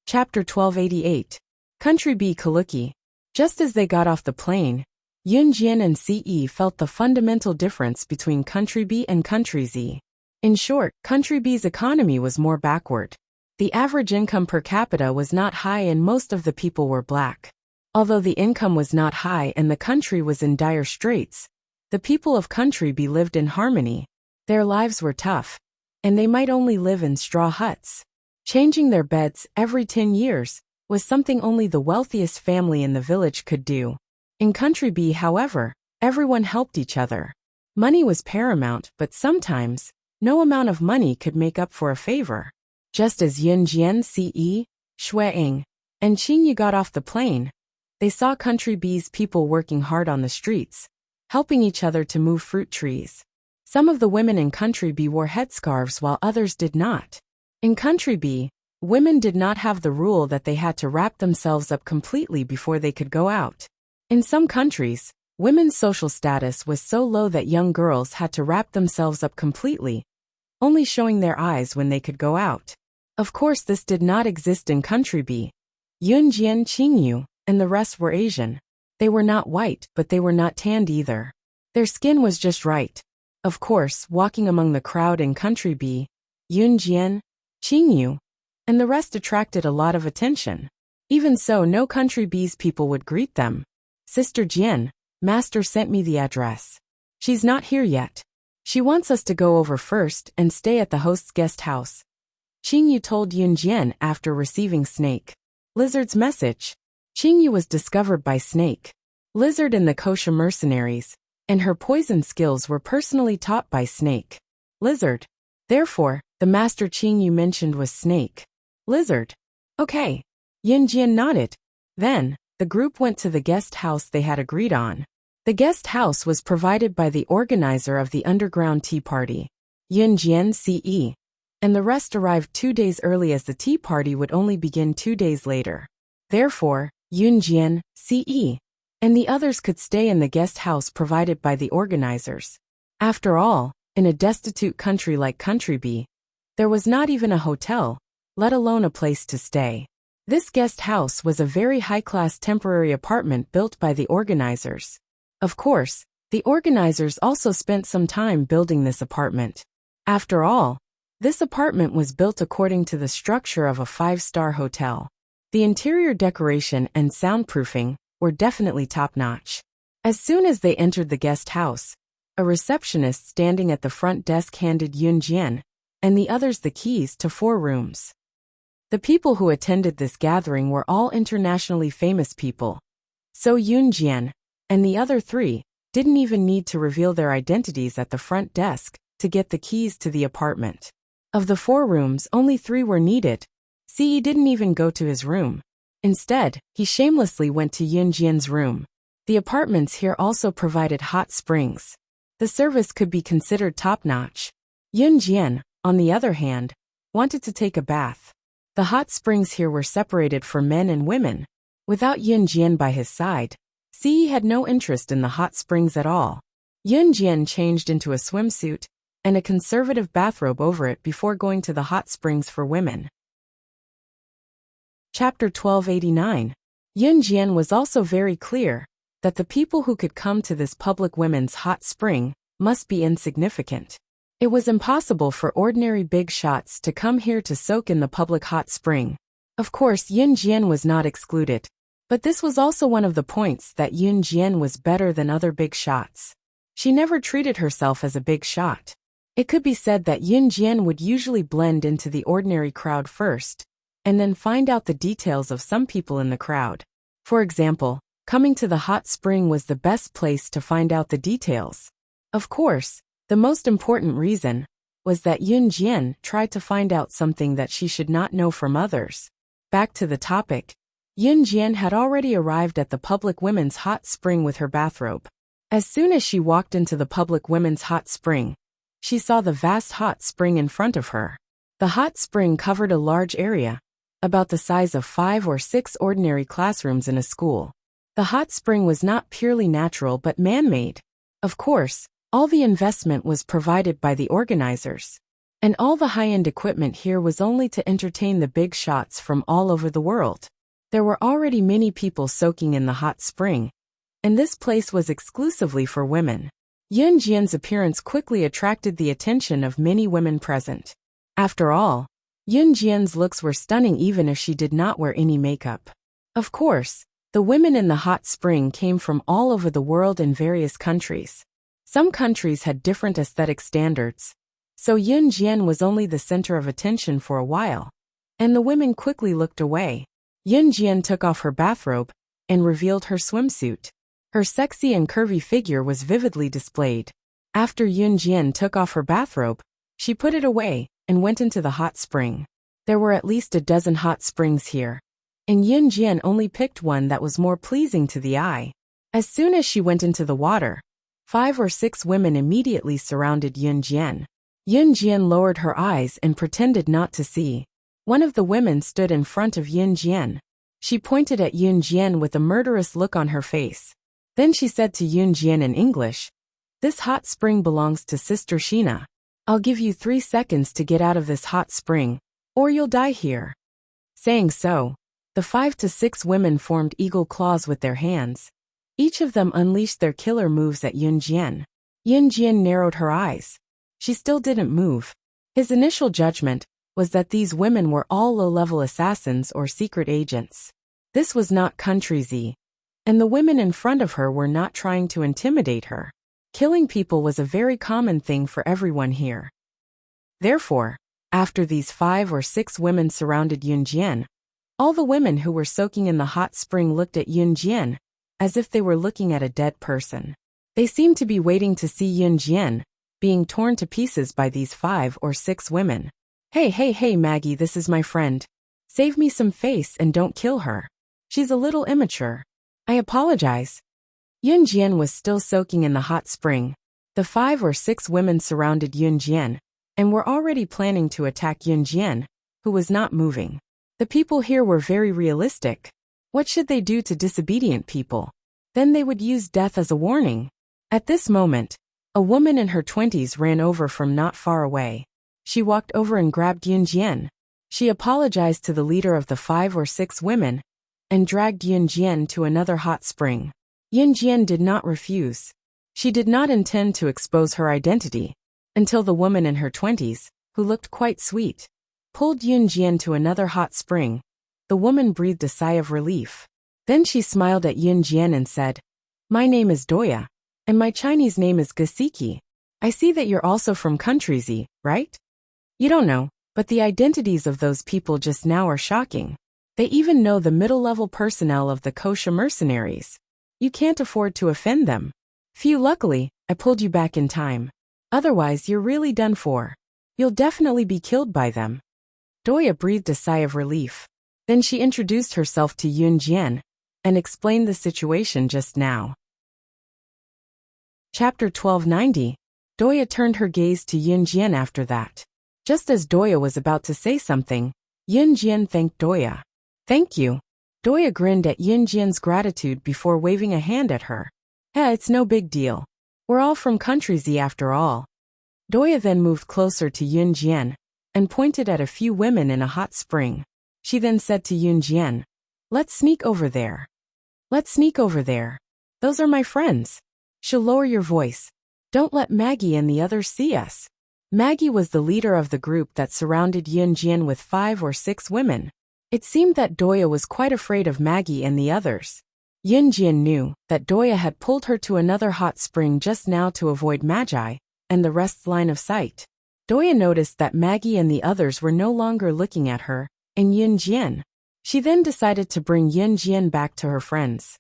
Chapter 1288. Country B Kaluki. Just as they got off the plane, Yunjian and Ce felt the fundamental difference between Country B and Country Z. In short, Country B's economy was more backward. The average income per capita was not high and most of the people were black. Although the income was not high and the country was in dire straits, the people of Country B lived in harmony. Their lives were tough, and they might only live in straw huts. Changing their beds every 10 years was something only the wealthiest family in the village could do. In Country B, however, everyone helped each other. Money was paramount, but sometimes, no amount of money could make up for a favor. Just as Yunjian, Ce, Shueying, and Qingyu got off the plane, they saw Country B's people working hard on the streets, helping each other to move fruit trees. Some of the women in Country B wore headscarves while others did not. In Country B, women did not have the rule that they had to wrap themselves up completely before they could go out. In some countries, women's social status was so low that young girls had to wrap themselves up completely, only showing their eyes when they could go out. Of course, this did not exist in Country B. Yunjian, Qingyu, and the rest were Asian. They were not white, but they were not tanned either. Their skin was just right. Of course, walking among the crowd in Country B, Yunjian, Qingyu, and the rest attracted a lot of attention. Even so, no Country B's people would greet them. Sister Jian, Master sent me the address. She's not here yet. She wants us to go over first and stay at the host's guest house. Qingyu told Yunjian after receiving Snake Lizard's message. Qingyu was discovered by Snake Lizard in the Kosha mercenaries, and her poison skills were personally taught by Snake Lizard. Therefore, the master Qingyu mentioned was Snake Lizard. Okay. Yunjian nodded. Then, the group went to the guest house they had agreed on. The guest house was provided by the organizer of the underground tea party, Yunjian, Ce, and the rest arrived 2 days early as the tea party would only begin 2 days later. Therefore, Yunjian, Ce, and the others could stay in the guest house provided by the organizers. After all, in a destitute country like Country B, there was not even a hotel, let alone a place to stay. This guest house was a very high-class temporary apartment built by the organizers. Of course, the organizers also spent some time building this apartment. After all, this apartment was built according to the structure of a 5-star hotel. The interior decoration and soundproofing were definitely top-notch. As soon as they entered the guest house, a receptionist standing at the front desk handed Yunjian and the others the keys to 4 rooms. The people who attended this gathering were all internationally famous people, so Yunjian and the other 3 didn't even need to reveal their identities at the front desk to get the keys to the apartment. Of the 4 rooms, only 3 were needed. Ce didn't even go to his room. Instead, he shamelessly went to Yunjian's room. The apartments here also provided hot springs. The service could be considered top-notch. Yunjian, on the other hand, wanted to take a bath. The hot springs here were separated for men and women. Without Yunjian by his side, Ce had no interest in the hot springs at all. Yunjian changed into a swimsuit and a conservative bathrobe over it before going to the hot springs for women. Chapter 1289. Yunjian was also very clear that the people who could come to this public women's hot spring must be insignificant. It was impossible for ordinary big shots to come here to soak in the public hot spring. Of course, Yunjian was not excluded. But this was also one of the points that Yunjian was better than other big shots. She never treated herself as a big shot. It could be said that Yunjian would usually blend into the ordinary crowd first, and then find out the details of some people in the crowd. For example, coming to the hot spring was the best place to find out the details. Of course, the most important reason was that Yunjian tried to find out something that she should not know from others. Back to the topic. Yunjian had already arrived at the public women's hot spring with her bathrobe. As soon as she walked into the public women's hot spring, she saw the vast hot spring in front of her. The hot spring covered a large area, about the size of 5 or 6 ordinary classrooms in a school. The hot spring was not purely natural but man-made. Of course, all the investment was provided by the organizers. And all the high-end equipment here was only to entertain the big shots from all over the world. There were already many people soaking in the hot spring, and this place was exclusively for women. Yun Jian's appearance quickly attracted the attention of many women present. After all, Yun Jian's looks were stunning even if she did not wear any makeup. Of course, the women in the hot spring came from all over the world in various countries. Some countries had different aesthetic standards, so Yun Jian was only the center of attention for a while, and the women quickly looked away. Yun Jian took off her bathrobe and revealed her swimsuit. Her sexy and curvy figure was vividly displayed. After Yun Jian took off her bathrobe, she put it away and went into the hot spring. There were at least a dozen hot springs here, and Yun Jian only picked one that was more pleasing to the eye. As soon as she went into the water, 5 or 6 women immediately surrounded Yun Jian. Yun Jian lowered her eyes and pretended not to see. One of the women stood in front of Yun Jian. She pointed at Yun Jian with a murderous look on her face. Then she said to Yun Jian in English, "This hot spring belongs to Sister Sheena. I'll give you 3 seconds to get out of this hot spring, or you'll die here." Saying so, the 5 to 6 women formed eagle claws with their hands. Each of them unleashed their killer moves at Yun Jian. Yun Jian narrowed her eyes. She still didn't move. His initial judgment was that these women were all low-level assassins or secret agents. This was not Country Z, and the women in front of her were not trying to intimidate her. Killing people was a very common thing for everyone here. Therefore, after these 5 or 6 women surrounded Yun Jian, all the women who were soaking in the hot spring looked at Yun Jian as if they were looking at a dead person. They seemed to be waiting to see Yun Jian being torn to pieces by these 5 or 6 women. Hey, Maggie, this is my friend. Save me some face and don't kill her. She's a little immature. I apologize." Yun Jian was still soaking in the hot spring. The 5 or 6 women surrounded Yun Jian and were already planning to attack Yun Jian, who was not moving. The people here were very realistic. What should they do to disobedient people? Then they would use death as a warning. At this moment, a woman in her 20s ran over from not far away. She walked over and grabbed Yun Jian. She apologized to the leader of the 5 or 6 women and dragged Yun Jian to another hot spring. Yun Jian did not refuse. She did not intend to expose her identity until the woman in her 20s, who looked quite sweet, pulled Yun Jian to another hot spring. The woman breathed a sigh of relief. Then she smiled at Yun Jian and said, "My name is Doya, and my Chinese name is Gasiki. I see that you're also from Country Z, right? You don't know, but the identities of those people just now are shocking. They even know the middle-level personnel of the kosher mercenaries. You can't afford to offend them. Phew, luckily, I pulled you back in time. Otherwise, you're really done for. You'll definitely be killed by them." Doya breathed a sigh of relief. Then she introduced herself to Yun Jian and explained the situation just now. Chapter 1290. Doya turned her gaze to Yun Jian after that. Just as Doya was about to say something, Yun Jian thanked Doya. "Thank you." Doya grinned at Yun Jian's gratitude before waving a hand at her. It's no big deal. We're all from Country Z after all." Doya then moved closer to Yun Jian and pointed at a few women in a hot spring. She then said to Yun Jian, "Let's sneak over there. Let's sneak over there. Those are my friends." She'll lower your voice. Don't let Maggie and the others see us. Maggie was the leader of the group that surrounded Yun Jian with 5 or 6 women. It seemed that Doya was quite afraid of Maggie and the others. Yun Jian knew that Doya had pulled her to another hot spring just now to avoid Magi and the rest's line of sight. Doya noticed that Maggie and the others were no longer looking at her and Yun Jian. She then decided to bring Yun Jian back to her friends.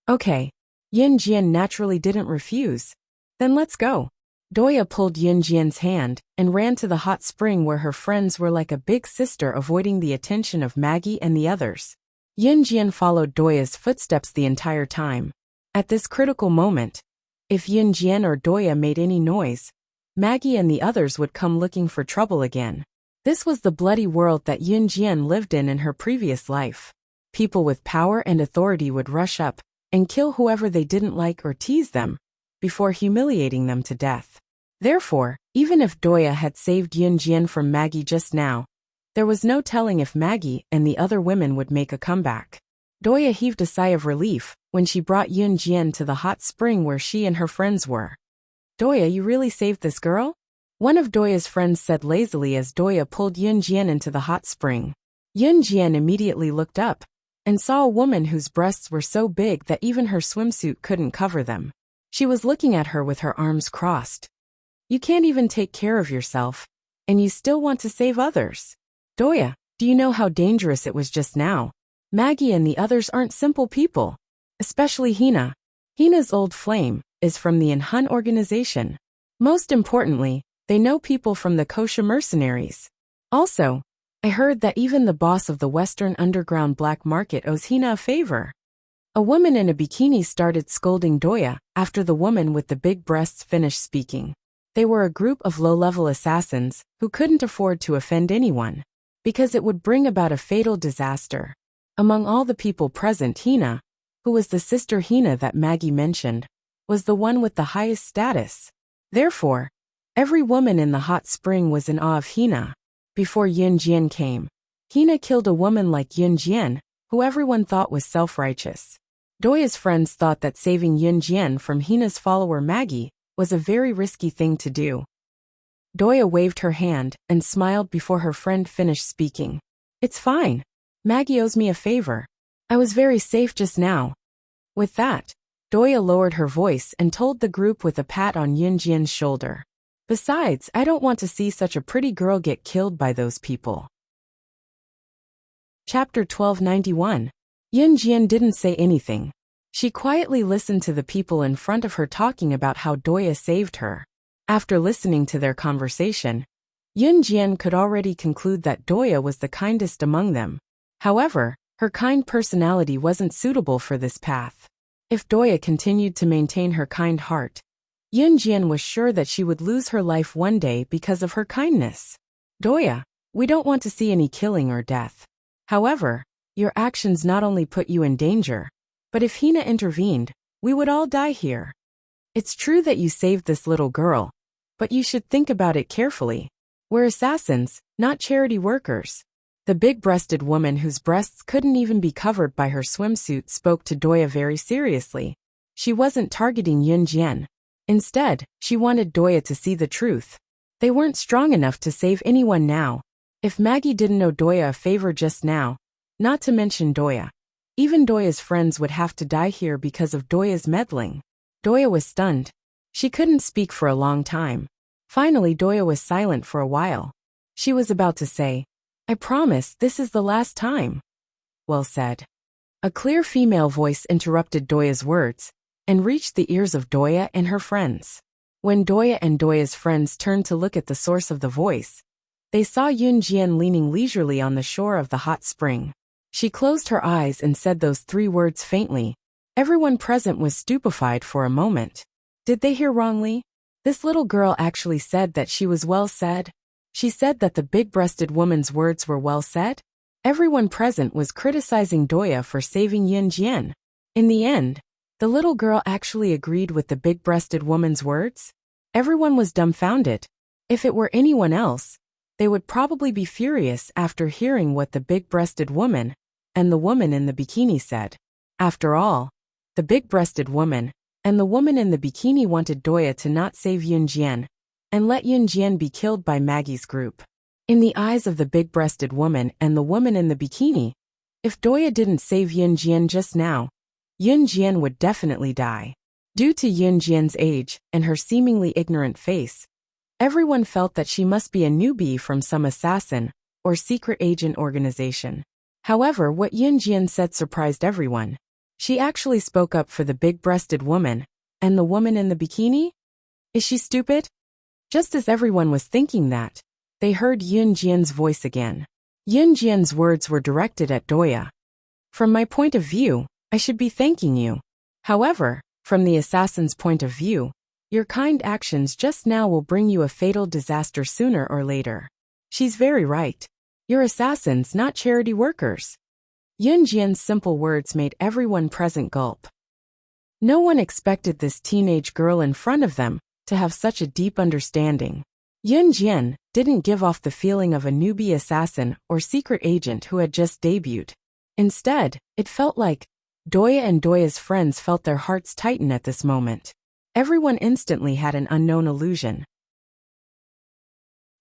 Okay. Yun Jian naturally didn't refuse. Then let's go. Doya pulled Yun Jian's hand and ran to the hot spring where her friends were like a big sister avoiding the attention of Maggie and the others. Yun Jian followed Doya's footsteps the entire time. At this critical moment, if Yun Jian or Doya made any noise, Maggie and the others would come looking for trouble again. This was the bloody world that Yun Jian lived in her previous life. People with power and authority would rush up and kill whoever they didn't like or tease them, before humiliating them to death. Therefore, Even if Doya had saved Yun Jian from Maggie just now, there was no telling if Maggie and the other women would make a comeback. Doya heaved a sigh of relief when she brought Yun Jian to the hot spring where she and her friends were. "Doya, you really saved this girl?" one of Doya's friends said lazily as Doya pulled Yun Jian into the hot spring. Yun Jian immediately looked up and saw a woman whose breasts were so big that even her swimsuit couldn't cover them. She was looking at her with her arms crossed. "You can't even take care of yourself, and you still want to save others. Doya, do you know how dangerous it was just now? Maggie and the others aren't simple people. Especially Hina. Hina's old flame is from the Hun organization. Most importantly, they know people from the kosher mercenaries. Also, I heard that even the boss of the Western Underground black market owes Hina a favor." A woman in a bikini started scolding Doya after the woman with the big breasts finished speaking. They were a group of low-level assassins who couldn't afford to offend anyone, because it would bring about a fatal disaster. Among all the people present, Hina, who was the sister Hina that Maggie mentioned, was the one with the highest status. Therefore, every woman in the hot spring was in awe of Hina. Before Yun Jian came, Hina killed a woman like Yun Jian, who everyone thought was self-righteous. Doya's friends thought that saving Yun Jian from Hina's follower Maggie was a very risky thing to do. Doya waved her hand and smiled before her friend finished speaking. "It's fine. Maggie owes me a favor. I was very safe just now." With that, Doya lowered her voice and told the group with a pat on Yun Jian's shoulder. "Besides, I don't want to see such a pretty girl get killed by those people." Chapter 1291. Yun Jian didn't say anything. She quietly listened to the people in front of her talking about how Doya saved her. After listening to their conversation, Yun Jian could already conclude that Doya was the kindest among them. However, her kind personality wasn't suitable for this path. If Doya continued to maintain her kind heart, Yun Jian was sure that she would lose her life one day because of her kindness. "Doya, we don't want to see any killing or death. However, your actions not only put you in danger, but if Hina intervened, we would all die here. It's true that you saved this little girl, but you should think about it carefully. We're assassins, not charity workers." The big-breasted woman whose breasts couldn't even be covered by her swimsuit spoke to Doya very seriously. She wasn't targeting Yun Jian. Instead, she wanted Doya to see the truth. They weren't strong enough to save anyone now. If Maggie didn't owe Doya a favor just now, not to mention Doya, even Doya's friends would have to die here because of Doya's meddling. Doya was stunned. She couldn't speak for a long time. Finally, Doya was silent for a while. She was about to say, "I promise this is the last time." "Well said." A clear female voice interrupted Doya's words and reached the ears of Doya and her friends. When Doya and Doya's friends turned to look at the source of the voice, they saw Yun Jian leaning leisurely on the shore of the hot spring. She closed her eyes and said those 3 words faintly. Everyone present was stupefied for a moment. Did they hear wrongly? This little girl actually said that she was well said? She said that the big-breasted woman's words were well said? Everyone present was criticizing Doya for saving Yun Jian. In the end, the little girl actually agreed with the big-breasted woman's words? Everyone was dumbfounded. If it were anyone else, they would probably be furious after hearing what the big-breasted woman and the woman in the bikini said. After all, the big-breasted woman and the woman in the bikini wanted Doya to not save Yun Jian and let Yun Jian be killed by Maggie's group. In the eyes of the big-breasted woman and the woman in the bikini, if Doya didn't save Yun Jian just now, Yun Jian would definitely die. Due to Yun Jian's age and her seemingly ignorant face, everyone felt that she must be a newbie from some assassin or secret agent organization. However, what Yun Jian said surprised everyone. She actually spoke up for the big-breasted woman and the woman in the bikini? Is she stupid? Just as everyone was thinking that, they heard Yun Jian's voice again. Yun Jian's words were directed at Doya. "From my point of view, I should be thanking you. However, from the assassin's point of view, your kind actions just now will bring you a fatal disaster sooner or later." She's very right. You're assassins, not charity workers. Yun Jian's simple words made everyone present gulp. No one expected this teenage girl in front of them to have such a deep understanding. Yun Jian didn't give off the feeling of a newbie assassin or secret agent who had just debuted. Instead, it felt like Doya and Doya's friends felt their hearts tighten at this moment. Everyone instantly had an unknown illusion.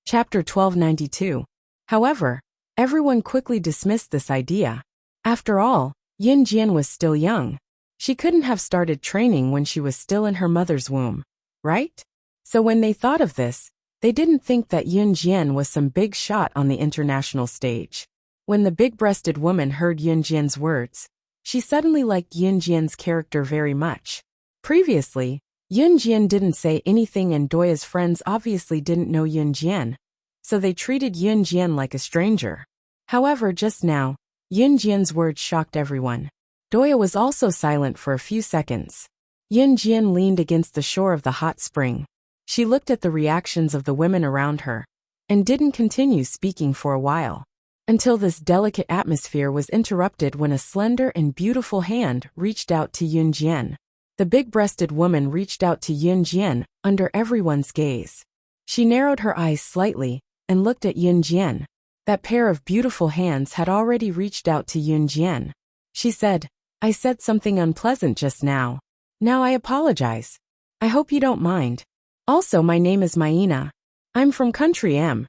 Chapter 1292. However, everyone quickly dismissed this idea. After all, Yun Jian was still young. She couldn't have started training when she was still in her mother's womb, right? So when they thought of this, they didn't think that Yun Jian was some big shot on the international stage. When the big-breasted woman heard Yun Jian's words, she suddenly liked Yun Jian's character very much. Previously, Yun Jian didn't say anything and Doya's friends obviously didn't know Yun Jian, so they treated Yun Jian like a stranger. However, just now, Yun Jian's words shocked everyone. Doya was also silent for a few seconds. Yun Jian leaned against the shore of the hot spring. She looked at the reactions of the women around her, and didn't continue speaking for a while. Until this delicate atmosphere was interrupted when a slender and beautiful hand reached out to Yun Jian. The big-breasted woman reached out to Yun Jian under everyone's gaze. She narrowed her eyes slightly and looked at Yun Jian. That pair of beautiful hands had already reached out to Yun Jian. She said, "I said something unpleasant just now. Now I apologize. I hope you don't mind. Also, my name is Maina. I'm from country M."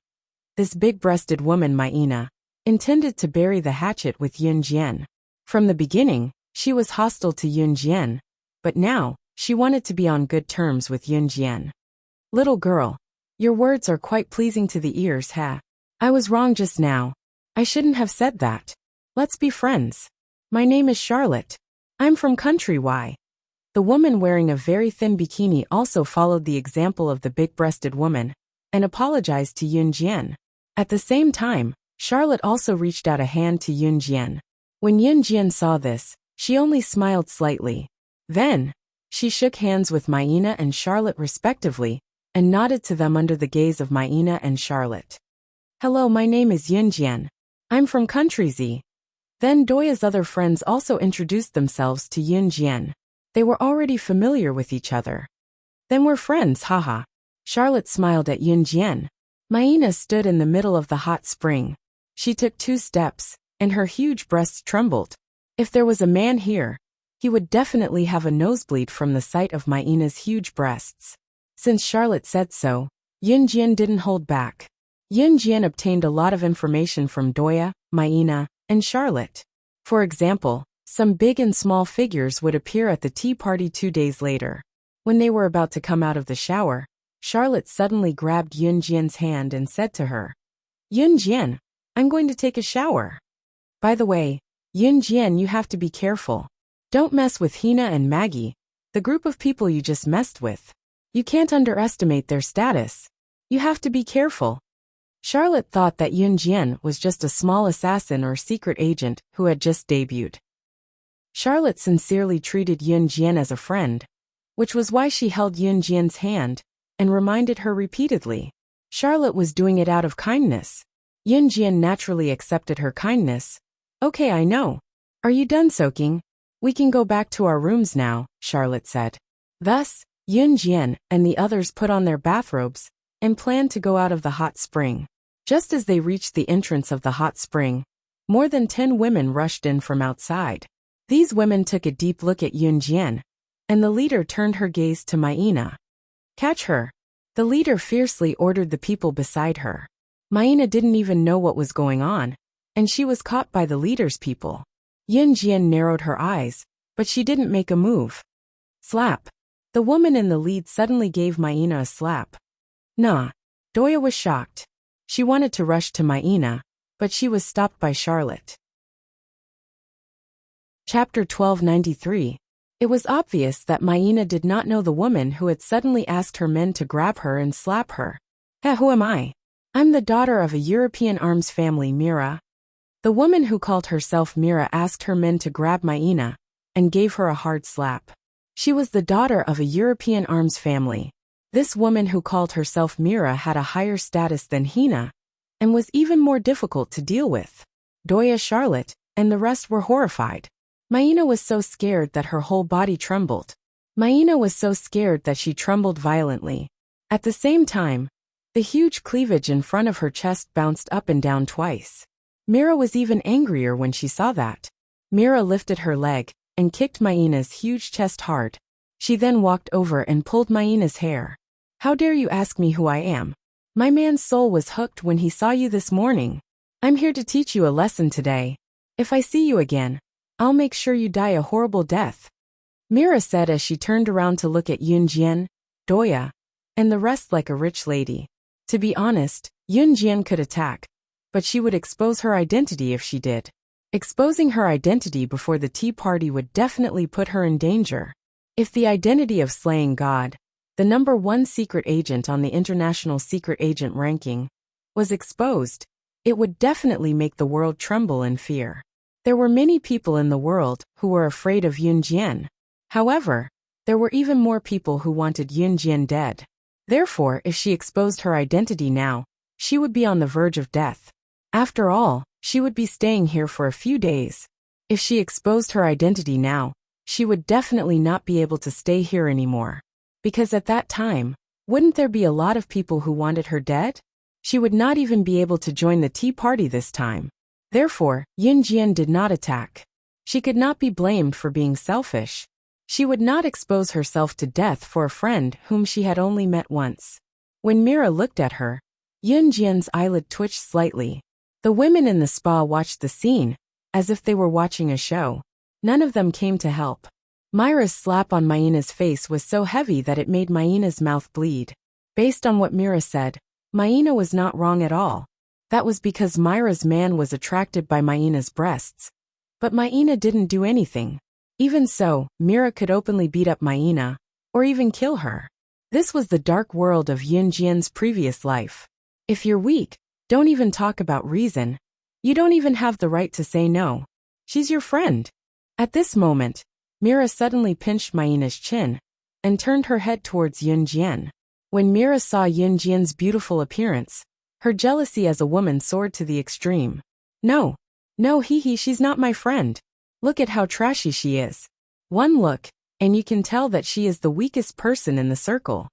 This big-breasted woman, Maina, intended to bury the hatchet with Yun Jian. From the beginning, she was hostile to Yun Jian, but now, she wanted to be on good terms with Yun Jian. "Little girl, your words are quite pleasing to the ears, ha? I was wrong just now. I shouldn't have said that. Let's be friends. My name is Charlotte. I'm from country Y." The woman wearing a very thin bikini also followed the example of the big-breasted woman, and apologized to Yun Jian. At the same time, Charlotte also reached out a hand to Yun Jian. When Yun Jian saw this, she only smiled slightly. Then, she shook hands with Maina and Charlotte respectively, and nodded to them under the gaze of Maina and Charlotte. "Hello, my name is Yun Jian. I'm from country Z." Then Doya's other friends also introduced themselves to Yun Jian. They were already familiar with each other. "Then we're friends, haha." Charlotte smiled at Yun Jian. Maina stood in the middle of the hot spring. She took 2 steps, and her huge breasts trembled. If there was a man here, he would definitely have a nosebleed from the sight of Maina's huge breasts. Since Charlotte said so, Yun Jian didn't hold back. Yun Jian obtained a lot of information from Doya, Maina, and Charlotte. For example, some big and small figures would appear at the tea party 2 days later. When they were about to come out of the shower, Charlotte suddenly grabbed Yun Jian's hand and said to her, "Yun Jian, I'm going to take a shower. By the way, Yun Jian, you have to be careful. Don't mess with Hina and Maggie, the group of people you just messed with. You can't underestimate their status. You have to be careful." Charlotte thought that Yun Jian was just a small assassin or secret agent who had just debuted. Charlotte sincerely treated Yun Jian as a friend, which was why she held Yun Jian's hand and reminded her repeatedly. Charlotte was doing it out of kindness. Yun Jian naturally accepted her kindness. "Okay, I know. Are you done soaking? We can go back to our rooms now," Charlotte said. Thus, Yun Jian and the others put on their bathrobes and planned to go out of the hot spring. Just as they reached the entrance of the hot spring, more than 10 women rushed in from outside. These women took a deep look at Yun Jian, and the leader turned her gaze to Maina. "Catch her." The leader fiercely ordered the people beside her. Maina didn't even know what was going on, and she was caught by the leader's people. Yun Jian narrowed her eyes, but she didn't make a move. Slap. The woman in the lead suddenly gave Maina a slap. Nah. Doya was shocked. She wanted to rush to Maina, but she was stopped by Charlotte. Chapter 1293. It was obvious that Maina did not know the woman who had suddenly asked her men to grab her and slap her. "Hey, who am I? I'm the daughter of a European arms family, Mira." The woman who called herself Mira asked her men to grab Maina and gave her a hard slap. She was the daughter of a European arms family. This woman who called herself Mira had a higher status than Hina, and was even more difficult to deal with. Doya, Charlotte, and the rest were horrified. Maina was so scared that her whole body trembled. Maina was so scared that she trembled violently. At the same time, The huge cleavage in front of her chest bounced up and down twice. Mira was even angrier when she saw that. Mira lifted her leg and kicked Maina's huge chest hard. She then walked over and pulled Maina's hair. "How dare you ask me who I am? My man's soul was hooked when he saw you this morning. I'm here to teach you a lesson today. If I see you again, I'll make sure you die a horrible death," Mira said as she turned around to look at Yunjian, Doya, and the rest like a rich lady. To be honest, Yunjian could attack, but she would expose her identity if she did. Exposing her identity before the tea party would definitely put her in danger. If the identity of slaying God, the #1 secret agent on the international secret agent ranking, was exposed, it would definitely make the world tremble in fear. There were many people in the world who were afraid of Yunjian. However, there were even more people who wanted Yunjian dead. Therefore, if she exposed her identity now, she would be on the verge of death. After all, she would be staying here for a few days. If she exposed her identity now, she would definitely not be able to stay here anymore. Because at that time, wouldn't there be a lot of people who wanted her dead? She would not even be able to join the tea party this time. Therefore, Yunjian did not attack. She could not be blamed for being selfish. She would not expose herself to death for a friend whom she had only met once. When Mira looked at her, Yunjian's eyelid twitched slightly. The women in the spa watched the scene, as if they were watching a show. None of them came to help. Mira's slap on Maina's face was so heavy that it made Maina's mouth bleed. Based on what Mira said, Maina was not wrong at all. That was because Mira's man was attracted by Maina's breasts. But Maina didn't do anything. Even so, Mira could openly beat up Maina, or even kill her. This was the dark world of Yunjian's previous life. If you're weak, don't even talk about reason. You don't even have the right to say no. She's your friend. At this moment, Mira suddenly pinched Maina's chin and turned her head towards Yunjian. When Mira saw Yunjian's beautiful appearance, her jealousy as a woman soared to the extreme. No, she's not my friend. Look at how trashy she is. One look, and you can tell that she is the weakest person in the circle.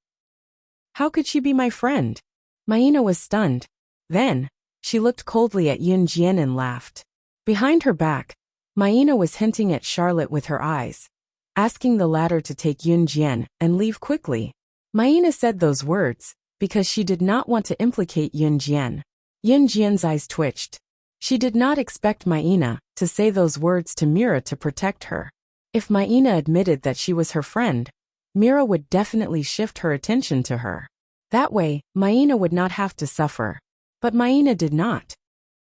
How could she be my friend? Maina was stunned. Then, she looked coldly at Yunjian and laughed. Behind her back, Maina was hinting at Charlotte with her eyes, asking the latter to take Yunjian and leave quickly. Maina said those words because she did not want to implicate Yunjian. Yunjian's eyes twitched. She did not expect Maina to say those words to Mira to protect her. If Maina admitted that she was her friend, Mira would definitely shift her attention to her. That way, Maina would not have to suffer. But Maina did not.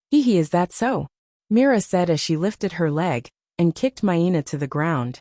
Is that so?" Mira said as she lifted her leg and kicked Maina to the ground.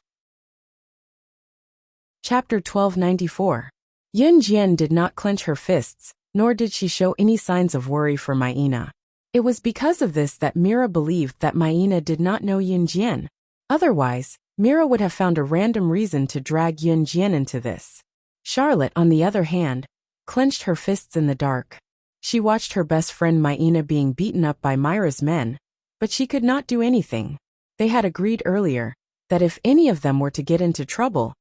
Chapter 1294. Yunjian did not clench her fists, nor did she show any signs of worry for Maina. It was because of this that Mira believed that Maina did not know Yunjian. Otherwise, Mira would have found a random reason to drag Yunjian into this. Charlotte, on the other hand, clenched her fists in the dark. She watched her best friend Maina being beaten up by Mira's men, but she could not do anything. They had agreed earlier that if any of them were to get into trouble,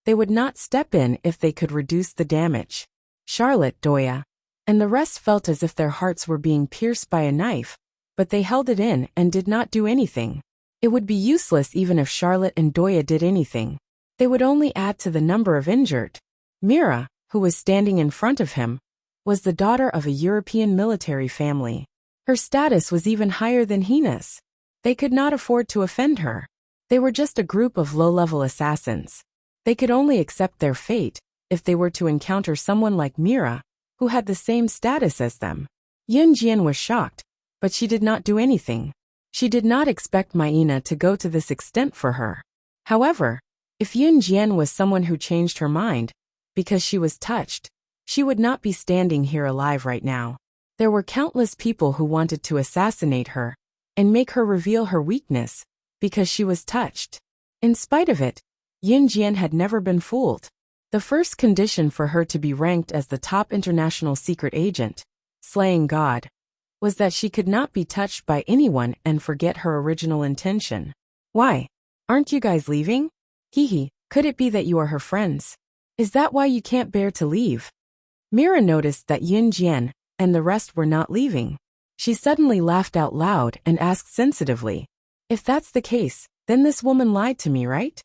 they would not step in if they could reduce the damage. Charlotte, Doya, and the rest felt as if their hearts were being pierced by a knife, but they held it in and did not do anything. It would be useless even if Charlotte and Doya did anything. They would only add to the number of injured. Mira, who was standing in front of him, was the daughter of a European military family. Her status was even higher than Hina's. They could not afford to offend her. They were just a group of low-level assassins. They could only accept their fate if they were to encounter someone like Mira, who had the same status as them. Yunjian was shocked, but she did not do anything. She did not expect Maina to go to this extent for her. However, if Yunjian was someone who changed her mind, because she was touched, she would not be standing here alive right now. There were countless people who wanted to assassinate her and make her reveal her weakness, because she was touched. In spite of it, Yunjian had never been fooled. The first condition for her to be ranked as the top international secret agent, slaying God, was that she could not be touched by anyone and forget her original intention. Why? Aren't you guys leaving? Could it be that you are her friends? Is that why you can't bear to leave? Mira noticed that Yun Jian and the rest were not leaving. She suddenly laughed out loud and asked sensitively, "If that's the case, then this woman lied to me, right?"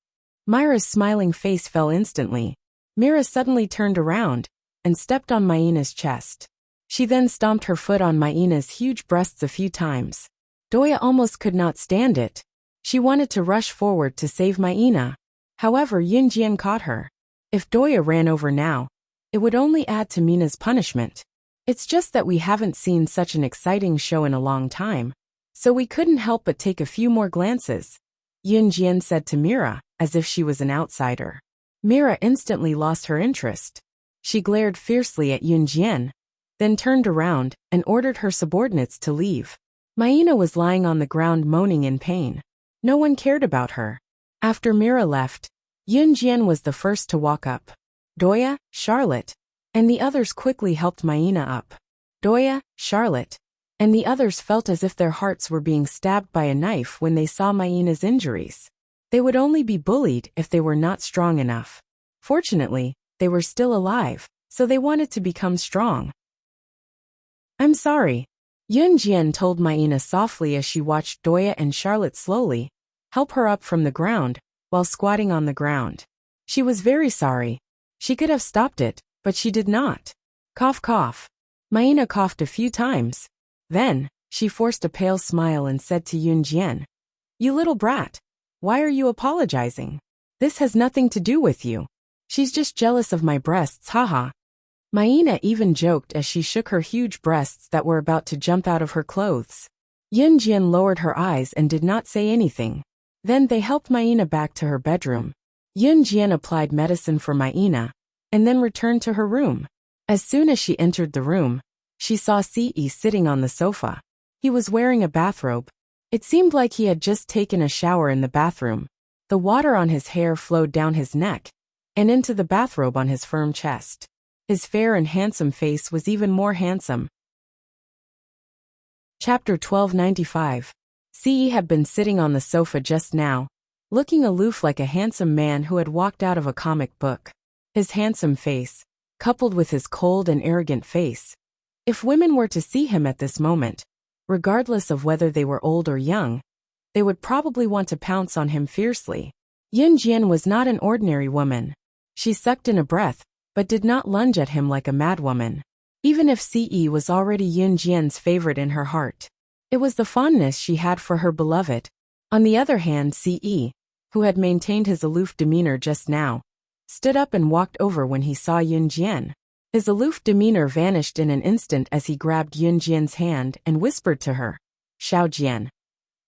Myra's smiling face fell instantly. Mira suddenly turned around and stepped on Maina's chest. She then stomped her foot on Maina's huge breasts a few times. Doya almost could not stand it. She wanted to rush forward to save Maina. However, Yun Jian caught her. If Doya ran over now, it would only add to Mina's punishment. It's just that we haven't seen such an exciting show in a long time, so we couldn't help but take a few more glances, Yun Jian said to Mira, as if she was an outsider. Mira instantly lost her interest. She glared fiercely at Yun Jian, then turned around and ordered her subordinates to leave. Maina was lying on the ground moaning in pain. No one cared about her. After Mira left, Yun Jian was the first to walk up. Doya, Charlotte, and the others quickly helped Maina up. Doya, Charlotte, and the others felt as if their hearts were being stabbed by a knife when they saw Maina's injuries. They would only be bullied if they were not strong enough. Fortunately, they were still alive, so they wanted to become strong. "I'm sorry," Yun Jian told Maina softly as she watched Doya and Charlotte slowly help her up from the ground while squatting on the ground. She was very sorry. She could have stopped it, but she did not. Cough, cough. Maina coughed a few times. Then, she forced a pale smile and said to Yun Jian, "You little brat, why are you apologizing? This has nothing to do with you. She's just jealous of my breasts, haha." Maina even joked as she shook her huge breasts that were about to jump out of her clothes. Yun Jian lowered her eyes and did not say anything. Then they helped Maina back to her bedroom. Yun Jian applied medicine for Maina, and then returned to her room. As soon as she entered the room, she saw Ce sitting on the sofa. He was wearing a bathrobe. It seemed like he had just taken a shower in the bathroom. The water on his hair flowed down his neck and into the bathrobe on his firm chest. His fair and handsome face was even more handsome. Chapter 1295. Ce had been sitting on the sofa just now, looking aloof like a handsome man who had walked out of a comic book. His handsome face, coupled with his cold and arrogant face. If women were to see him at this moment, regardless of whether they were old or young, they would probably want to pounce on him fiercely. Yun Jian was not an ordinary woman. She sucked in a breath, but did not lunge at him like a madwoman. Even if Ce was already Yun Jian's favorite in her heart, it was the fondness she had for her beloved. On the other hand, Ce, who had maintained his aloof demeanor just now, stood up and walked over when he saw Yun Jian. His aloof demeanor vanished in an instant as he grabbed Yun Jian's hand and whispered to her, "Xiao Jian."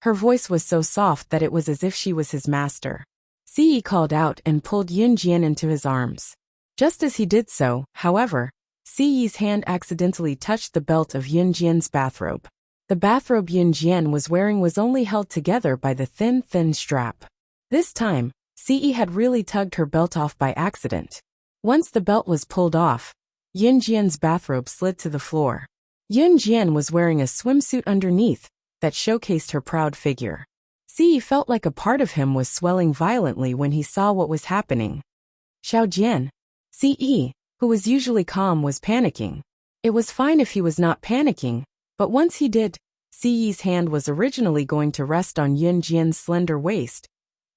Her voice was so soft that it was as if she was his master. Ce called out and pulled Yun Jian into his arms. Just as he did so, however, Ce's hand accidentally touched the belt of Yun Jian's bathrobe. The bathrobe Yun Jian was wearing was only held together by the thin strap. This time, Ce had really tugged her belt off by accident. Once the belt was pulled off, Yun Jian's bathrobe slid to the floor. Yun Jian was wearing a swimsuit underneath that showcased her proud figure. Ce felt like a part of him was swelling violently when he saw what was happening. Xiao Jian. Ce, who was usually calm, was panicking. It was fine if he was not panicking, but once he did, Ce's hand was originally going to rest on Yun Jian's slender waist,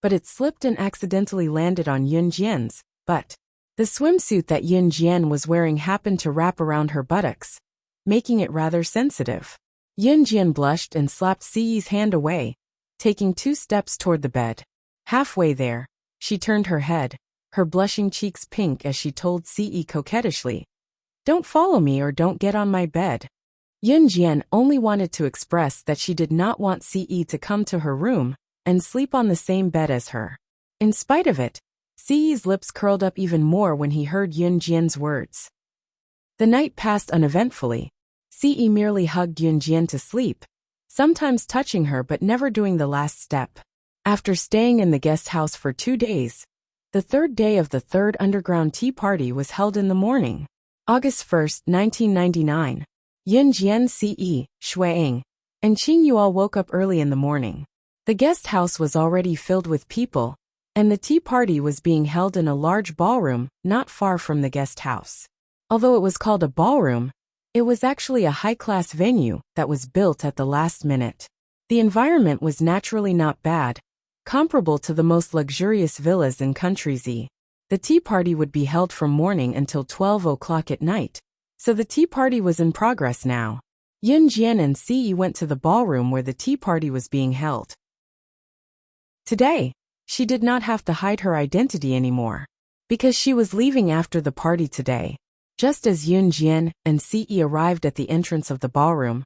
but it slipped and accidentally landed on Yun Jian's butt. The swimsuit that Yun Jian was wearing happened to wrap around her buttocks, making it rather sensitive. Yun Jian blushed and slapped Ce's hand away, taking 2 steps toward the bed. Halfway there, she turned her head, her blushing cheeks pink as she told Ce coquettishly, "Don't follow me or don't get on my bed." Yun Jian only wanted to express that she did not want Ce to come to her room and sleep on the same bed as her. In spite of it, Ce's lips curled up even more when he heard Yun Jian's words. The night passed uneventfully. Ce merely hugged Yun Jian to sleep, sometimes touching her but never doing the last step. After staying in the guest house for 2 days, the 3rd day of the 3rd underground tea party was held in the morning. August 1st, 1999. Yun Jian, Ce, Shuang, and Qing Yual woke up early in the morning. The guest house was already filled with people, and the tea party was being held in a large ballroom not far from the guest house. Although it was called a ballroom, it was actually a high-class venue that was built at the last minute. The environment was naturally not bad, comparable to the most luxurious villas in Country Z. The tea party would be held from morning until 12 o'clock at night, so the tea party was in progress now. Yun Jian and Ce went to the ballroom where the tea party was being held. Today, she did not have to hide her identity anymore, because she was leaving after the party today. Just as Yun Jian and Ce arrived at the entrance of the ballroom,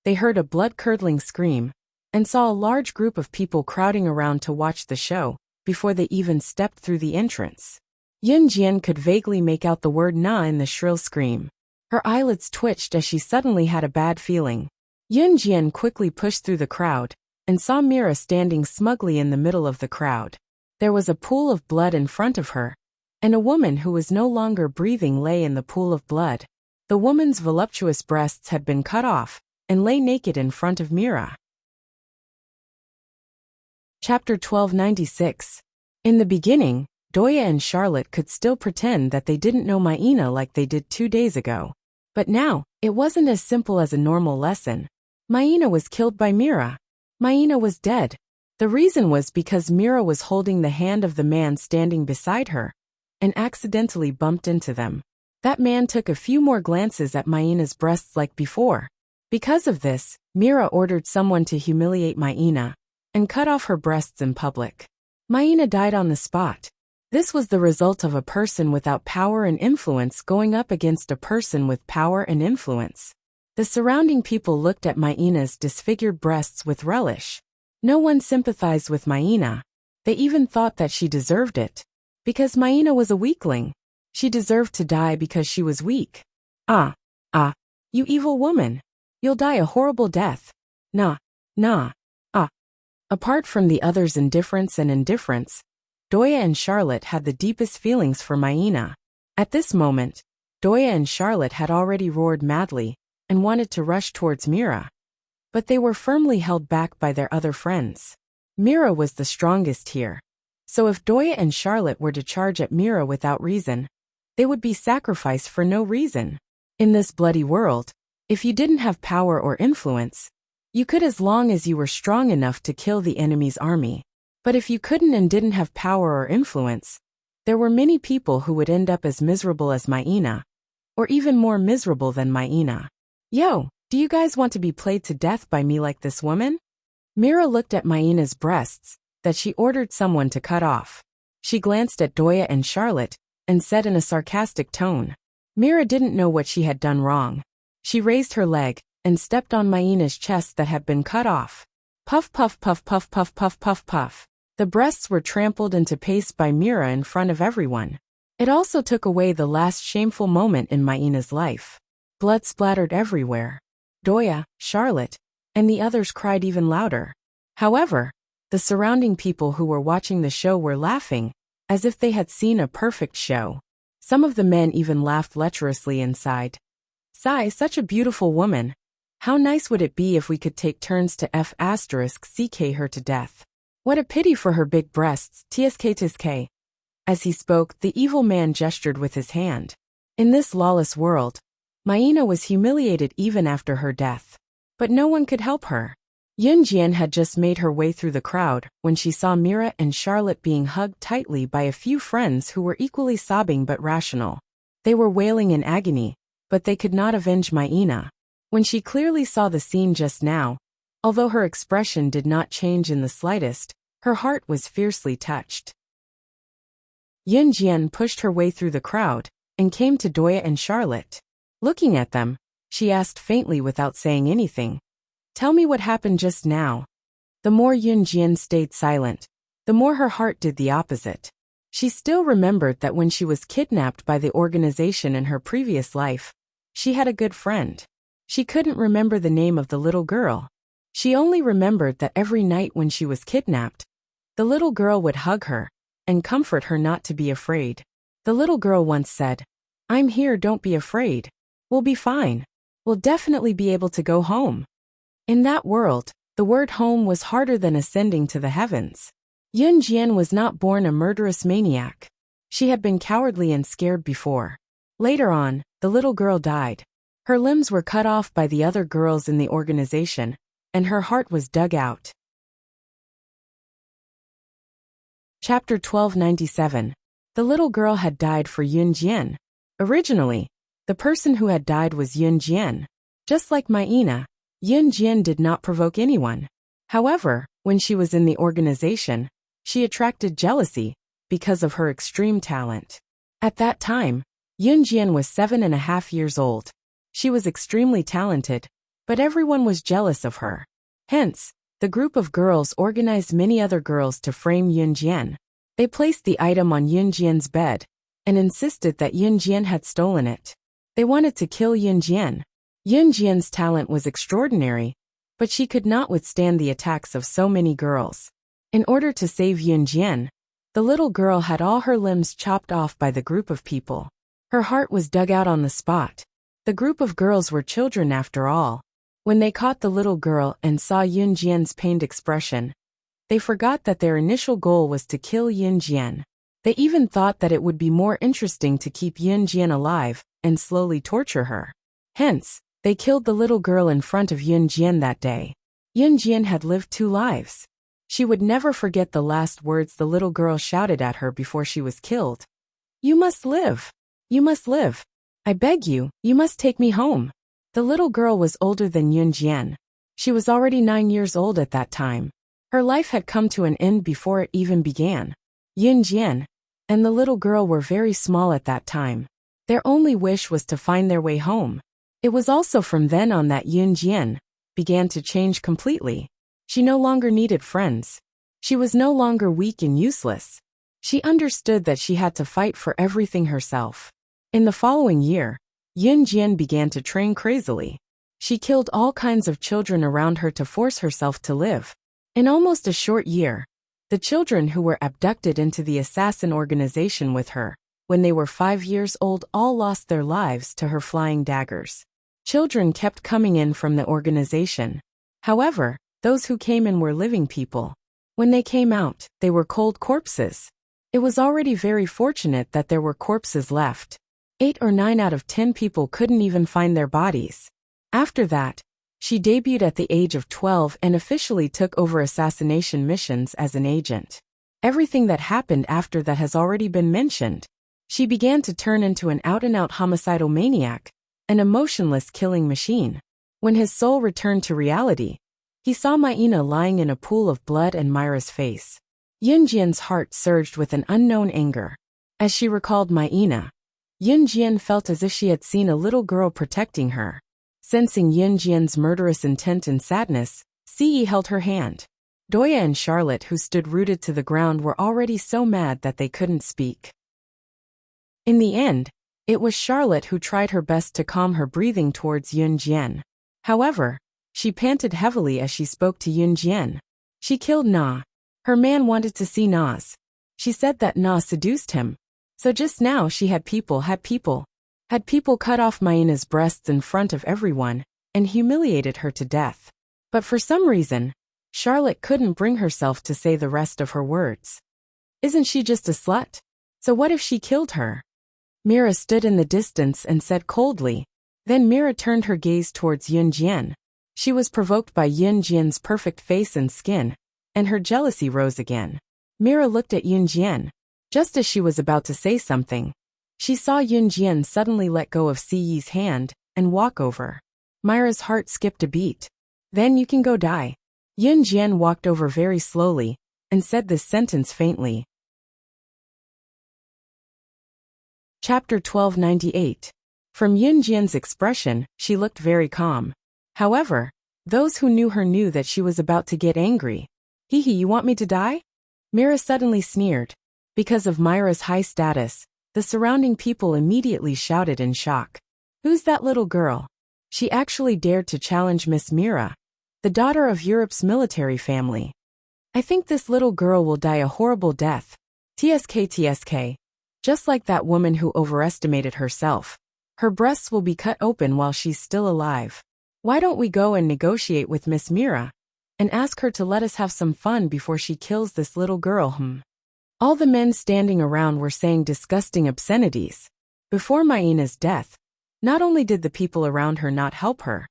they heard a blood-curdling scream and saw a large group of people crowding around to watch the show before they even stepped through the entrance. Yun Jian could vaguely make out the word "na" in the shrill scream. Her eyelids twitched as she suddenly had a bad feeling. Yun Jian quickly pushed through the crowd and saw Mira standing smugly in the middle of the crowd. There was a pool of blood in front of her, and a woman who was no longer breathing lay in the pool of blood. The woman's voluptuous breasts had been cut off and lay naked in front of Mira. Chapter 1296. In the beginning, Doya and Charlotte could still pretend that they didn't know Maina like they did 2 days ago. But now, it wasn't as simple as a normal lesson. Maina was killed by Mira. Maina was dead. The reason was because Mira was holding the hand of the man standing beside her and accidentally bumped into them. That man took a few more glances at Maina's breasts like before. Because of this, Mira ordered someone to humiliate Maina and cut off her breasts in public. Maina died on the spot. This was the result of a person without power and influence going up against a person with power and influence. The surrounding people looked at Maina's disfigured breasts with relish. No one sympathized with Maina. They even thought that she deserved it. Because Maina was a weakling. She deserved to die because she was weak. You evil woman. You'll die a horrible death. Nah. Apart from the others' indifference and indifference, Doya and Charlotte had the deepest feelings for Maina. At this moment, Doya and Charlotte had already roared madly and wanted to rush towards Mira. But they were firmly held back by their other friends. Mira was the strongest here. So if Doya and Charlotte were to charge at Mira without reason, they would be sacrificed for no reason. In this bloody world, if you didn't have power or influence, you could as long as you were strong enough to kill the enemy's army. But if you couldn't and didn't have power or influence, there were many people who would end up as miserable as Maina, or even more miserable than Maina. Yo, do you guys want to be played to death by me like this woman? Mira looked at Maina's breasts that she ordered someone to cut off. She glanced at Doya and Charlotte and said in a sarcastic tone. Mira didn't know what she had done wrong. She raised her leg and stepped on Maina's chest that had been cut off. Puff puff puff puff puff puff puff puff. The breasts were trampled into paste by Mira in front of everyone. It also took away the last shameful moment in Maina's life. Blood splattered everywhere. Doya, Charlotte, and the others cried even louder. However, the surrounding people who were watching the show were laughing, as if they had seen a perfect show. Some of the men even laughed lecherously inside. Sigh, such a beautiful woman. How nice would it be if we could take turns to *CK her to death. What a pity for her big breasts, tsk. As he spoke, the evil man gestured with his hand. In this lawless world, Maina was humiliated even after her death. But no one could help her. Yun Jian had just made her way through the crowd when she saw Mira and Charlotte being hugged tightly by a few friends who were equally sobbing but rational. They were wailing in agony, but they could not avenge Maina. When she clearly saw the scene just now, although her expression did not change in the slightest, her heart was fiercely touched. Yun Jian pushed her way through the crowd and came to Doya and Charlotte. Looking at them, she asked faintly without saying anything, "Tell me what happened just now." The more Yun Jian stayed silent, the more her heart did the opposite. She still remembered that when she was kidnapped by the organization in her previous life, she had a good friend. She couldn't remember the name of the little girl. She only remembered that every night when she was kidnapped, the little girl would hug her and comfort her not to be afraid. The little girl once said, "I'm here, don't be afraid. We'll be fine. We'll definitely be able to go home." In that world, the word home was harder than ascending to the heavens. Yun Jian was not born a murderous maniac. She had been cowardly and scared before. Later on, the little girl died. Her limbs were cut off by the other girls in the organization, and her heart was dug out. Chapter 1297. The little girl had died for Yun Jian. Originally, the person who had died was Yun Jian. Just like Maina, Yun Jian did not provoke anyone. However, when she was in the organization, she attracted jealousy because of her extreme talent. At that time, Yun Jian was 7.5 years old. She was extremely talented, but everyone was jealous of her. Hence, the group of girls organized many other girls to frame Yun Jian. They placed the item on Yun Jian's bed and insisted that Yun Jian had stolen it. They wanted to kill Yun Jian. Yun Jian's talent was extraordinary, but she could not withstand the attacks of so many girls. In order to save Yun Jian, the little girl had all her limbs chopped off by the group of people. Her heart was dug out on the spot. The group of girls were children after all. When they caught the little girl and saw Yun Jian's pained expression, they forgot that their initial goal was to kill Yun Jian. They even thought that it would be more interesting to keep Yun Jian alive and slowly torture her. Hence, they killed the little girl in front of Yun Jian that day. Yun Jian had lived 2 lives. She would never forget the last words the little girl shouted at her before she was killed. "You must live. You must live. I beg you, you must take me home." The little girl was older than Yun Jian. She was already 9 years old at that time. Her life had come to an end before it even began. Yun Jian and the little girl were very small at that time. Their only wish was to find their way home. It was also from then on that Yun Jian began to change completely. She no longer needed friends. She was no longer weak and useless. She understood that she had to fight for everything herself. In the following year, Yun Jian began to train crazily. She killed all kinds of children around her to force herself to live. In almost a short year, the children who were abducted into the assassin organization with her, when they were 5 years old, all lost their lives to her flying daggers. Children kept coming in from the organization. However, those who came in were living people. When they came out, they were cold corpses. It was already very fortunate that there were corpses left. 8 or 9 out of 10 people couldn't even find their bodies. After that, she debuted at the age of 12 and officially took over assassination missions as an agent. Everything that happened after that has already been mentioned. She began to turn into an out-and-out homicidal maniac, an emotionless killing machine. When his soul returned to reality, he saw Maina lying in a pool of blood and Myra's face. Yun Jian's heart surged with an unknown anger. As she recalled Maina, Yun Jian felt as if she had seen a little girl protecting her. Sensing Yun Jian's murderous intent and sadness, Ce held her hand. Doya and Charlotte, who stood rooted to the ground, were already so mad that they couldn't speak. In the end, it was Charlotte who tried her best to calm her breathing towards Yun Jian. However, she panted heavily as she spoke to Yun Jian. She killed Na. Her man wanted to see Na's. She said that Na seduced him. So just now she had people cut off Maina's breasts in front of everyone and humiliated her to death. But for some reason, Charlotte couldn't bring herself to say the rest of her words. Isn't she just a slut? So what if she killed her? Mira stood in the distance and said coldly. Then Mira turned her gaze towards Yun Jian. She was provoked by Yun Jian's perfect face and skin, and her jealousy rose again. Mira looked at Yun Jian. Just as she was about to say something, she saw Yun Jian suddenly let go of Ce's hand and walk over. Myra's heart skipped a beat. Then you can go die. Yun Jian walked over very slowly and said this sentence faintly. Chapter 1298. From Yun Jian's expression, she looked very calm. However, those who knew her knew that she was about to get angry. Hee, you want me to die? Mira suddenly sneered. Because of Myra's high status, the surrounding people immediately shouted in shock. Who's that little girl? She actually dared to challenge Miss Mira, the daughter of Europe's military family. I think this little girl will die a horrible death. TSK. Just like that woman who overestimated herself. Her breasts will be cut open while she's still alive. Why don't we go and negotiate with Miss Mira and ask her to let us have some fun before she kills this little girl? All the men standing around were saying disgusting obscenities. Before Maina's death, Not only did the people around her not help her,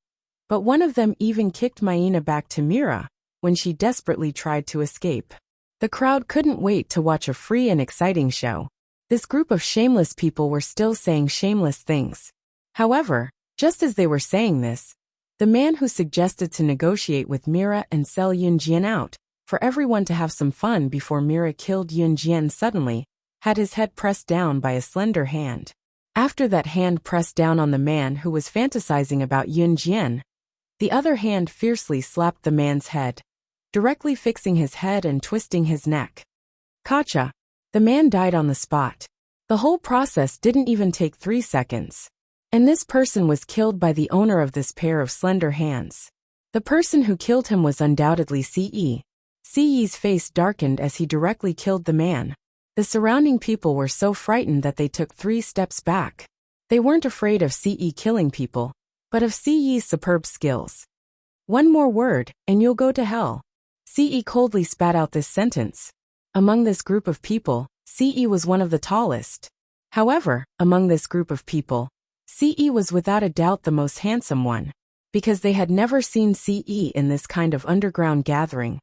but one of them even kicked Maina back to Mira when she desperately tried to escape. The crowd couldn't wait to watch a free and exciting show. This group of shameless people were still saying shameless things. However, just as they were saying this, the man who suggested to negotiate with Mira and sell Yunjian out, for everyone to have some fun before Mira killed Yunjian suddenly, had his head pressed down by a slender hand. After that hand pressed down on the man who was fantasizing about Yunjian, the other hand fiercely slapped the man's head, directly fixing his head and twisting his neck. Gotcha! The man died on the spot. The whole process didn't even take 3 seconds. And this person was killed by the owner of this pair of slender hands. The person who killed him was undoubtedly Ce. Ce's face darkened as he directly killed the man. The surrounding people were so frightened that they took 3 steps back. They weren't afraid of Ce killing people, but of Ce's superb skills. One more word, and you'll go to hell. Ce coldly spat out this sentence. Among this group of people, Ce was one of the tallest. However, among this group of people, Ce was without a doubt the most handsome one. Because they had never seen Ce in this kind of underground gathering,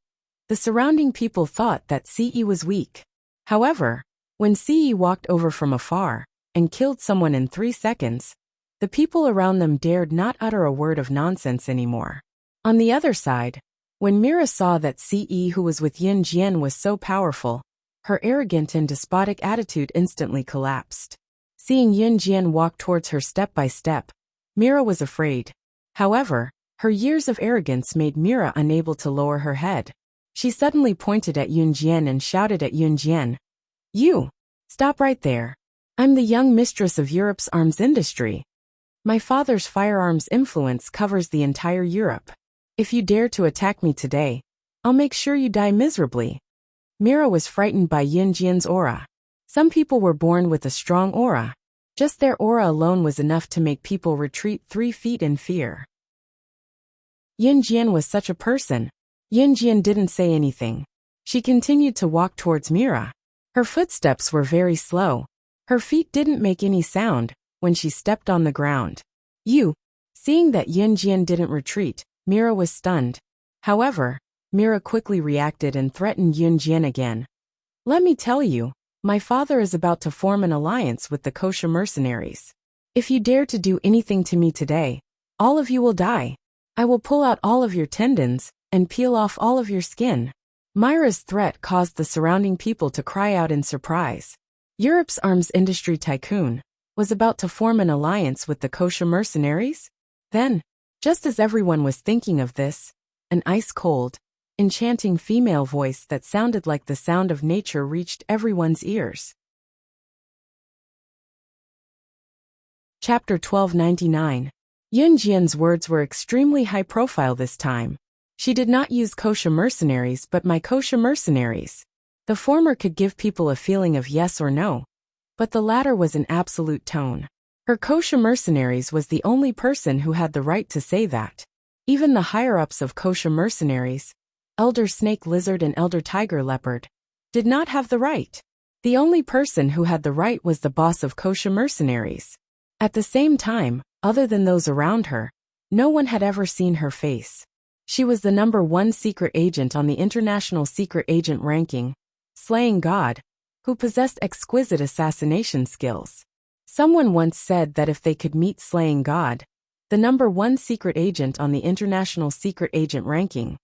the surrounding people thought that Ce was weak. However, when Ce walked over from afar and killed someone in 3 seconds, the people around them dared not utter a word of nonsense anymore. On the other side, when Mira saw that Ce who was with Yunjian was so powerful, her arrogant and despotic attitude instantly collapsed. Seeing Yunjian walk towards her step by step, Mira was afraid. However, her years of arrogance made Mira unable to lower her head. She suddenly pointed at Yunjian and shouted at Yunjian, "You! Stop right there. I'm the young mistress of Europe's arms industry. My father's firearms influence covers the entire Europe. If you dare to attack me today, I'll make sure you die miserably." Mira was frightened by Yunjian's aura. Some people were born with a strong aura. Just their aura alone was enough to make people retreat 3 feet in fear. Yunjian was such a person. Yunjian didn't say anything. She continued to walk towards Mira. Her footsteps were very slow. Her feet didn't make any sound when she stepped on the ground. Seeing that Yunjian didn't retreat, Mira was stunned. However, Mira quickly reacted and threatened Yunjian again. "Let me tell you, my father is about to form an alliance with the kosher mercenaries. If you dare to do anything to me today, all of you will die. I will pull out all of your tendons and peel off all of your skin." Mira's threat caused the surrounding people to cry out in surprise. Europe's arms industry tycoon was about to form an alliance with the kosher mercenaries? Then, just as everyone was thinking of this, an ice-cold, enchanting female voice that sounded like the sound of nature reached everyone's ears. Chapter 1299. Yunjian's words were extremely high-profile this time. She did not use kosher mercenaries but my kosher mercenaries. The former could give people a feeling of yes or no, but the latter was an absolute tone. Her kosher mercenaries was the only person who had the right to say that. Even the higher-ups of kosher mercenaries, Elder Snake Lizard and Elder Tiger Leopard, did not have the right. The only person who had the right was the boss of kosher mercenaries. At the same time, other than those around her, no one had ever seen her face. She was the #1 secret agent on the International Secret Agent ranking, Slaying God, who possessed exquisite assassination skills. Someone once said that if they could meet Slaying God, the #1 secret agent on the International Secret Agent ranking,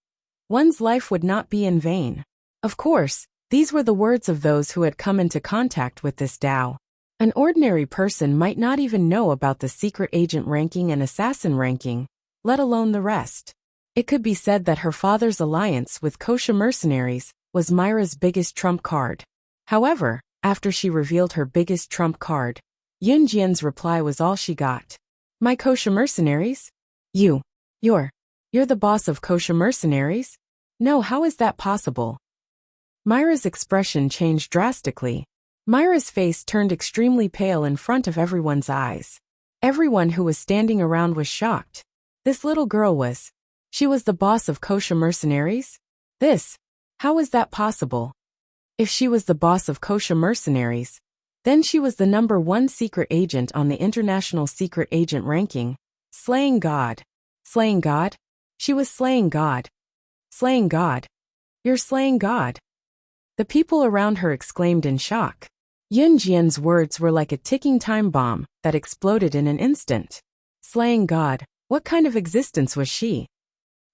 one's life would not be in vain. Of course, these were the words of those who had come into contact with this Tao. An ordinary person might not even know about the secret agent ranking and assassin ranking, let alone the rest. It could be said that her father's alliance with kosher mercenaries was Mira's biggest trump card. However, after she revealed her biggest trump card, Yunjian's reply was all she got. "My kosher mercenaries? You're the boss of kosher mercenaries? No, how is that possible?" Mira's expression changed drastically. Mira's face turned extremely pale in front of everyone's eyes. Everyone who was standing around was shocked. This little girl she was the boss of kosher mercenaries? How is that possible? If she was the boss of kosher mercenaries, Then she was the #1 secret agent on the International Secret Agent ranking. Slaying God. Slaying God? She was slaying God. Slaying God. You're slaying God. The people around her exclaimed in shock. Yun Jian's words were like a ticking time bomb that exploded in an instant. Slaying God, what kind of existence was she?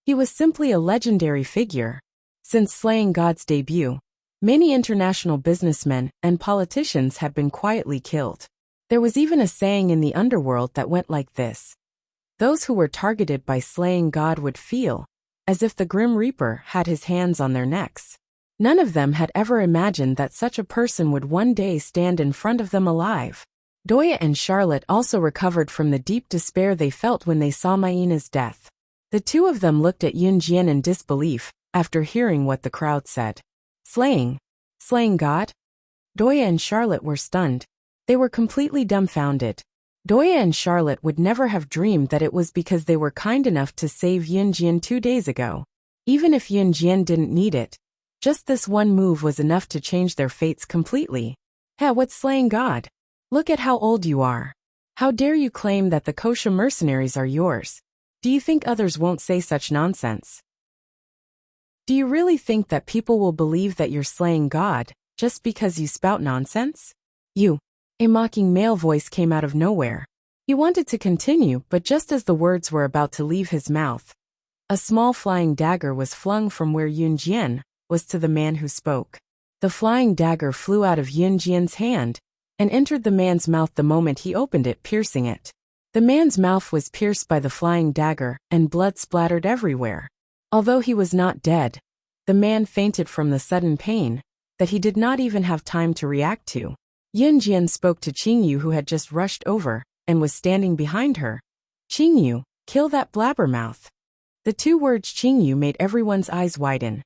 He was simply a legendary figure. Since slaying God's debut, many international businessmen and politicians have been quietly killed. There was even a saying in the underworld that went like this. Those who were targeted by slaying God would feel as if the Grim Reaper had his hands on their necks. None of them had ever imagined that such a person would one day stand in front of them alive. Doya and Charlotte also recovered from the deep despair they felt when they saw Mayina's death. The two of them looked at Yun Jian in disbelief after hearing what the crowd said. Slaying God? Doya and Charlotte were stunned. They were completely dumbfounded. Doya and Charlotte would never have dreamed that it was because they were kind enough to save Yun Jian 2 days ago. Even if Yun Jian didn't need it, just this one move was enough to change their fates completely. Hey, what's slaying God? Look at how old you are. How dare you claim that the kosher mercenaries are yours? Do you think others won't say such nonsense? Do you really think that people will believe that you're slaying God just because you spout nonsense? A mocking male voice came out of nowhere. He wanted to continue, but just as the words were about to leave his mouth, a small flying dagger was flung from where Yun Jian was to the man who spoke. The flying dagger flew out of Yun Jian's hand and entered the man's mouth the moment he opened it, piercing it. The man's mouth was pierced by the flying dagger, and blood splattered everywhere. Although he was not dead, the man fainted from the sudden pain that he did not even have time to react to. Yun Jian spoke to Qingyu, who had just rushed over and was standing behind her. Qingyu, kill that blabbermouth. The 2 words Qingyu made everyone's eyes widen.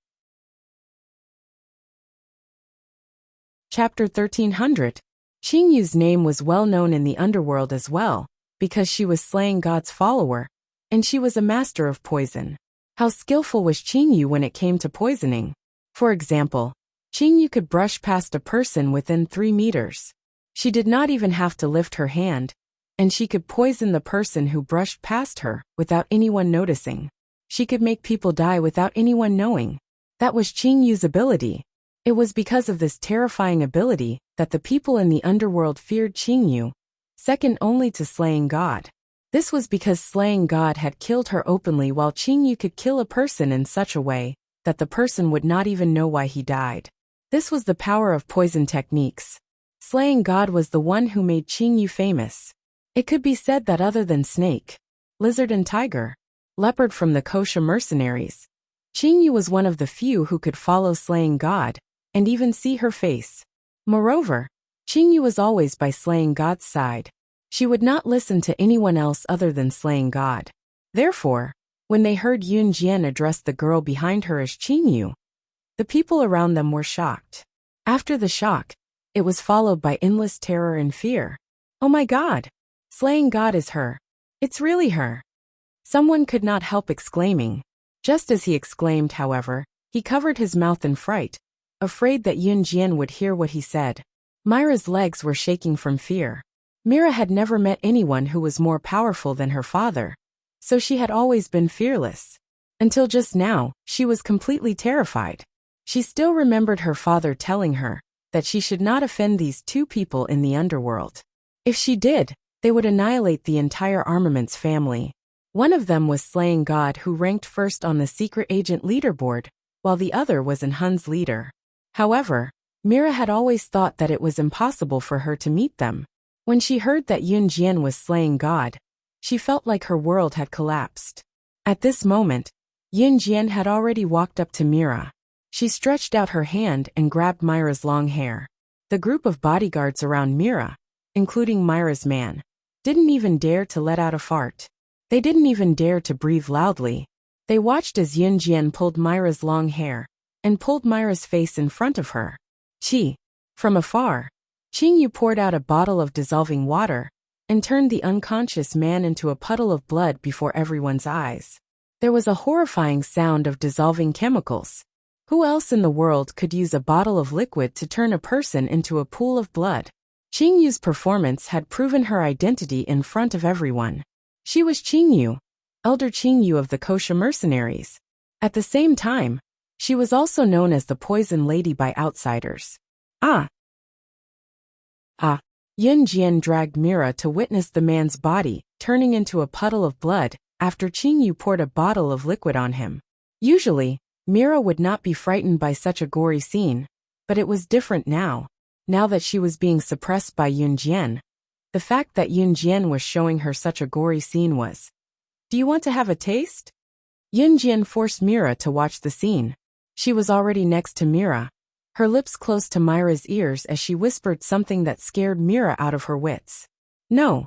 Chapter 1300. Qingyu's name was well known in the underworld as well, because she was slaying God's follower, and she was a master of poison. How skillful was Qingyu when it came to poisoning? For example, Qingyu could brush past a person within 3 meters. She did not even have to lift her hand, and she could poison the person who brushed past her without anyone noticing. She could make people die without anyone knowing. That was Qingyu's ability. It was because of this terrifying ability that the people in the underworld feared Qingyu, second only to slaying God. This was because slaying God had killed her openly, while Qingyu could kill a person in such a way that the person would not even know why he died. This was the power of poison techniques. Slaying God was the one who made Qingyu famous. It could be said that other than snake, lizard and tiger, leopard from the kosher mercenaries, Qingyu was one of the few who could follow slaying God and even see her face. Moreover, Qingyu was always by slaying God's side. She would not listen to anyone else other than slaying God. Therefore, when they heard Yun Jian address the girl behind her as Qingyu, the people around them were shocked. After the shock, it was followed by endless terror and fear. Oh my God! Slaying God is her. It's really her. Someone could not help exclaiming. Just as he exclaimed, however, he covered his mouth in fright, afraid that Yun Jian would hear what he said. Myra's legs were shaking from fear. Mira had never met anyone who was more powerful than her father, so she had always been fearless. Until just now, she was completely terrified. She still remembered her father telling her that she should not offend these 2 people in the underworld. If she did, they would annihilate the entire armaments family. One of them was slaying God, who ranked first on the secret agent leaderboard, while the other was Hun's leader. However, Mira had always thought that it was impossible for her to meet them. When she heard that Yun Jian was slaying God, she felt like her world had collapsed. At this moment, Yun Jian had already walked up to Mira. She stretched out her hand and grabbed Myra's long hair. The group of bodyguards around Mira, including Myra's man, didn't even dare to let out a fart. They didn't even dare to breathe loudly. They watched as Yun Jian pulled Myra's long hair and pulled Myra's face in front of her. From afar, Qingyu poured out a bottle of dissolving water and turned the unconscious man into a puddle of blood before everyone's eyes. There was a horrifying sound of dissolving chemicals. Who else in the world could use a bottle of liquid to turn a person into a pool of blood? Qingyu's performance had proven her identity in front of everyone. She was Qingyu, elder Qingyu of the Kosha mercenaries. At the same time, she was also known as the Poison Lady by outsiders. Yun Jian dragged Mira to witness the man's body turning into a puddle of blood after Qingyu poured a bottle of liquid on him. Usually, Mira would not be frightened by such a gory scene, but it was different now that she was being suppressed by Yun Jian. The fact that Yun Jian was showing her such a gory scene was, "Do you want to have a taste?" Yun Jian forced Mira to watch the scene. She was already next to Mira, her lips close to Myra's ears as she whispered something that scared Mira out of her wits. No,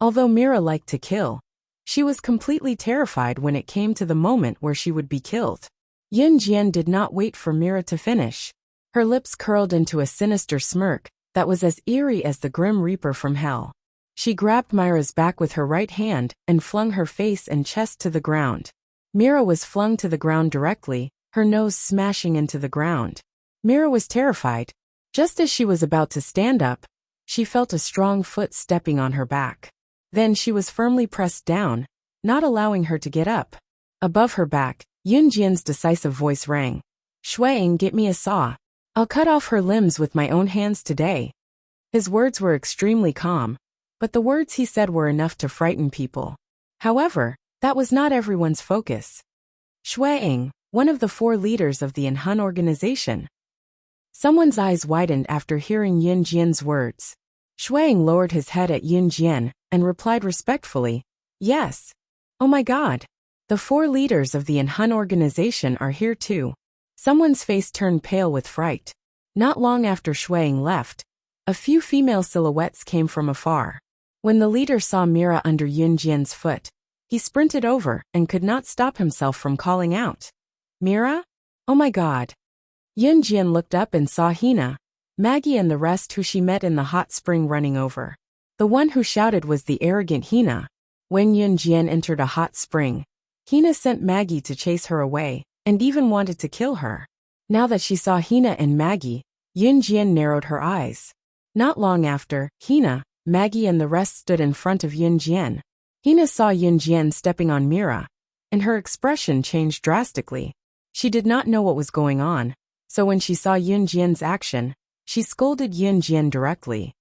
Although Mira liked to kill, she was completely terrified when it came to the moment where she would be killed. Yun Jian did not wait for Mira to finish. Her lips curled into a sinister smirk that was as eerie as the Grim Reaper from hell. She grabbed Myra's back with her right hand and flung her face and chest to the ground. Mira was flung to the ground directly, her nose smashing into the ground. Mira was terrified. Just as she was about to stand up, she felt a strong foot stepping on her back. Then she was firmly pressed down, not allowing her to get up. Above her back, Yun Jian's decisive voice rang. "Shuang, get me a saw. I'll cut off her limbs with my own hands today." His words were extremely calm, but the words he said were enough to frighten people. However, that was not everyone's focus. Shuang, one of the 4 leaders of the Enhun organization. Someone's eyes widened after hearing Yun Jian's words. Shuang lowered his head at Yun Jian and replied respectfully, "Yes. Oh my God. The 4 leaders of the Enhun organization are here too." Someone's face turned pale with fright. Not long after Shuang left, a few female silhouettes came from afar. When the leader saw Mira under Yun Jian's foot, he sprinted over and could not stop himself from calling out, "Mira? Oh my God." Yun Jian looked up and saw Hina, Maggie and the rest who she met in the hot spring running over. The one who shouted was the arrogant Hina. When Yun Jian entered a hot spring, Hina sent Maggie to chase her away, and even wanted to kill her. Now that she saw Hina and Maggie, Yun Jian narrowed her eyes. Not long after, Hina, Maggie and the rest stood in front of Yun Jian. Hina saw Yun Jian stepping on Mira, and her expression changed drastically. She did not know what was going on, so when she saw Yun Jian's action, she scolded Yun Jian directly.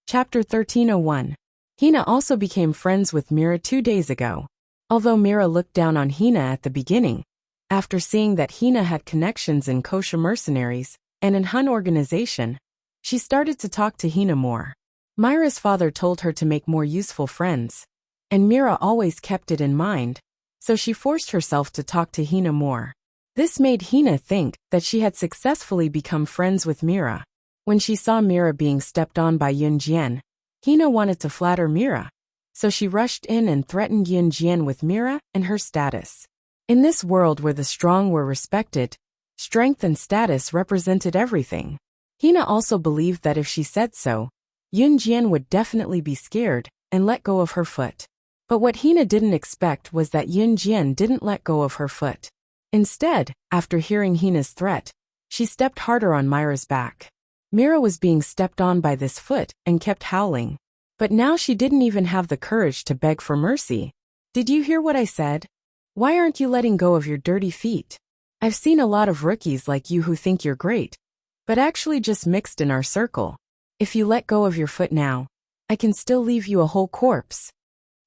Chapter 1301. Hina also became friends with Mira 2 days ago. Although Mira looked down on Hina at the beginning, after seeing that Hina had connections in Kosha mercenaries and in Hun organization, she started to talk to Hina more. Myra's father told her to make more useful friends, and Mira always kept it in mind, so she forced herself to talk to Hina more. This made Hina think that she had successfully become friends with Mira. When she saw Mira being stepped on by Yun Jian, Hina wanted to flatter Mira, so she rushed in and threatened Yun Jian with Mira and her status. In this world where the strong were respected, strength and status represented everything. Hina also believed that if she said so, Yun Jian would definitely be scared and let go of her foot. But what Hina didn't expect was that Yun Jian didn't let go of her foot. Instead, after hearing Hina's threat, she stepped harder on Myra's back. Mira was being stepped on by this foot and kept howling. But now she didn't even have the courage to beg for mercy. "Did you hear what I said? Why aren't you letting go of your dirty feet? I've seen a lot of rookies like you who think you're great, but actually just mixed in our circle. If you let go of your foot now, I can still leave you a whole corpse.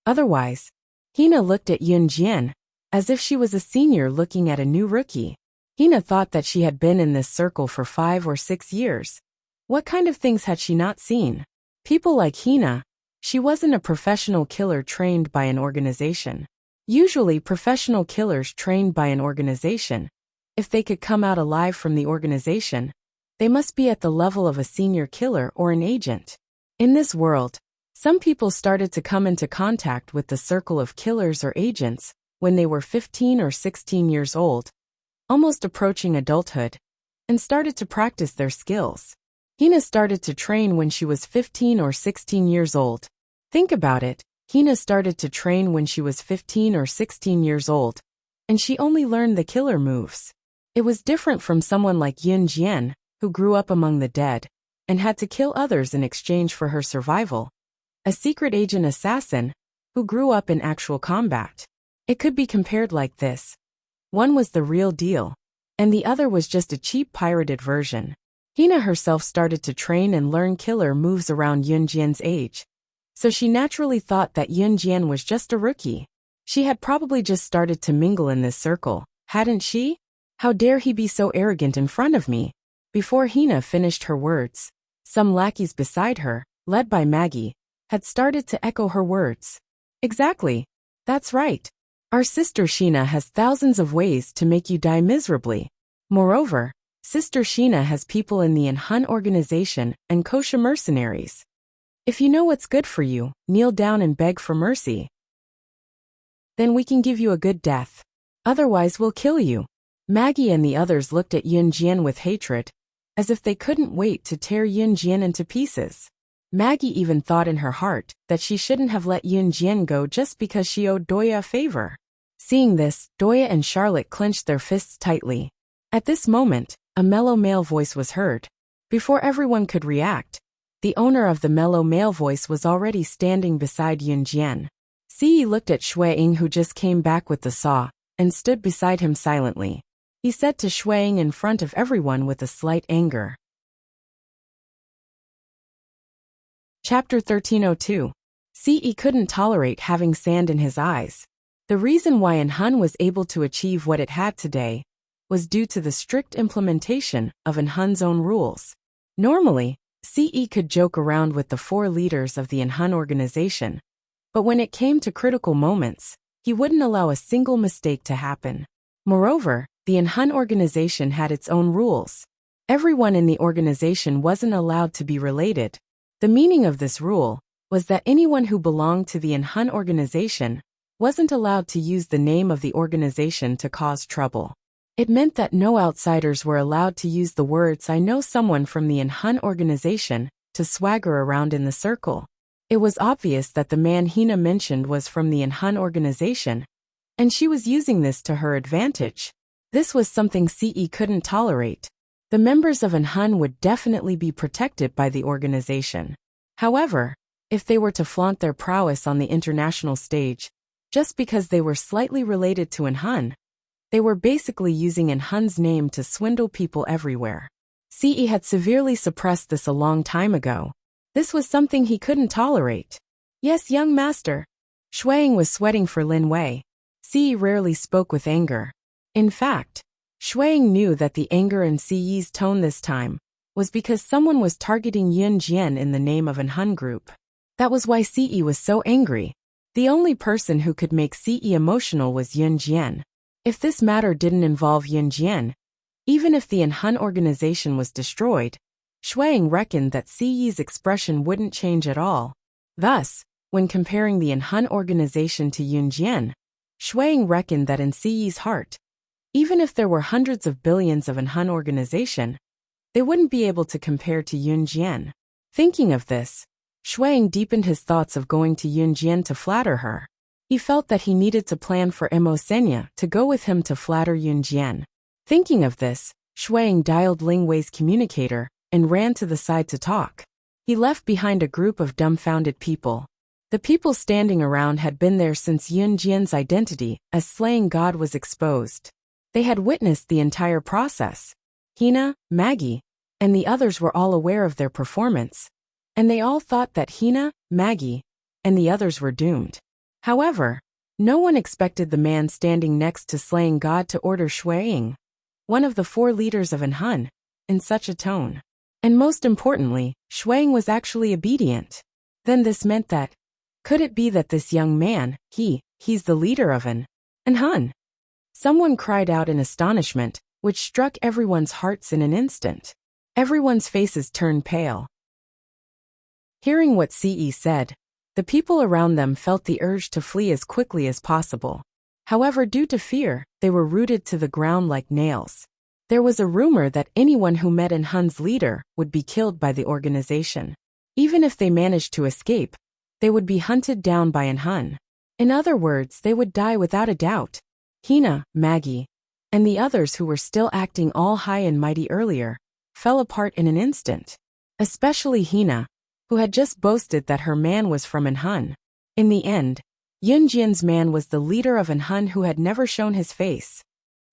Otherwise." Hina looked at Yun Jian, as if she was a senior looking at a new rookie. Hina thought that she had been in this circle for 5 or 6 years. What kind of things had she not seen? People like Hina. She wasn't a professional killer trained by an organization. Usually professional killers trained by an organization, if they could come out alive from the organization, they must be at the level of a senior killer or an agent. In this world, some people started to come into contact with the circle of killers or agents when they were 15 or 16 years old, almost approaching adulthood, and started to practice their skills. Hina started to train when she was 15 or 16 years old. Think about it, Hina started to train when she was 15 or 16 years old, and she only learned the killer moves. It was different from someone like Yun Jian, who grew up among the dead and had to kill others in exchange for her survival. A secret agent assassin who grew up in actual combat. It could be compared like this. One was the real deal, and the other was just a cheap pirated version. Hina herself started to train and learn killer moves around Yun Jian's age, so she naturally thought that Yun Jian was just a rookie. She had probably just started to mingle in this circle, hadn't she? How dare he be so arrogant in front of me? Before Hina finished her words, some lackeys beside her, led by Maggie, had started to echo her words. Exactly. That's right. Our sister Sheena has thousands of ways to make you die miserably. Moreover, Sister Sheena has people in the Hun organization and kosher mercenaries. If you know what's good for you, kneel down and beg for mercy. Then we can give you a good death. Otherwise we'll kill you. Maggie and the others looked at Yun Jian with hatred, as if they couldn't wait to tear Yun Jian into pieces. Maggie even thought in her heart that she shouldn't have let Yun Jian go just because she owed Doya a favor. Seeing this, Doya and Charlotte clenched their fists tightly. At this moment, a mellow male voice was heard. Before everyone could react, the owner of the mellow male voice was already standing beside Yun Jian. Yi looked at Shuang, who just came back with the saw, and stood beside him silently. He said to Shuang in front of everyone with a slight anger. Chapter 1302. Yi couldn't tolerate having sand in his eyes. The reason why Hun was able to achieve what it had today was due to the strict implementation of Hun's own rules. Normally, Yi could joke around with the 4 leaders of the Hun organization, but when it came to critical moments, he wouldn't allow a single mistake to happen. Moreover, the Hun organization had its own rules. Everyone in the organization wasn't allowed to be related. The meaning of this rule was that anyone who belonged to the Hun organization wasn't allowed to use the name of the organization to cause trouble. It meant that no outsiders were allowed to use the words "I know someone from the Hun organization" to swagger around in the circle. It was obvious that the man Hina mentioned was from the Hun organization, and she was using this to her advantage. This was something Yi couldn't tolerate. The members of Hun would definitely be protected by the organization. However, if they were to flaunt their prowess on the international stage, just because they were slightly related to Hun, they were basically using Hun's name to swindle people everywhere. Yi had severely suppressed this a long time ago. This was something he couldn't tolerate. Yes, young master. Shuang was sweating for Lin Wei. Yi rarely spoke with anger. In fact, Shuang knew that the anger in Yi's tone this time was because someone was targeting Yun Jian in the name of Hun group. That was why Yi was so angry. The only person who could make Yi emotional was Yun Jian. If this matter didn't involve Yun Jian, even if the Hun organization was destroyed, Shuang reckoned that Yi's expression wouldn't change at all. Thus, when comparing the Hun organization to Yun Jian, Shuang reckoned that in Yi's heart, even if there were hundreds of billions of Hun organization, they wouldn't be able to compare to Yun Jian. Thinking of this, Shuang deepened his thoughts of going to Yun Jian to flatter her. He felt that he needed to plan for Mo Senya to go with him to flatter Yun Jian. Thinking of this, Shuang dialed Ling Wei's communicator and ran to the side to talk. He left behind a group of dumbfounded people. The people standing around had been there since Yun Jian's identity as slaying God was exposed. They had witnessed the entire process. Hina, Maggie, and the others were all aware of their performance, and they all thought that Hina, Maggie, and the others were doomed. However, no one expected the man standing next to slaying God to order Shuang, one of the 4 leaders of Hun, in such a tone. And most importantly, Shuang was actually obedient. Then this meant that, could it be that this young man, he's the leader of Hun? Someone cried out in astonishment, which struck everyone's hearts in an instant. Everyone's faces turned pale. Hearing what Yi said, the people around them felt the urge to flee as quickly as possible. However, due to fear, they were rooted to the ground like nails. There was a rumor that anyone who met Hun's leader would be killed by the organization. Even if they managed to escape, they would be hunted down by Hun. In other words, they would die without a doubt. Hina, Maggie, and the others who were still acting all high and mighty earlier, fell apart in an instant. Especially Hina, who had just boasted that her man was from Anhun. In the end, Yunjian's man was the leader of Anhun who had never shown his face.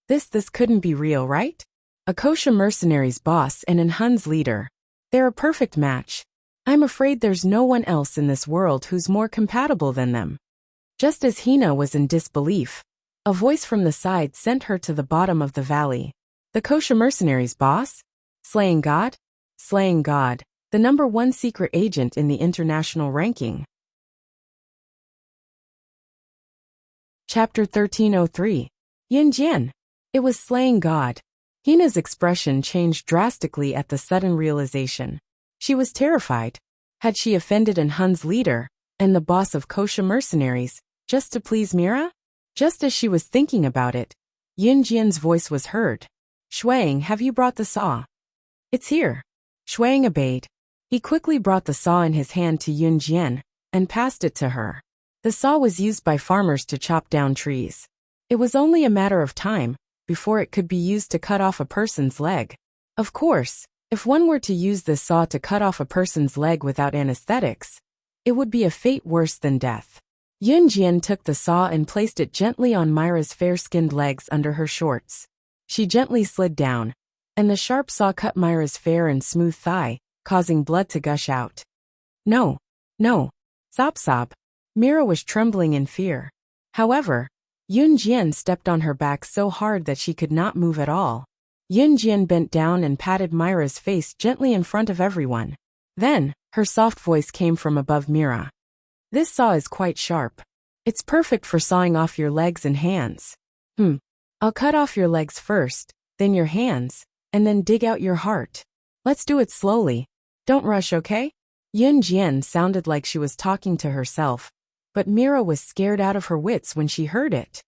This couldn't be real, right? A Kosha mercenary's boss and Anhun's leader. They're a perfect match. I'm afraid there's no one else in this world who's more compatible than them. Just as Hina was in disbelief, a voice from the side sent her to the bottom of the valley. The Kosha mercenary's boss? Slaying God? Slaying God, the #1 secret agent in the international ranking. Chapter 1303. Yunjian. It was slaying God. Hina's expression changed drastically at the sudden realization. She was terrified. Had she offended Anhun's leader, and the boss of Kosha mercenaries, just to please Mira? Just as she was thinking about it, Yunjian's voice was heard. Shuang, have you brought the saw? It's here. Shuang obeyed. He quickly brought the saw in his hand to Yunjian, and passed it to her. The saw was used by farmers to chop down trees. It was only a matter of time before it could be used to cut off a person's leg. Of course, if one were to use this saw to cut off a person's leg without anesthetics, it would be a fate worse than death. Yunjian took the saw and placed it gently on Myra's fair-skinned legs under her shorts. She gently slid down, and the sharp saw cut Myra's fair and smooth thigh, causing blood to gush out. No. Sob. Mira was trembling in fear. However, Yunjian stepped on her back so hard that she could not move at all. Yunjian bent down and patted Myra's face gently in front of everyone. Then, her soft voice came from above Mira. This saw is quite sharp. It's perfect for sawing off your legs and hands. I'll cut off your legs first, then your hands, and then dig out your heart. Let's do it slowly. Don't rush, okay? Yunjian sounded like she was talking to herself, but Mira was scared out of her wits when she heard it.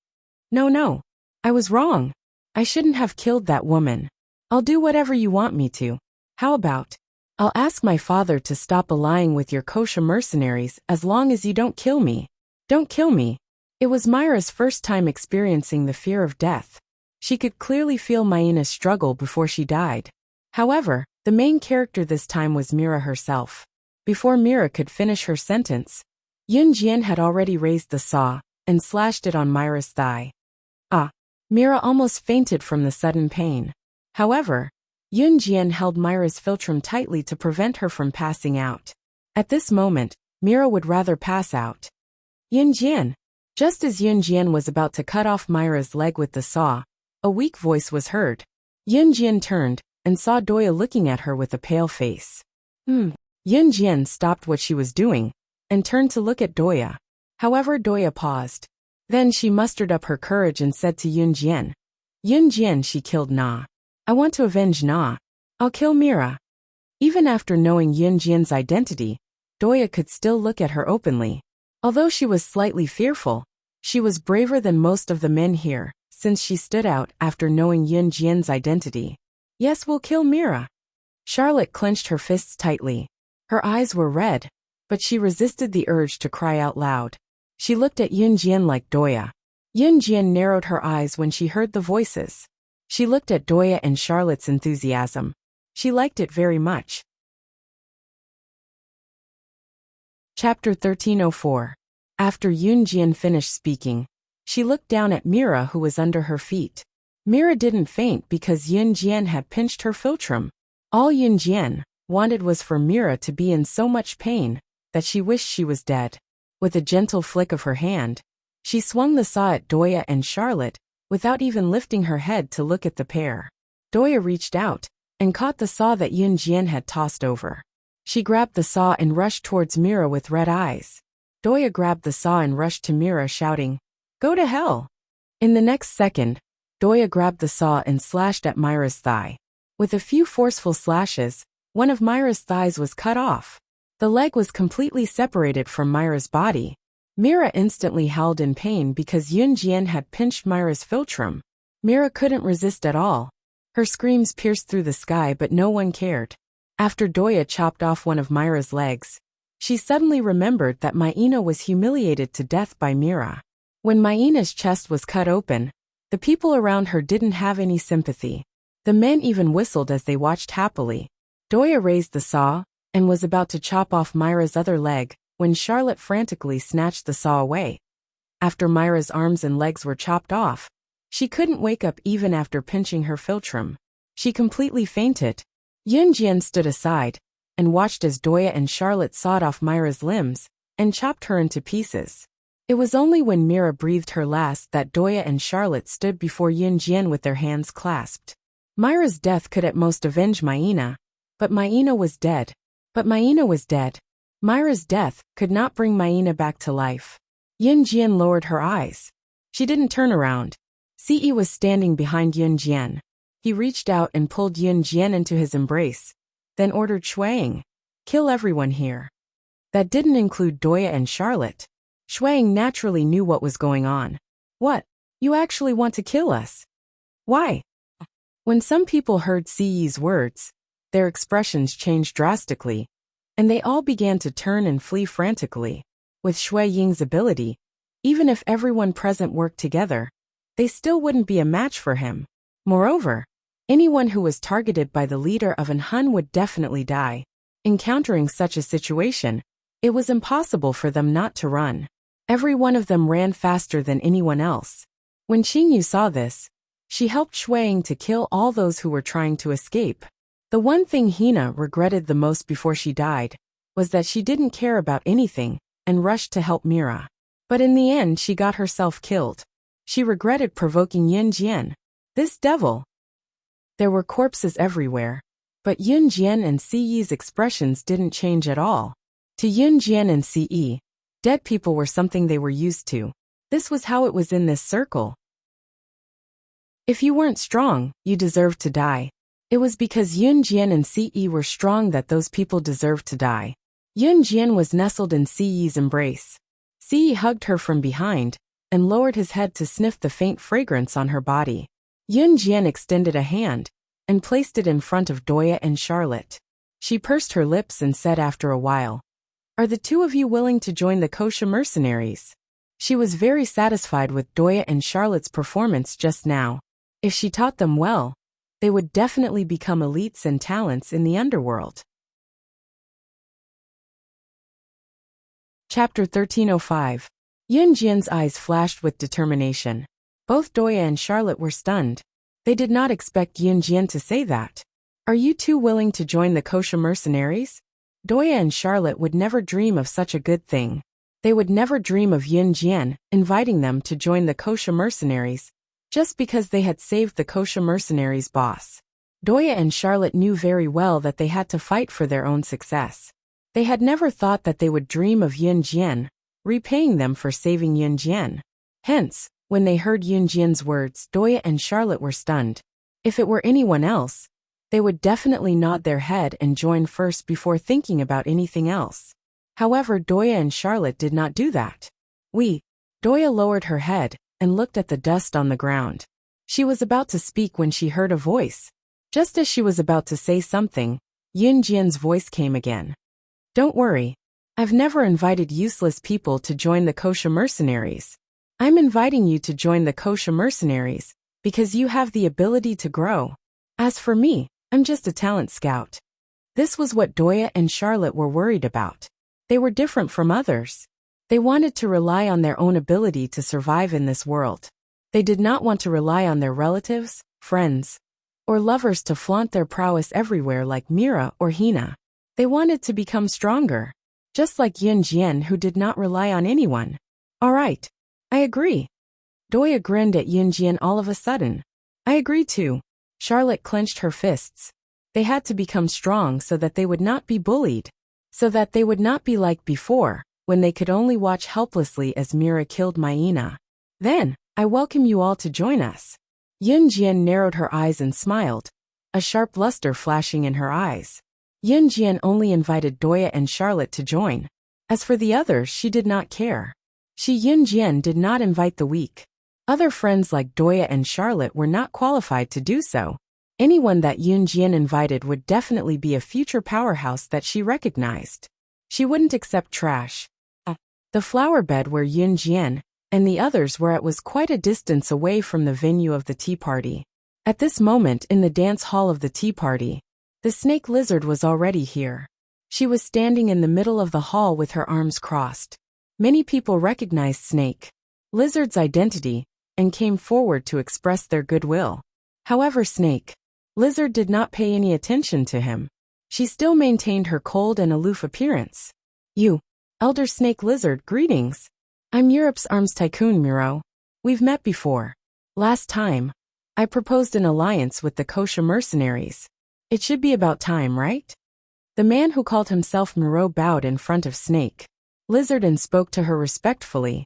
No. I was wrong. I shouldn't have killed that woman. I'll do whatever you want me to. How about, I'll ask my father to stop allying with your Kosha mercenaries as long as you don't kill me. Don't kill me. It was Myra's first time experiencing the fear of death. She could clearly feel Mayina's struggle before she died. However, the main character this time was Mira herself. Before Mira could finish her sentence, Yunjian had already raised the saw and slashed it on Myra's thigh. Mira almost fainted from the sudden pain. However, Yunjian held Myra's philtrum tightly to prevent her from passing out. At this moment, Mira would rather pass out. Yunjian. Just as Yunjian was about to cut off Myra's leg with the saw, a weak voice was heard. Yunjian turned and saw Doya looking at her with a pale face. Yunjian stopped what she was doing and turned to look at Doya. However, Doya paused. Then she mustered up her courage and said to Yunjian, Yunjian, she killed Na. I want to avenge Na. I'll kill Mira. Even after knowing Yunjian's identity, Doya could still look at her openly. Although she was slightly fearful, she was braver than most of the men here, since she stood out after knowing Yunjian's identity. Yes, we'll kill Mira. Charlotte clenched her fists tightly. Her eyes were red, but she resisted the urge to cry out loud. She looked at Yunjian like Doya. Yunjian narrowed her eyes when she heard the voices. She looked at Doya and Charlotte's enthusiasm. She liked it very much. Chapter 1304. After Yunjian finished speaking, she looked down at Mira, who was under her feet. Mira didn't faint because Yunjian had pinched her philtrum. All Yunjian wanted was for Mira to be in so much pain that she wished she was dead. With a gentle flick of her hand, she swung the saw at Doya and Charlotte, without even lifting her head to look at the pair. Doya reached out and caught the saw that Yunjian had tossed over. She grabbed the saw and rushed towards Mira with red eyes. Doya grabbed the saw and rushed to Mira, shouting, "Go to hell!" In the next second, Doya grabbed the saw and slashed at Myra's thigh. With a few forceful slashes, one of Myra's thighs was cut off. The leg was completely separated from Myra's body. Mira instantly howled in pain because Yunjian had pinched Myra's philtrum. Mira couldn't resist at all. Her screams pierced through the sky, but no one cared. After Doya chopped off one of Myra's legs, she suddenly remembered that Mayina was humiliated to death by Mira. When Mayina's chest was cut open, The people around her didn't have any sympathy. The men even whistled as they watched happily. Doya raised the saw and was about to chop off Myra's other leg when Charlotte frantically snatched the saw away. After Myra's arms and legs were chopped off, she couldn't wake up even after pinching her philtrum. She completely fainted. Yunjian stood aside and watched as Doya and Charlotte sawed off Myra's limbs and chopped her into pieces. It was only when Mira breathed her last that Doya and Charlotte stood before Yunjian with their hands clasped. Myra's death could at most avenge Maina, but Maina was dead. Myra's death could not bring Maina back to life. Yunjian lowered her eyes. She didn't turn around. Ce was standing behind Yunjian. He reached out and pulled Yunjian into his embrace, then ordered Shuang, "Kill everyone here." That didn't include Doya and Charlotte. Shuang naturally knew what was going on. "What? You actually want to kill us? Why?" When some people heard Ce's words, their expressions changed drastically, and they all began to turn and flee frantically. With Shui Ying's ability, even if everyone present worked together, they still wouldn't be a match for him. Moreover, anyone who was targeted by the leader of an Hun would definitely die. Encountering such a situation, it was impossible for them not to run. Every one of them ran faster than anyone else. When Qingyu saw this, she helped Shuang to kill all those who were trying to escape. The one thing Hina regretted the most before she died was that she didn't care about anything and rushed to help Mira. But in the end she got herself killed. She regretted provoking Yunjian. This devil! There were corpses everywhere, but Yunjian and Ce's expressions didn't change at all. To Yunjian and Ce, dead people were something they were used to. This was how it was in this circle. If you weren't strong, you deserved to die. It was because Yunjian and Ce were strong that those people deserved to die. Yunjian was nestled in Ce's embrace. Ce hugged her from behind and lowered his head to sniff the faint fragrance on her body. Yunjian extended a hand and placed it in front of Doya and Charlotte. She pursed her lips and said after a while, "Are the two of you willing to join the Kosha mercenaries?" She was very satisfied with Doya and Charlotte's performance just now. If she taught them well, they would definitely become elites and talents in the underworld. Chapter 1305. Yunjian's eyes flashed with determination. Both Doya and Charlotte were stunned. They did not expect Yunjian to say that. "Are you two willing to join the Kosha mercenaries?" Doya and Charlotte would never dream of such a good thing. They would never dream of Yunjian inviting them to join the Kosha mercenaries just because they had saved the Kosha mercenaries' boss. Doya and Charlotte knew very well that they had to fight for their own success. They had never thought that they would dream of Yunjian repaying them for saving Yunjian. Hence, when they heard Yunjian's words, Doya and Charlotte were stunned. If it were anyone else, they would definitely nod their head and join first before thinking about anything else. However, Doya and Charlotte did not do that. Doya lowered her head and looked at the dust on the ground. She was about to speak when she heard a voice. Just as she was about to say something, Yunjian's voice came again. "Don't worry. I've never invited useless people to join the Kosha mercenaries. I'm inviting you to join the Kosha mercenaries because you have the ability to grow. As for me, I'm just a talent scout." This was what Doya and Charlotte were worried about. They were different from others. They wanted to rely on their own ability to survive in this world. They did not want to rely on their relatives, friends, or lovers to flaunt their prowess everywhere like Mira or Hina. They wanted to become stronger, just like Yunjian, who did not rely on anyone. "All right. I agree." Doya grinned at Yunjian all of a sudden. "I agree too." Charlotte clenched her fists. They had to become strong so that they would not be bullied. So that they would not be like before, when they could only watch helplessly as Mira killed Maina. "Then, I welcome you all to join us." Yunjian narrowed her eyes and smiled, a sharp luster flashing in her eyes. Yunjian only invited Doya and Charlotte to join. As for the others, she did not care. Yunjian did not invite the weak. Other friends like Doya and Charlotte were not qualified to do so. Anyone that Yunjian invited would definitely be a future powerhouse that she recognized. She wouldn't accept trash. The flower bed where Yunjian and the others were was quite a distance away from the venue of the tea party. At this moment in the dance hall of the tea party, the snake lizard was already here. She was standing in the middle of the hall with her arms crossed. Many people recognized Snake Lizard's identity and came forward to express their goodwill. However, Snake Lizard did not pay any attention to him. She still maintained her cold and aloof appearance. "You, Elder Snake Lizard, greetings. I'm Europe's arms tycoon, Miro. We've met before. Last time, I proposed an alliance with the kosher mercenaries. It should be about time, right?" The man who called himself Miro bowed in front of Snake Lizard and spoke to her respectfully.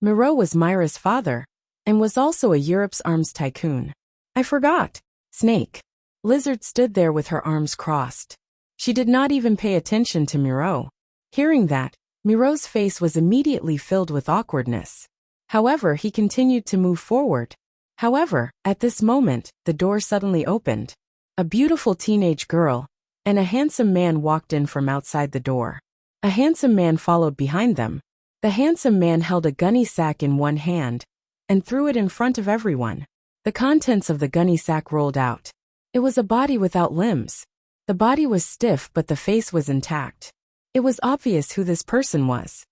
Miro was Myra's father, and was also a Europe's arms tycoon. "I forgot." Snake Lizard stood there with her arms crossed. She did not even pay attention to Miro. Hearing that, Miro's face was immediately filled with awkwardness. However, he continued to move forward. However, at this moment, the door suddenly opened. A beautiful teenage girl and a handsome man walked in from outside the door. A handsome man followed behind them. The handsome man held a gunny sack in one hand and threw it in front of everyone. The contents of the gunny sack rolled out. It was a body without limbs. The body was stiff but the face was intact. It was obvious who this person was.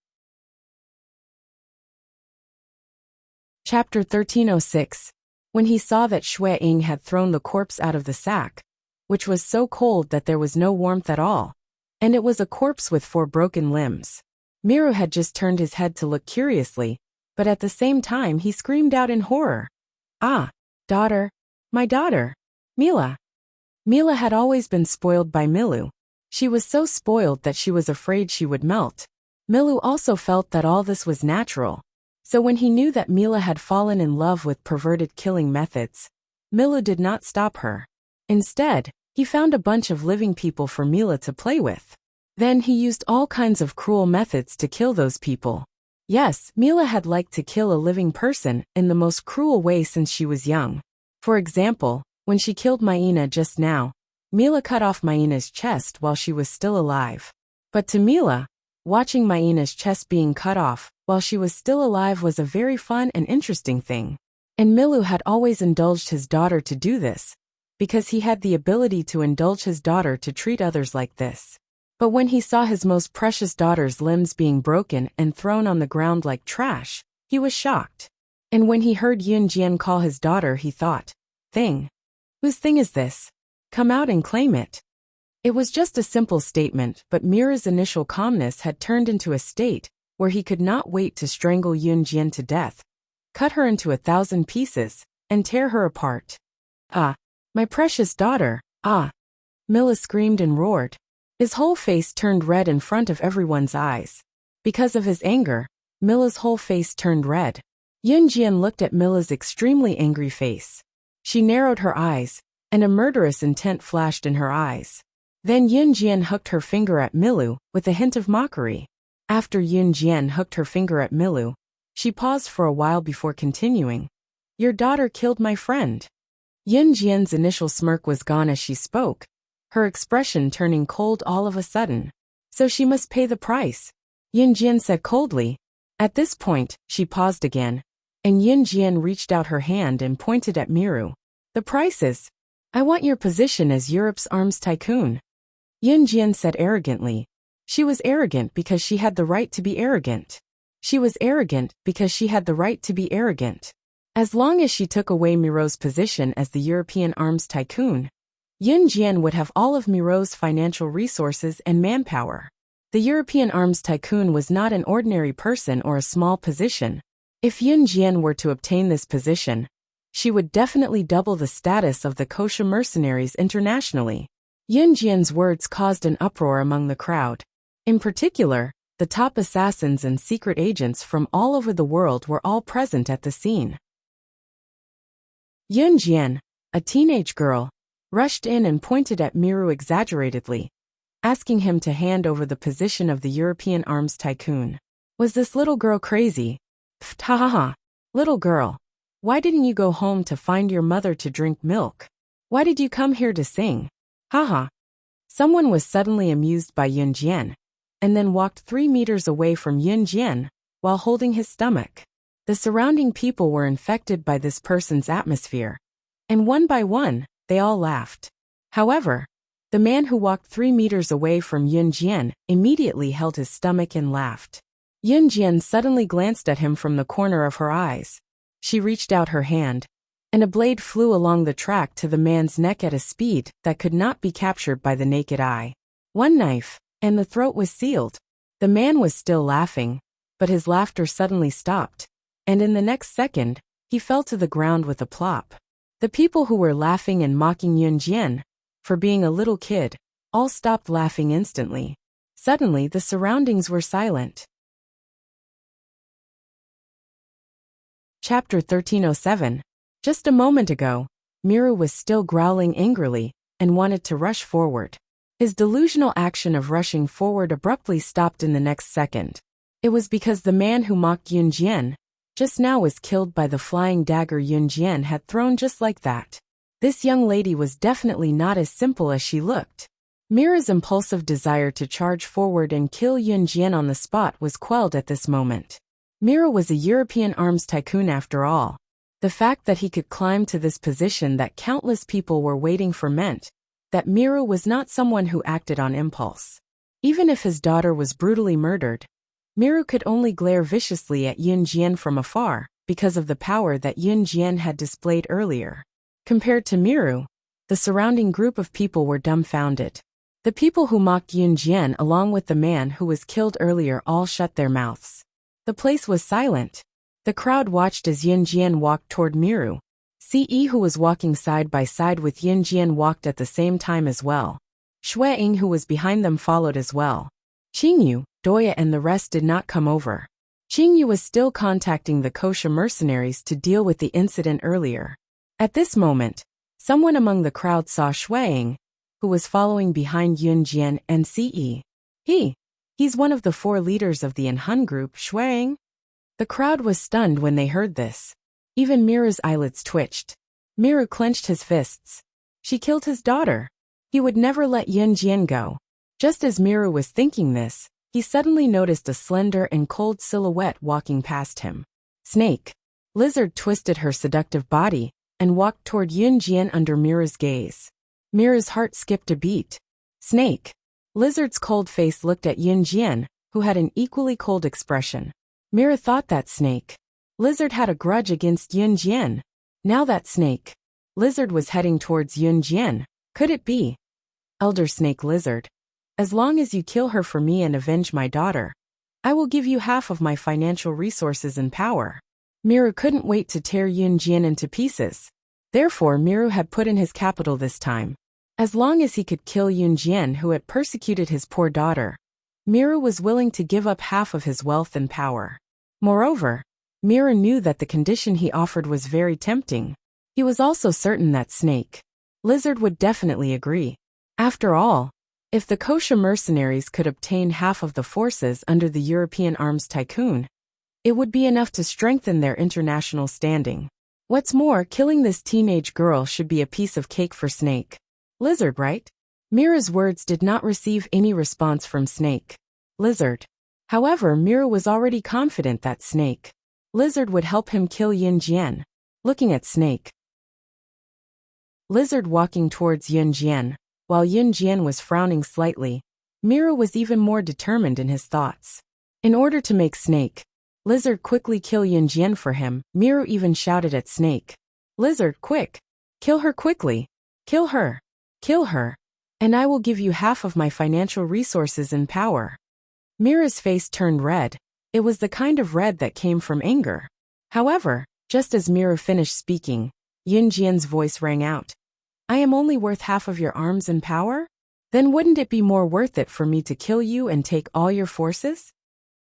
Chapter 1306. When he saw that Shui Ying had thrown the corpse out of the sack, which was so cold that there was no warmth at all, and it was a corpse with 4 broken limbs. Miru had just turned his head to look curiously, but at the same time he screamed out in horror. "Ah, daughter, my daughter, Mila." Mila had always been spoiled by Milu. She was so spoiled that she was afraid she would melt. Milu also felt that all this was natural. So when he knew that Mila had fallen in love with perverted killing methods, Milu did not stop her. Instead, he found a bunch of living people for Mila to play with. Then he used all kinds of cruel methods to kill those people. Yes, Mila had liked to kill a living person in the most cruel way since she was young. For example, when she killed Maina just now, Mila cut off Maina's chest while she was still alive. But to Mila, watching Maina's chest being cut off while she was still alive was a very fun and interesting thing. And Milu had always indulged his daughter to do this, because he had the ability to indulge his daughter to treat others like this. But when he saw his most precious daughter's limbs being broken and thrown on the ground like trash, he was shocked. And when he heard Yun Jian call his daughter, he thought, "Thing? Whose thing is this? Come out and claim it." It was just a simple statement, but Mira's initial calmness had turned into a state where he could not wait to strangle Yun Jian to death, cut her into 1,000 pieces, and tear her apart. "Ah, my precious daughter, ah!" Mila screamed and roared. His whole face turned red in front of everyone's eyes. Because of his anger, Mila's whole face turned red. Yun Jian looked at Mila's extremely angry face. She narrowed her eyes, and a murderous intent flashed in her eyes. Then Yun Jian hooked her finger at Milu with a hint of mockery. After Yun Jian hooked her finger at Milu, she paused for a while before continuing. "Your daughter killed my friend." Yun Jian's initial smirk was gone as she spoke, her expression turning cold all of a sudden. "So she must pay the price," Yun Jian said coldly. At this point, she paused again, and Yun Jian reached out her hand and pointed at Miru. "The price is, I want your position as Europe's arms tycoon," Yun Jian said arrogantly. She was arrogant because she had the right to be arrogant. She was arrogant because she had the right to be arrogant. As long as she took away Miro's position as the European arms tycoon, Yun Jian would have all of Miro's financial resources and manpower. The European arms tycoon was not an ordinary person or a small position. If Yun Jian were to obtain this position, she would definitely double the status of the kosher mercenaries internationally. Yun Jian's words caused an uproar among the crowd. In particular, the top assassins and secret agents from all over the world were all present at the scene. Yun Jian, a teenage girl, rushed in and pointed at Miru exaggeratedly, asking him to hand over the position of the European arms tycoon. Was this little girl crazy? Pfft, ha ha ha. Little girl, why didn't you go home to find your mother to drink milk? Why did you come here to sing? Haha. Someone was suddenly amused by Yun Jian, and then walked 3 meters away from Yun Jian, while holding his stomach. The surrounding people were infected by this person's atmosphere, and one by one, they all laughed. However, the man who walked 3 meters away from Yun Jian immediately held his stomach and laughed. Yun Jian suddenly glanced at him from the corner of her eyes. She reached out her hand, and a blade flew along the track to the man's neck at a speed that could not be captured by the naked eye. One knife, and the throat was sealed. The man was still laughing, but his laughter suddenly stopped, and in the next second, he fell to the ground with a plop. The people who were laughing and mocking Yun Jian for being a little kid all stopped laughing instantly. Suddenly, the surroundings were silent. Chapter 1307. Just a moment ago, Miru was still growling angrily and wanted to rush forward. His delusional action of rushing forward abruptly stopped in the next second. It was because the man who mocked Yun Jian just now was killed by the flying dagger Yun Jian had thrown just like that. This young lady was definitely not as simple as she looked. Miru's impulsive desire to charge forward and kill Yun Jian on the spot was quelled at this moment. Miru was a European arms tycoon after all. The fact that he could climb to this position that countless people were waiting for meant that Miru was not someone who acted on impulse. Even if his daughter was brutally murdered, Miru could only glare viciously at Yun Jian from afar because of the power that Yun Jian had displayed earlier. Compared to Miru, the surrounding group of people were dumbfounded. The people who mocked Yun Jian along with the man who was killed earlier all shut their mouths. The place was silent. The crowd watched as Yun Jian walked toward Miru. Ce, who was walking side by side with Yun Jian, walked at the same time as well. Shueying, who was behind them, followed as well. Qingyu, Doya and the rest did not come over. Qingyu was still contacting the kosher mercenaries to deal with the incident earlier. At this moment, someone among the crowd saw Shueying, who was following behind Yun Jian and Ce. He's one of the 4 leaders of the Enhun group, Shueying. The crowd was stunned when they heard this. Even Miru's eyelids twitched. Miru clenched his fists. She killed his daughter. He would never let Yun Jian go. Just as Miru was thinking this, he suddenly noticed a slender and cold silhouette walking past him. Snake. Lizard twisted her seductive body and walked toward Yun Jian under Miru's gaze. Miru's heart skipped a beat. Snake. Lizard's cold face looked at Yun Jian, who had an equally cold expression. Miru thought that Snake. Lizard had a grudge against Yun Jian. Now that Snake. Lizard was heading towards Yun Jian. Could it be? Elder Snake Lizard. As long as you kill her for me and avenge my daughter, I will give you half of my financial resources and power. Miru couldn't wait to tear Yun Jian into pieces. Therefore, Miru had put in his capital this time. As long as he could kill Yun Jian, who had persecuted his poor daughter, Miru was willing to give up half of his wealth and power. Moreover, Miru knew that the condition he offered was very tempting. He was also certain that Snake Lizard would definitely agree. After all, if the kosher mercenaries could obtain half of the forces under the European arms tycoon, it would be enough to strengthen their international standing. What's more, killing this teenage girl should be a piece of cake for Snake Lizard, right? Miru's words did not receive any response from Snake Lizard. However, Miru was already confident that Snake Lizard would help him kill Yun Jian. Looking at Snake Lizard walking towards Yun Jian, while Yun Jian was frowning slightly, Miru was even more determined in his thoughts. In order to make Snake Lizard quickly kill Yun Jian for him, Miru even shouted at Snake Lizard, quick! Kill her quickly! Kill her! Kill her! And I will give you half of my financial resources and power. Miru's face turned red. It was the kind of red that came from anger. However, just as Miru finished speaking, Yun Jian's voice rang out. I am only worth half of your arms and power? Then wouldn't it be more worth it for me to kill you and take all your forces?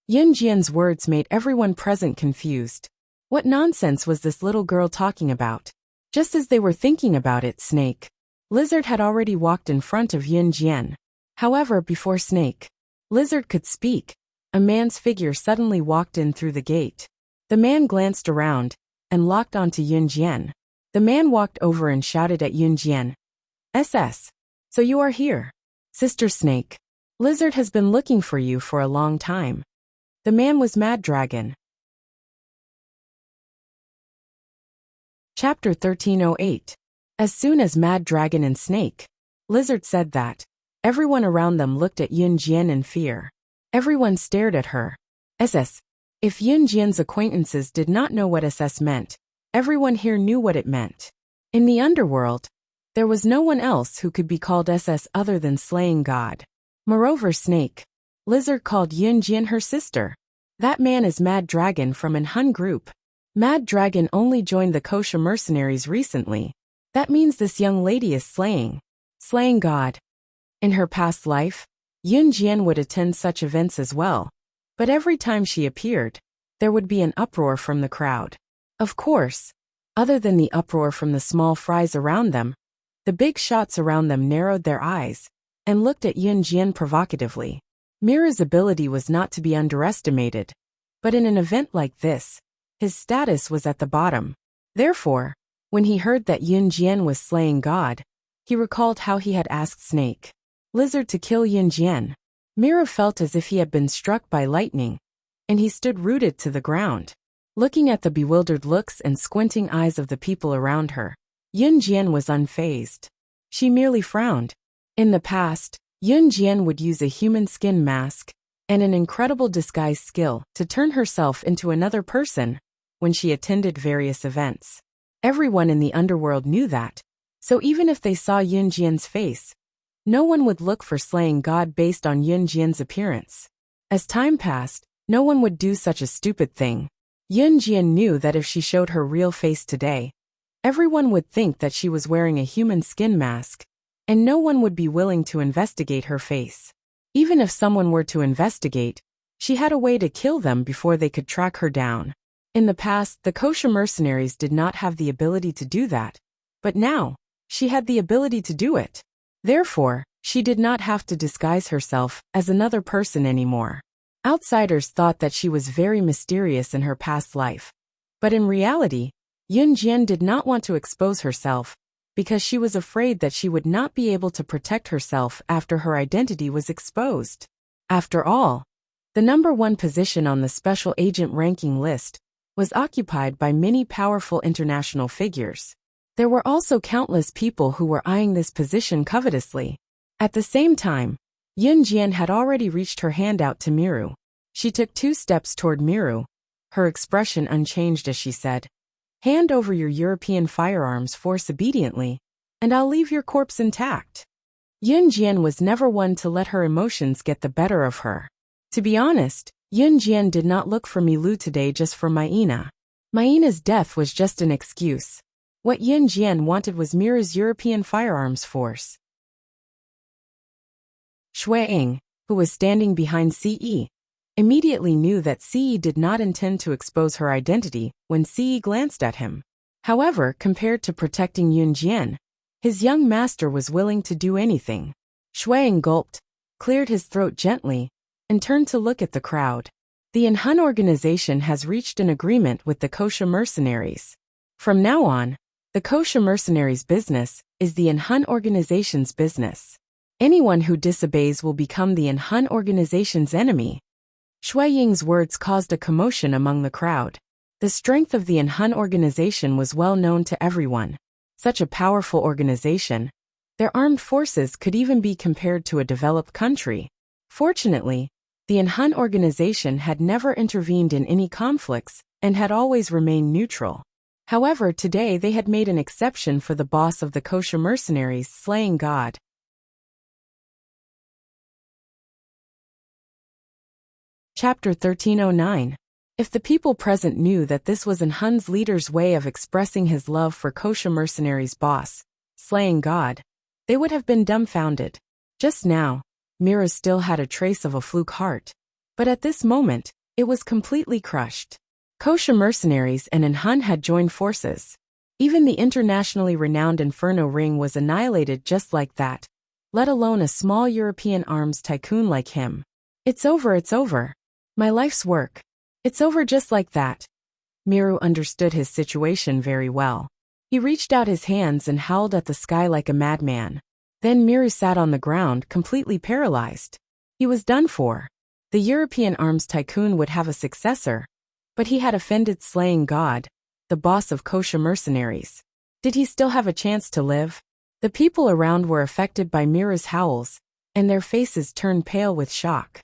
Yun Jian's words made everyone present confused. What nonsense was this little girl talking about? Just as they were thinking about it, Snake Lizard had already walked in front of Yun Jian. However, before Snake Lizard could speak, a man's figure suddenly walked in through the gate. The man glanced around and locked onto Yun Jian. The man walked over and shouted at Yun Jian. SS. So you are here. Sister Snake Lizard has been looking for you for a long time. The man was Mad Dragon. Chapter 1308. As soon as Mad Dragon and Snake Lizard said that, everyone around them looked at Yun Jian in fear. Everyone stared at her. SS. If Yun Jian's acquaintances did not know what SS meant, everyone here knew what it meant. In the underworld, there was no one else who could be called SS other than Slaying God. Moreover, Snake Lizard called Yun Jian her sister. That man is Mad Dragon from an Hun group. Mad Dragon only joined the Kosha mercenaries recently. That means this young lady is Slaying God. In her past life, Yun Jian would attend such events as well, but every time she appeared, there would be an uproar from the crowd. Of course, other than the uproar from the small fries around them, the big shots around them narrowed their eyes and looked at Yun Jian provocatively. Miru's ability was not to be underestimated, but in an event like this, his status was at the bottom. Therefore, when he heard that Yun Jian was Slaying God, he recalled how he had asked Snake Lizard to kill Yun Jian. Miru felt as if he had been struck by lightning, and he stood rooted to the ground. Looking at the bewildered looks and squinting eyes of the people around her, Yun Jian was unfazed. She merely frowned. In the past, Yun Jian would use a human skin mask and an incredible disguise skill to turn herself into another person when she attended various events. Everyone in the underworld knew that, so even if they saw Yun Jian's face, no one would look for Slaying God based on Yun Jian's appearance. As time passed, no one would do such a stupid thing. Yun Jian knew that if she showed her real face today, everyone would think that she was wearing a human skin mask, and no one would be willing to investigate her face. Even if someone were to investigate, she had a way to kill them before they could track her down. In the past, the Kosha mercenaries did not have the ability to do that, but now, she had the ability to do it. Therefore, she did not have to disguise herself as another person anymore. Outsiders thought that she was very mysterious in her past life, but in reality, Yun Jian did not want to expose herself because she was afraid that she would not be able to protect herself after her identity was exposed. After all, the #1 position on the special agent ranking list was occupied by many powerful international figures. There were also countless people who were eyeing this position covetously. At the same time, Yun Jian had already reached her hand out to Miru. She took 2 steps toward Miru, her expression unchanged as she said, "Hand over your European firearms force obediently, and I'll leave your corpse intact." Yun Jian was never one to let her emotions get the better of her. To be honest, Yun Jian did not look for Milu today just for Maina. Maina's death was just an excuse. What Yun Jian wanted was Miru's European firearms force. Shui Ying, who was standing behind Ce, immediately knew that Ce did not intend to expose her identity when Ce glanced at him. However, compared to protecting Yun Jian, his young master was willing to do anything. Shui Ying gulped, cleared his throat gently, and turned to look at the crowd. The Hun organization has reached an agreement with the Kosha mercenaries. From now on, the Kosha mercenaries' business is the Hun organization's business. Anyone who disobeys will become the Hun organization's enemy. Shui Ying's words caused a commotion among the crowd. The strength of the Hun organization was well known to everyone. Such a powerful organization, their armed forces could even be compared to a developed country. Fortunately, the Hun organization had never intervened in any conflicts and had always remained neutral. However, today they had made an exception for the boss of the Kosha mercenaries, Slaying God. Chapter 1309. If the people present knew that this was Hun's leader's way of expressing his love for Kosha mercenaries' boss, Slaying God, they would have been dumbfounded. Just now, Mira still had a trace of a fluke heart, but at this moment, it was completely crushed. Kosha mercenaries and Hun had joined forces. Even the internationally renowned Inferno Ring was annihilated just like that, let alone a small European arms tycoon like him. It's over. My life's work. It's over just like that. Miru understood his situation very well. He reached out his hands and howled at the sky like a madman. Then Miru sat on the ground completely paralyzed. He was done for. The European arms tycoon would have a successor, but he had offended slaying God, the boss of kosher mercenaries. Did he still have a chance to live? The people around were affected by Mira's howls, and their faces turned pale with shock.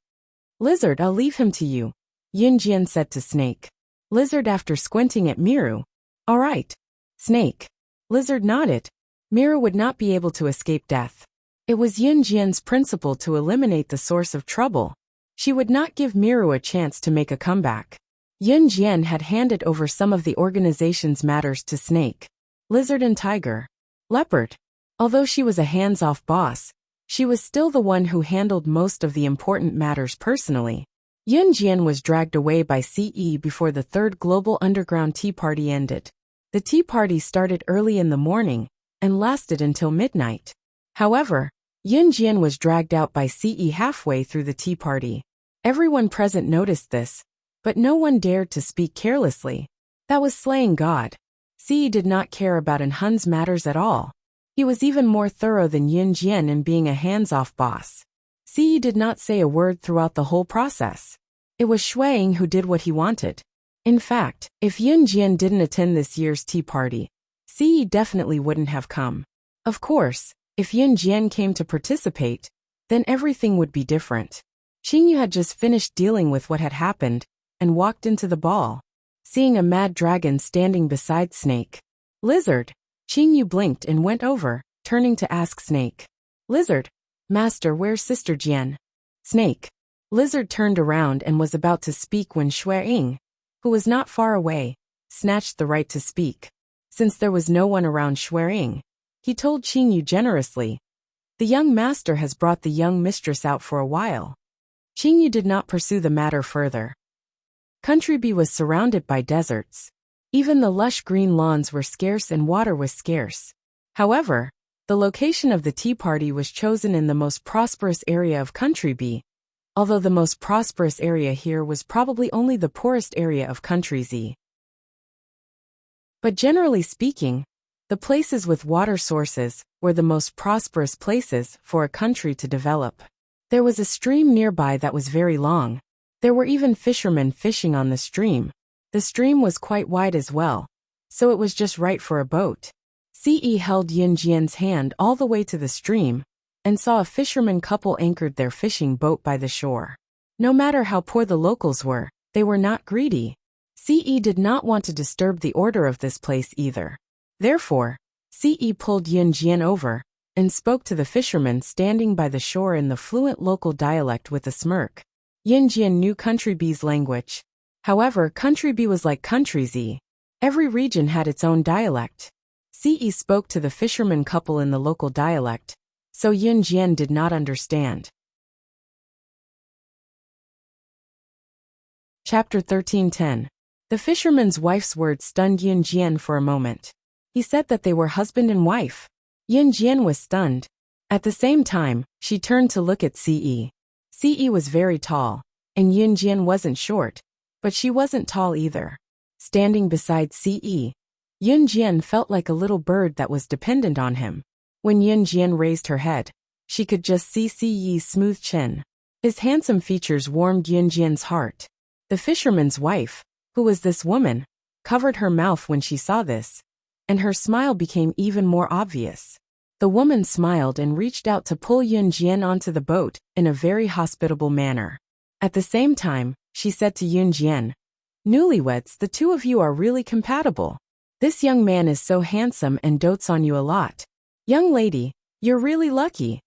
Lizard, I'll leave him to you, Yunjian said to Snake. Lizard, after squinting at Miru. All right. Snake. Lizard nodded. Miru would not be able to escape death. It was Yunjian's principle to eliminate the source of trouble. She would not give Miru a chance to make a comeback. Yunjian had handed over some of the organization's matters to Snake, Lizard and Tiger. Leopard. Although she was a hands-off boss, she was still the one who handled most of the important matters personally. Yunjian was dragged away by CE before the third global underground tea party ended. The tea party started early in the morning and lasted until midnight. However, Yunjian was dragged out by CE halfway through the tea party. Everyone present noticed this, but no one dared to speak carelessly. That was slaying God. CE did not care about Hun's matters at all. He was even more thorough than Yunjian in being a hands-off boss. CE did not say a word throughout the whole process. It was Shuang who did what he wanted. In fact, if Yunjian didn't attend this year's tea party, CE definitely wouldn't have come. Of course, if Yunjian came to participate, then everything would be different. Qingyu had just finished dealing with what had happened and walked into the ball, seeing a mad dragon standing beside Snake. Lizard. Qingyu blinked and went over, turning to ask Snake. Lizard. Master, where's Sister Jian? Snake. Lizard turned around and was about to speak when Shuang, who was not far away, snatched the right to speak. Since there was no one around Shuang, he told Qingyu generously, the young master has brought the young mistress out for a while. Qingyu did not pursue the matter further. Country B was surrounded by deserts. Even the lush green lawns were scarce and water was scarce. However, the location of the tea party was chosen in the most prosperous area of Country B, although the most prosperous area here was probably only the poorest area of Country Z. But generally speaking, the places with water sources were the most prosperous places for a country to develop. There was a stream nearby that was very long. There were even fishermen fishing on the stream. The stream was quite wide as well, so it was just right for a boat. CE held Yunjian's hand all the way to the stream and saw a fisherman couple anchored their fishing boat by the shore. No matter how poor the locals were, they were not greedy. CE did not want to disturb the order of this place either. Therefore, CE pulled Yunjian over and spoke to the fisherman standing by the shore in the fluent local dialect with a smirk. Yunjian knew Country B's language. However, Country B was like Country Z. Every region had its own dialect. CE spoke to the fisherman couple in the local dialect, so Yunjian did not understand. Chapter 13:10. The fisherman's wife's words stunned Yunjian for a moment. He said that they were husband and wife. Yunjian was stunned. At the same time, she turned to look at CE. CE was very tall, and Yunjian wasn't short, but she wasn't tall either. Standing beside CE, Yunjian felt like a little bird that was dependent on him. When Yunjian raised her head, she could just see CE's smooth chin. His handsome features warmed Yunjian's heart. The fisherman's wife, who was this woman, covered her mouth when she saw this, and her smile became even more obvious. The woman smiled and reached out to pull Yunjian onto the boat in a very hospitable manner. At the same time, she said to Yunjian, "Newlyweds, the two of you are really compatible. This young man is so handsome and dotes on you a lot. Young lady, you're really lucky."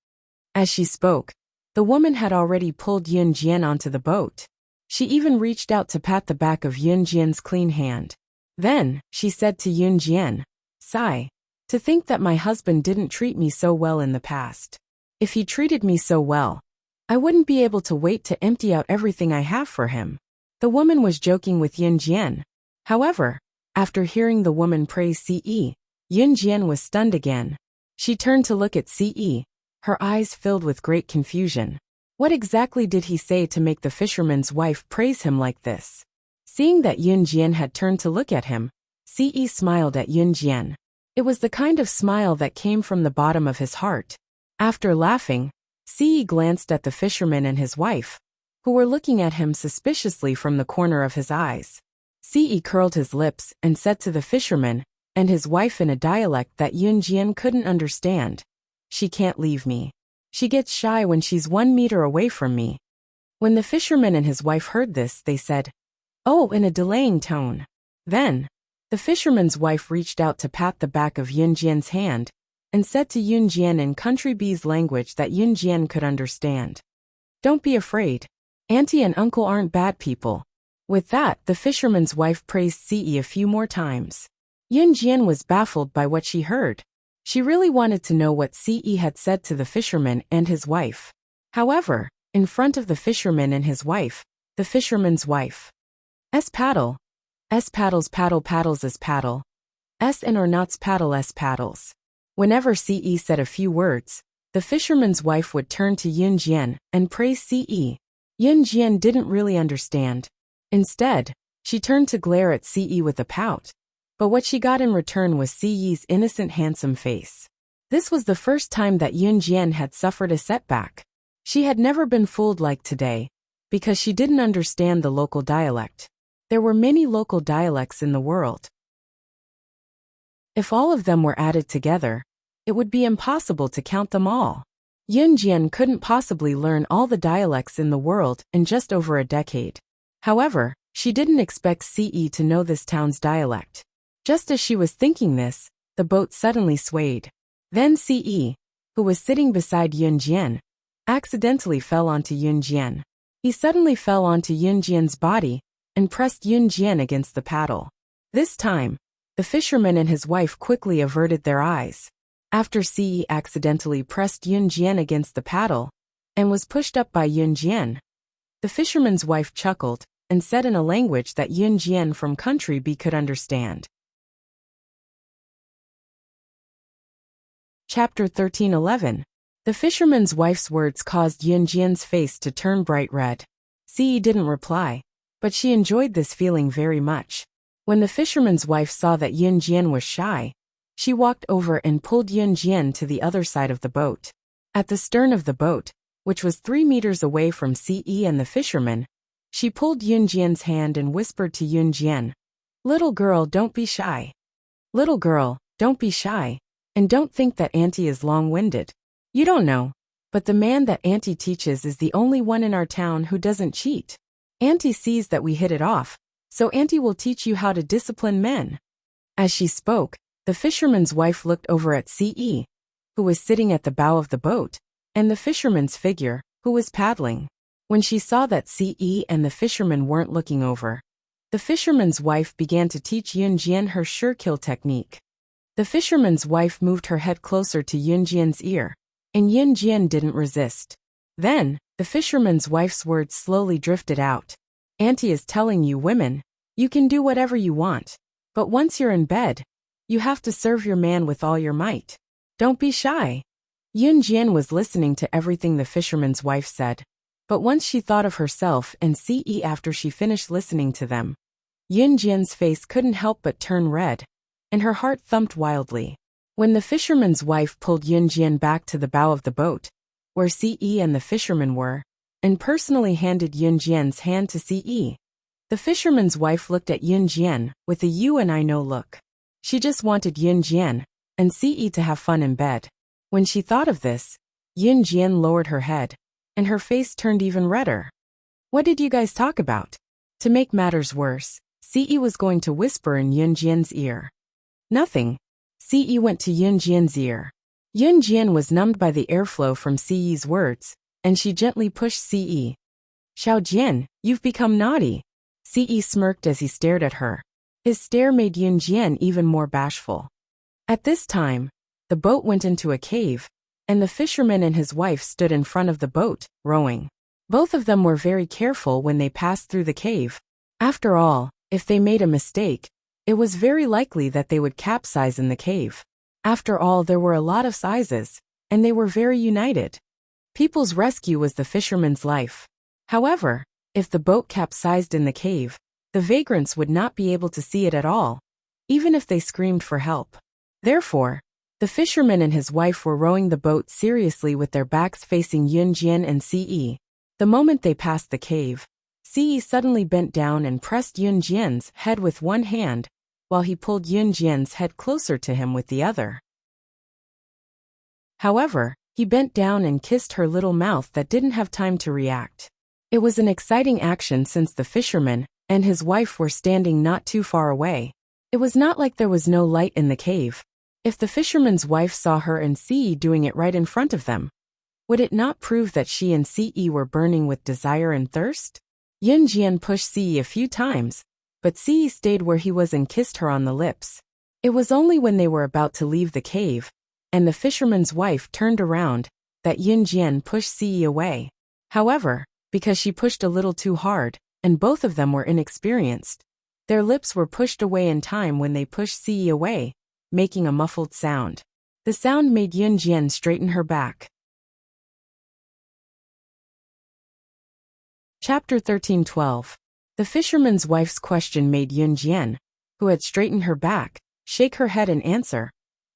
As she spoke, the woman had already pulled Yunjian onto the boat. She even reached out to pat the back of Yunjian's clean hand. Then, she said to Yunjian, "Sigh. To think that my husband didn't treat me so well in the past. If he treated me so well, I wouldn't be able to wait to empty out everything I have for him." The woman was joking with Yunjian. However, after hearing the woman praise CE, Yunjian was stunned again. She turned to look at CE, her eyes filled with great confusion. What exactly did he say to make the fisherman's wife praise him like this? Seeing that Yunjian had turned to look at him, CE smiled at Yunjian. It was the kind of smile that came from the bottom of his heart. After laughing, CE glanced at the fisherman and his wife, who were looking at him suspiciously from the corner of his eyes. Ce curled his lips and said to the fisherman and his wife in a dialect that Yunjian couldn't understand, "She can't leave me. She gets shy when she's 1 meter away from me." When the fisherman and his wife heard this, they said, "Oh," in a delaying tone. Then, the fisherman's wife reached out to pat the back of Yunjian's hand and said to Yunjian in Country B's language that Yunjian could understand, "Don't be afraid. Auntie and uncle aren't bad people." With that, the fisherman's wife praised Ce a few more times. Yunjian was baffled by what she heard. She really wanted to know what Ce had said to the fisherman and his wife. However, in front of the fisherman and his wife, the fisherman's wife, S paddle paddles as paddle, S and or nots paddle S paddles. Whenever Ce said a few words, the fisherman's wife would turn to Yunjian and praise Ce. Yunjian didn't really understand. Instead, she turned to glare at Ce with a pout. But what she got in return was Ce's innocent handsome face. This was the first time that Yunjian had suffered a setback. She had never been fooled like today, because she didn't understand the local dialect. There were many local dialects in the world. If all of them were added together, it would be impossible to count them all. Yunjian couldn't possibly learn all the dialects in the world in just over a decade. However, she didn't expect Ce to know this town's dialect. Just as she was thinking this, the boat suddenly swayed. Then Ce, who was sitting beside Yunjian, accidentally fell onto Yunjian. He suddenly fell onto Yunjian's body and pressed Yunjian against the paddle. This time, the fisherman and his wife quickly averted their eyes. After Ce accidentally pressed Yunjian against the paddle and was pushed up by Yunjian, the fisherman's wife chuckled and said in a language that Yunjian from Country B could understand. Chapter 13:11. The fisherman's wife's words caused Yunjian's face to turn bright red. Ce didn't reply, but she enjoyed this feeling very much. When the fisherman's wife saw that Yunjian was shy, she walked over and pulled Yunjian to the other side of the boat. At the stern of the boat, which was 3 meters away from Ce and the fisherman, she pulled Yunjian's hand and whispered to Yunjian, "Little girl, don't be shy. Little girl, don't be shy. And don't think that Auntie is long-winded. You don't know, but the man that Auntie teaches is the only one in our town who doesn't cheat. Auntie sees that we hit it off, so Auntie will teach you how to discipline men." As she spoke, the fisherman's wife looked over at Ce, who was sitting at the bow of the boat, and the fisherman's figure, who was paddling. When she saw that Ce and the fisherman weren't looking over, the fisherman's wife began to teach Yunjian her sure-kill technique. The fisherman's wife moved her head closer to Yunjian's ear, and Yunjian didn't resist. Then, the fisherman's wife's words slowly drifted out. "Auntie is telling you women, you can do whatever you want, but once you're in bed, you have to serve your man with all your might. Don't be shy." Yunjian was listening to everything the fisherman's wife said, but once she thought of herself and Ce after she finished listening to them, Yunjian's face couldn't help but turn red, and her heart thumped wildly. When the fisherman's wife pulled Yunjian back to the bow of the boat, where Ce and the fisherman were, and personally handed Yunjian's hand to Ce, the fisherman's wife looked at Yunjian with a "you and I know" look. She just wanted Yunjian and Ce to have fun in bed. When she thought of this, Yunjian lowered her head, and her face turned even redder. "What did you guys talk about?" To make matters worse, Ce was going to whisper in Yunjian's ear. "Nothing." Ce went to Yunjian's ear. Yunjian was numbed by the airflow from Ce's words, and she gently pushed Ce. "Xiaojian, you've become naughty." Ce smirked as he stared at her. His stare made Yunjian even more bashful. At this time, the boat went into a cave, and the fisherman and his wife stood in front of the boat, rowing. Both of them were very careful when they passed through the cave. After all, if they made a mistake, it was very likely that they would capsize in the cave. After all, there were a lot of sizes, and they were very united. People's rescue was the fisherman's life. However, if the boat capsized in the cave, the vagrants would not be able to see it at all, even if they screamed for help. Therefore, the fisherman and his wife were rowing the boat seriously with their backs facing Yunjian and Ce. The moment they passed the cave, Ce suddenly bent down and pressed Yunjian's head with one hand, while he pulled Yunjian's head closer to him with the other. However, he bent down and kissed her little mouth that didn't have time to react. It was an exciting action since the fisherman and his wife were standing not too far away. It was not like there was no light in the cave. If the fisherman's wife saw her and Ce doing it right in front of them, would it not prove that she and Ce were burning with desire and thirst? Yunjian pushed Ce a few times, but Ce stayed where he was and kissed her on the lips. It was only when they were about to leave the cave, and the fisherman's wife turned around, that Yunjian pushed Ce away. However, because she pushed a little too hard, and both of them were inexperienced, their lips were pushed away in time when they pushed Ce away, making a muffled sound. The sound made Yunjian straighten her back. Chapter 13:12. The fisherman's wife's question made Yunjian, who had straightened her back, shake her head and answer,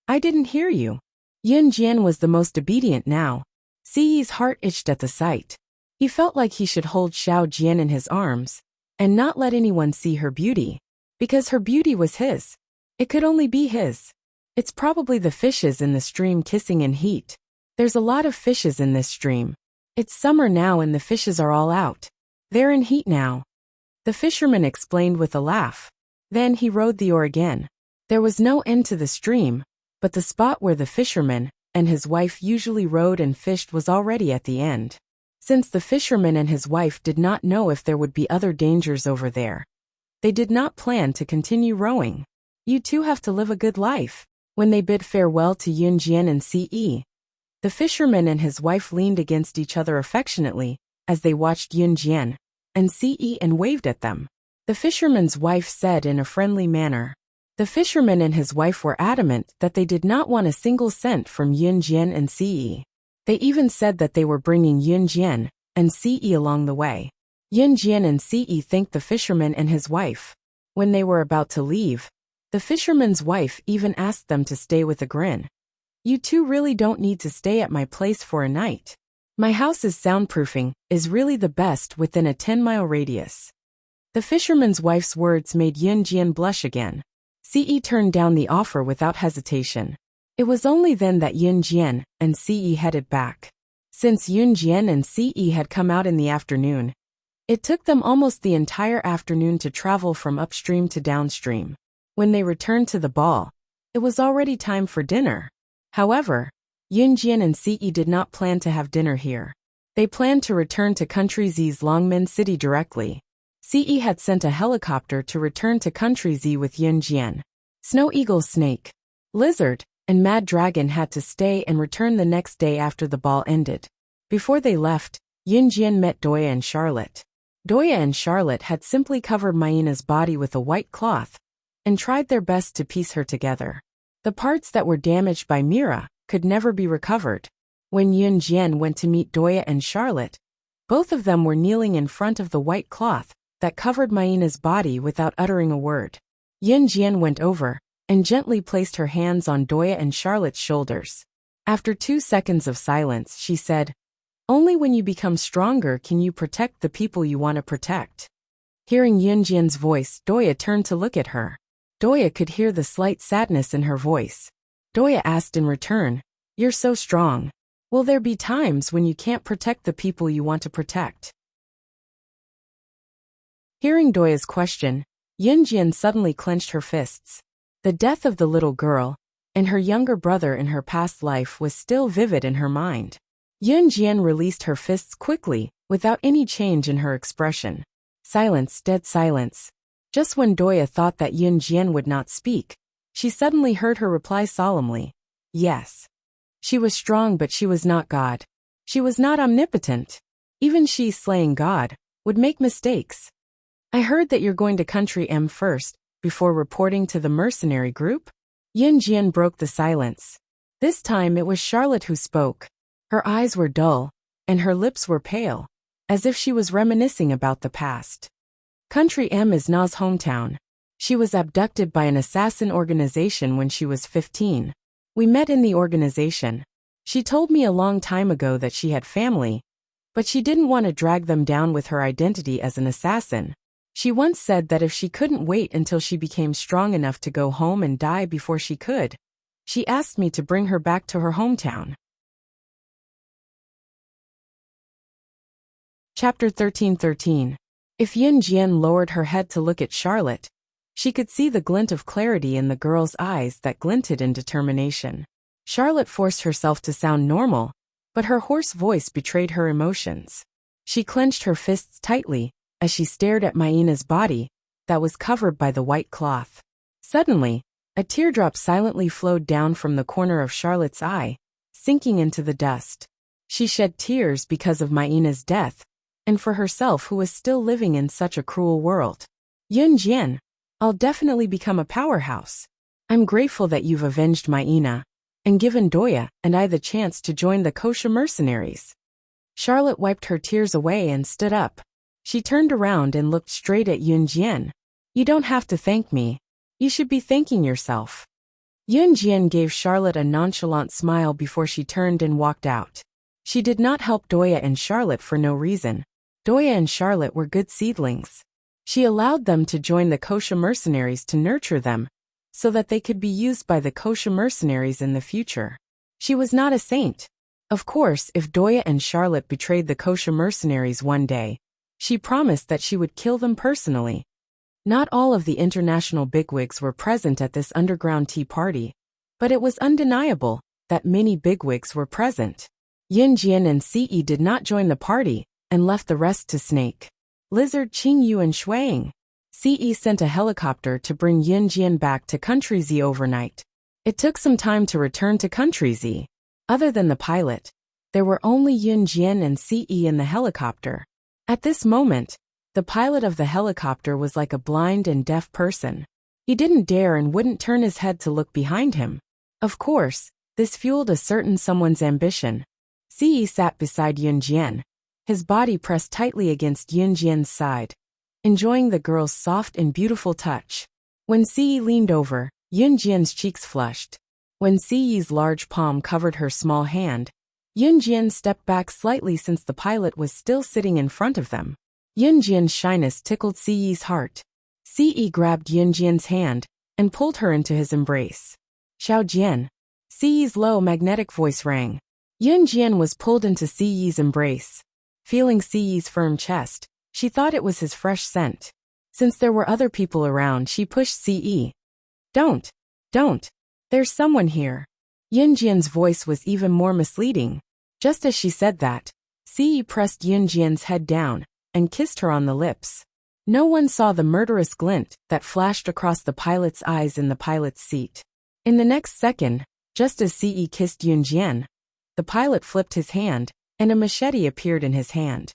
"I didn't hear you." Yunjian was the most obedient now. Ce's heart itched at the sight. He felt like he should hold Xiao Jian in his arms, and not let anyone see her beauty, because her beauty was his. It could only be his. It's probably the fishes in the stream kissing in heat. There's a lot of fishes in this stream. It's summer now and the fishes are all out. They're in heat now. The fisherman explained with a laugh. Then he rowed the oar again. There was no end to the stream, but the spot where the fisherman and his wife usually rowed and fished was already at the end. Since the fisherman and his wife did not know if there would be other dangers over there, they did not plan to continue rowing. You too have to live a good life. When they bid farewell to Yunjian and Ce, the fisherman and his wife leaned against each other affectionately as they watched Yunjian and Ce and waved at them. The fisherman's wife said in a friendly manner. The fisherman and his wife were adamant that they did not want a single cent from Yunjian and Ce. They even said that they were bringing Yunjian and Ce along the way. Yunjian and Ce thanked the fisherman and his wife. When they were about to leave, the fisherman's wife even asked them to stay with a grin. "You two really don't need to stay at my place for a night. My house's soundproofing is really the best within a 10-mile radius." The fisherman's wife's words made Yunjian blush again. Ce turned down the offer without hesitation. It was only then that Yunjian and Ce headed back. Since Yunjian and Ce had come out in the afternoon, it took them almost the entire afternoon to travel from upstream to downstream. When they returned to the ball, it was already time for dinner. However, Yunjian and Ce did not plan to have dinner here. They planned to return to Country Z's Longmen City directly. Ce had sent a helicopter to return to Country Z with Yunjian. Snow Eagle, Snake, Lizard, and Mad Dragon had to stay and return the next day after the ball ended. Before they left, Yunjian met Doya and Charlotte. Doya and Charlotte had simply covered Mayina's body with a white cloth and tried their best to piece her together. The parts that were damaged by Mira could never be recovered. When Yunjian went to meet Doya and Charlotte, both of them were kneeling in front of the white cloth that covered Mayina's body without uttering a word. Yunjian went over and gently placed her hands on Doya and Charlotte's shoulders. After 2 seconds of silence, she said, "Only when you become stronger can you protect the people you want to protect." Hearing Yunjian's voice, Doya turned to look at her. Doya could hear the slight sadness in her voice. Doya asked in return, "You're so strong. Will there be times when you can't protect the people you want to protect?" Hearing Doya's question, Yunjian suddenly clenched her fists. The death of the little girl and her younger brother in her past life was still vivid in her mind. Yunjian released her fists quickly, without any change in her expression. Silence, dead silence. Just when Doya thought that Yunjian would not speak, she suddenly heard her reply solemnly. Yes. She was strong, but she was not God. She was not omnipotent. Even she, slaying God, would make mistakes. "I heard that you're going to Country M first, before reporting to the mercenary group?" Yunjian broke the silence. This time it was Charlotte who spoke. Her eyes were dull, and her lips were pale, as if she was reminiscing about the past. Country M is Na's hometown. She was abducted by an assassin organization when she was 15. We met in the organization. She told me a long time ago that she had family, But she didn't want to drag them down with her identity as an assassin. She once said that if she couldn't wait until she became strong enough to go home and die before she could, she asked me to bring her back to her hometown. Chapter 13:13. If Yun Jian lowered her head to look at Charlotte, she could see the glint of clarity in the girl's eyes that glinted in determination. Charlotte forced herself to sound normal, but her hoarse voice betrayed her emotions. She clenched her fists tightly as she stared at Mina's body that was covered by the white cloth. Suddenly, a teardrop silently flowed down from the corner of Charlotte's eye, sinking into the dust. She shed tears because of Mina's death, and for herself who was still living in such a cruel world. Yun Jian, I'll definitely become a powerhouse. I'm grateful that you've avenged Mina and given Doya and I the chance to join the kosher mercenaries. Charlotte wiped her tears away and stood up. She turned around and looked straight at Yun Jian. You don't have to thank me. You should be thanking yourself. Yun Jian gave Charlotte a nonchalant smile before she turned and walked out. She did not help Doya and Charlotte for no reason. Doya and Charlotte were good seedlings. She allowed them to join the kosher mercenaries to nurture them, so that they could be used by the kosher mercenaries in the future. She was not a saint. Of course, if Doya and Charlotte betrayed the kosher mercenaries one day, she promised that she would kill them personally. Not all of the international bigwigs were present at this underground tea party, but it was undeniable that many bigwigs were present. Yun Jian and Ce did not join the party and left the rest to Snake, Lizard, Qingyu and Shuang. Ce sent a helicopter to bring Yun Jian back to Country Z overnight. It took some time to return to Country Z. Other than the pilot, there were only Yun Jian and Ce in the helicopter. At this moment, the pilot of the helicopter was like a blind and deaf person. He didn't dare and wouldn't turn his head to look behind him. Of course, this fueled a certain someone's ambition. Ce sat beside Yun Jian, his body pressed tightly against Yun Jian's side, enjoying the girl's soft and beautiful touch. When Ce leaned over, Yun Jian's cheeks flushed. When Ce's large palm covered her small hand, Yun Jian stepped back slightly since the pilot was still sitting in front of them. Yun Jian's shyness tickled Ce's heart. Ce grabbed Yun Jian's hand and pulled her into his embrace. Xiao Jian. Ce's low magnetic voice rang. Yun Jian was pulled into Ce's embrace. Feeling Ce's firm chest, she thought it was his fresh scent. Since there were other people around, she pushed Ce. Don't. There's someone here. Yun Jian's voice was even more misleading. Just as she said that, Ce pressed Yun Jian's head down and kissed her on the lips. No one saw the murderous glint that flashed across the pilot's eyes in the pilot's seat. In the next second, just as Ce kissed Yun Jian, the pilot flipped his hand, and a machete appeared in his hand.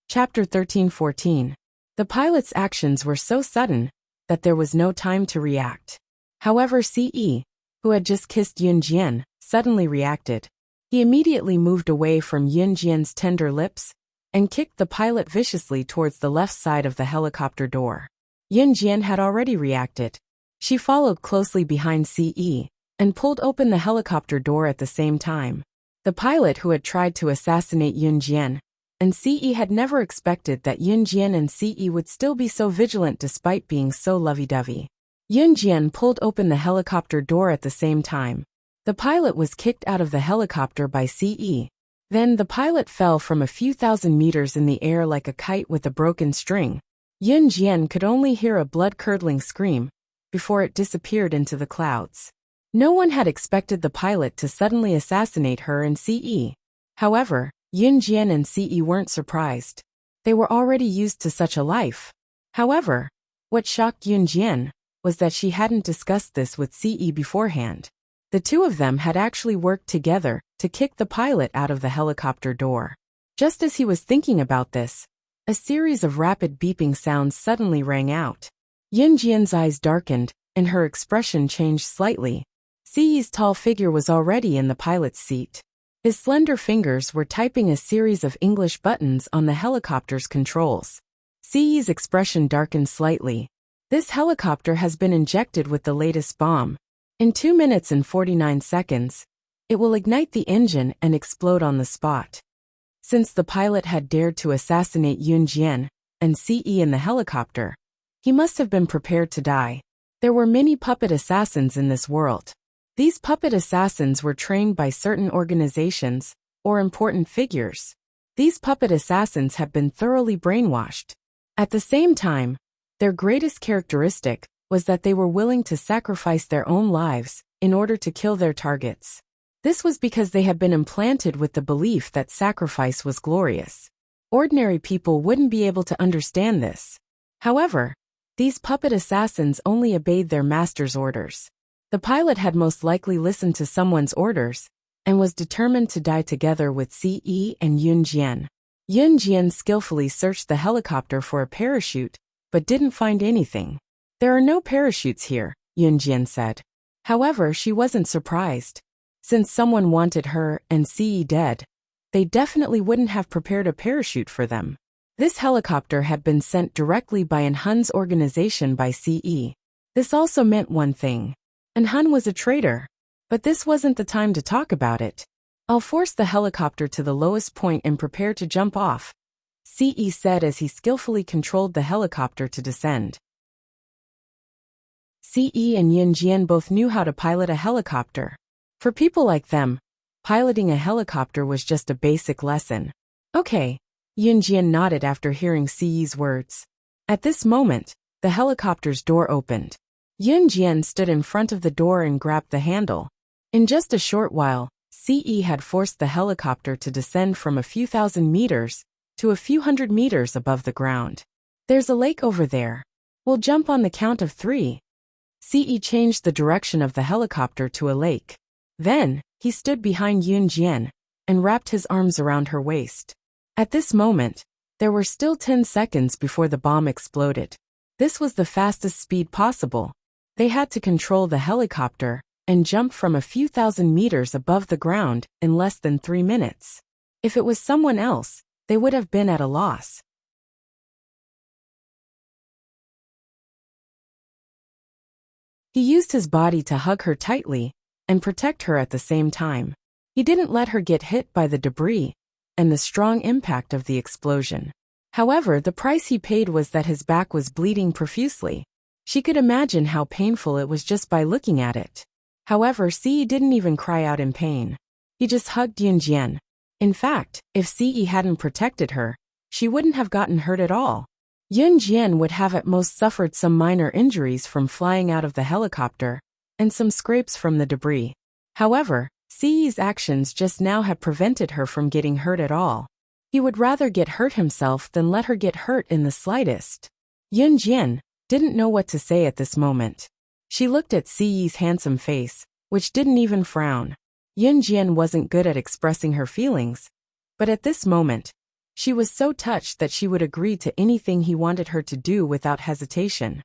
Chapter 13:14. The pilot's actions were so sudden that there was no time to react. However, Ce, who had just kissed Yun Jian, suddenly reacted. He immediately moved away from Yun Jian's tender lips and kicked the pilot viciously towards the left side of the helicopter door. Yun Jian had already reacted. She followed closely behind Ce and pulled open the helicopter door at the same time. The pilot who had tried to assassinate Yun Jian and Ce had never expected that Yun Jian and Ce would still be so vigilant despite being so lovey-dovey. Yun Jian pulled open the helicopter door at the same time. The pilot was kicked out of the helicopter by Ce. Then the pilot fell from a few thousand meters in the air like a kite with a broken string. Yun Jian could only hear a blood-curdling scream before it disappeared into the clouds. No one had expected the pilot to suddenly assassinate her and Ce. However, Yun Jian and Ce weren't surprised. They were already used to such a life. However, what shocked Yun Jian was that she hadn't discussed this with Ce beforehand. The two of them had actually worked together to kick the pilot out of the helicopter door. Just as he was thinking about this, a series of rapid beeping sounds suddenly rang out. Yun Jian's eyes darkened, and her expression changed slightly. Ce's tall figure was already in the pilot's seat. His slender fingers were typing a series of English buttons on the helicopter's controls. Ce's expression darkened slightly. This helicopter has been injected with the latest bomb. In 2 minutes and 49 seconds, It will ignite the engine and explode on the spot. Since the pilot had dared to assassinate Yunjian and CE in the helicopter, he must have been prepared to die. There were many puppet assassins in this world. These puppet assassins were trained by certain organizations or important figures. These puppet assassins have been thoroughly brainwashed. At the same time, their greatest characteristic was that they were willing to sacrifice their own lives in order to kill their targets. This was because they had been implanted with the belief that sacrifice was glorious. Ordinary people wouldn't be able to understand this. However, these puppet assassins only obeyed their master's orders. The pilot had most likely listened to someone's orders and was determined to die together with CE and Yunjian. Yunjian skillfully searched the helicopter for a parachute, but didn't find anything. There are no parachutes here, Yunjian said. However, she wasn't surprised. Since someone wanted her and CE dead, they definitely wouldn't have prepared a parachute for them. This helicopter had been sent directly by an Hun's organization by CE. This also meant one thing. An Hun was a traitor. But this wasn't the time to talk about it. I'll force the helicopter to the lowest point and prepare to jump off, CE said as he skillfully controlled the helicopter to descend. CE and Yunjian both knew how to pilot a helicopter. For people like them, piloting a helicopter was just a basic lesson. Okay, Yunjian nodded after hearing CE's words. At this moment, the helicopter's door opened. Yunjian stood in front of the door and grabbed the handle. In just a short while, CE had forced the helicopter to descend from a few thousand meters to a few hundred meters above the ground. There's a lake over there. We'll jump on the count of 3. CE changed the direction of the helicopter to a lake. Then, he stood behind Yunjian and wrapped his arms around her waist. At this moment, there were still 10 seconds before the bomb exploded. This was the fastest speed possible. They had to control the helicopter and jump from a few thousand meters above the ground in less than 3 minutes. If it was someone else, they would have been at a loss. He used his body to hug her tightly and protect her at the same time. He didn't let her get hit by the debris and the strong impact of the explosion. However, the price he paid was that his back was bleeding profusely. She could imagine how painful it was just by looking at it. However, CE didn't even cry out in pain. He just hugged Yunjian. In fact, if CE hadn't protected her, she wouldn't have gotten hurt at all. Yunjian would have at most suffered some minor injuries from flying out of the helicopter, and some scrapes from the debris. However, CE's actions just now had prevented her from getting hurt at all. He would rather get hurt himself than let her get hurt in the slightest. Yunjian didn't know what to say at this moment. She looked at CE's handsome face, which didn't even frown. Yunjian wasn't good at expressing her feelings, but at this moment, she was so touched that she would agree to anything he wanted her to do without hesitation.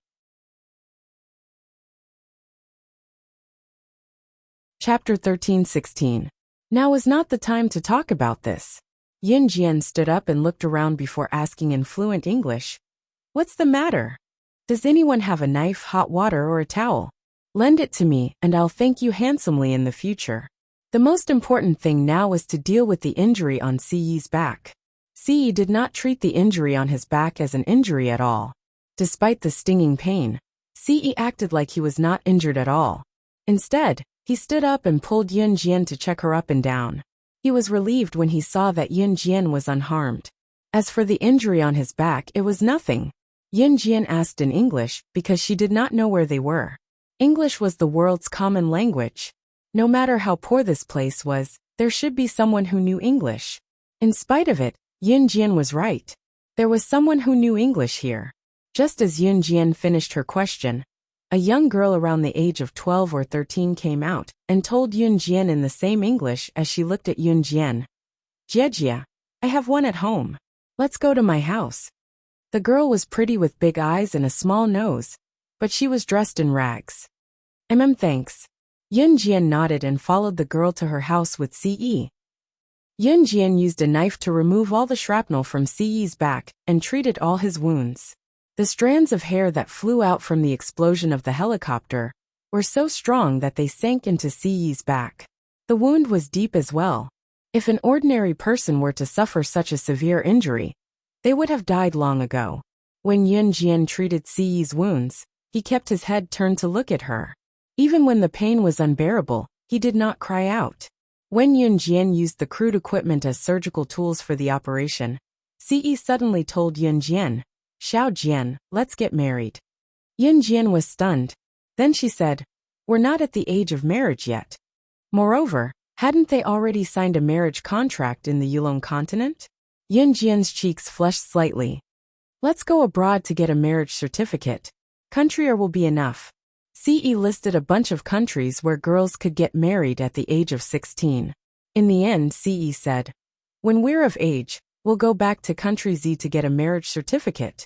Chapter 13:16. Now is not the time to talk about this. Yunjian stood up and looked around before asking in fluent English, "What's the matter? Does anyone have a knife, hot water, or a towel? Lend it to me, and I'll thank you handsomely in the future." The most important thing now was to deal with the injury on CE's back. CE did not treat the injury on his back as an injury at all. Despite the stinging pain, CE acted like he was not injured at all. Instead, he stood up and pulled Yunjian to check her up and down. He was relieved when he saw that Yunjian was unharmed. As for the injury on his back, it was nothing. Yunjian asked in English because she did not know where they were. English was the world's common language. No matter how poor this place was, there should be someone who knew English. In spite of it, Yunjian was right. There was someone who knew English here. Just as Yunjian finished her question, a young girl around the age of 12 or 13 came out and told Yunjian in the same English as she looked at Yunjian, "Jiejia, I have one at home. Let's go to my house." The girl was pretty with big eyes and a small nose, but she was dressed in rags. Thanks." Yunjian nodded and followed the girl to her house with CE. Yunjian used a knife to remove all the shrapnel from CE's back and treated all his wounds. The strands of hair that flew out from the explosion of the helicopter were so strong that they sank into CE's back. The wound was deep as well. If an ordinary person were to suffer such a severe injury, they would have died long ago. When Yun Jian treated Siyi's wounds, he kept his head turned to look at her. Even when the pain was unbearable, he did not cry out. When Yun Jian used the crude equipment as surgical tools for the operation, Siyi suddenly told Yun Jian, "Xiao Jian, let's get married." Yun Jian was stunned. Then she said, "We're not at the age of marriage yet." Moreover, hadn't they already signed a marriage contract in the Yulong continent? Yun Jian's cheeks flushed slightly. "Let's go abroad to get a marriage certificate. Country will be enough." CE listed a bunch of countries where girls could get married at the age of 16. In the end, CE said, "When we're of age, we'll go back to country Z to get a marriage certificate."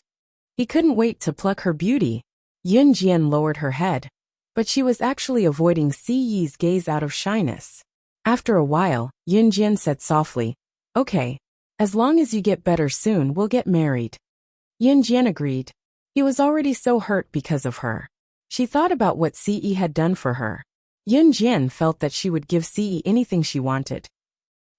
He couldn't wait to pluck her beauty. Yun Jian lowered her head, but she was actually avoiding CE's gaze out of shyness. After a while, Yun Jian said softly, "Okay, as long as you get better soon, we'll get married." Yun Jian agreed. He was already so hurt because of her. She thought about what CE had done for her. Yun Jian felt that she would give CE anything she wanted.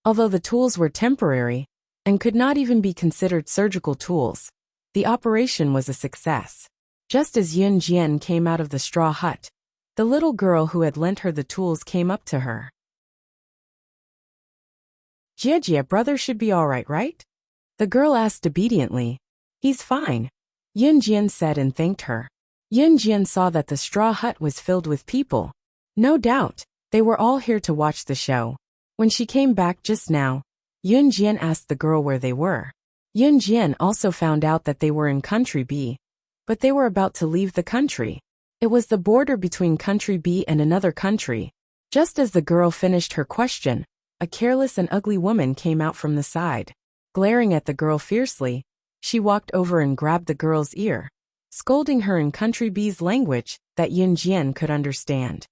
Although the tools were temporary and could not even be considered surgical tools, the operation was a success. Just as Yun Jian came out of the straw hut, the little girl who had lent her the tools came up to her. "Jie, brother should be all right?" The girl asked obediently. "He's fine," Yun Jian said and thanked her. Yun Jian saw that the straw hut was filled with people. No doubt, they were all here to watch the show. When she came back just now, Yun Jian asked the girl where they were. Yun Jian also found out that they were in Country B, but they were about to leave the country. It was the border between Country B and another country. Just as the girl finished her question, a careless and ugly woman came out from the side. Glaring at the girl fiercely, she walked over and grabbed the girl's ear, scolding her in Country B's language that Yun Jian could understand.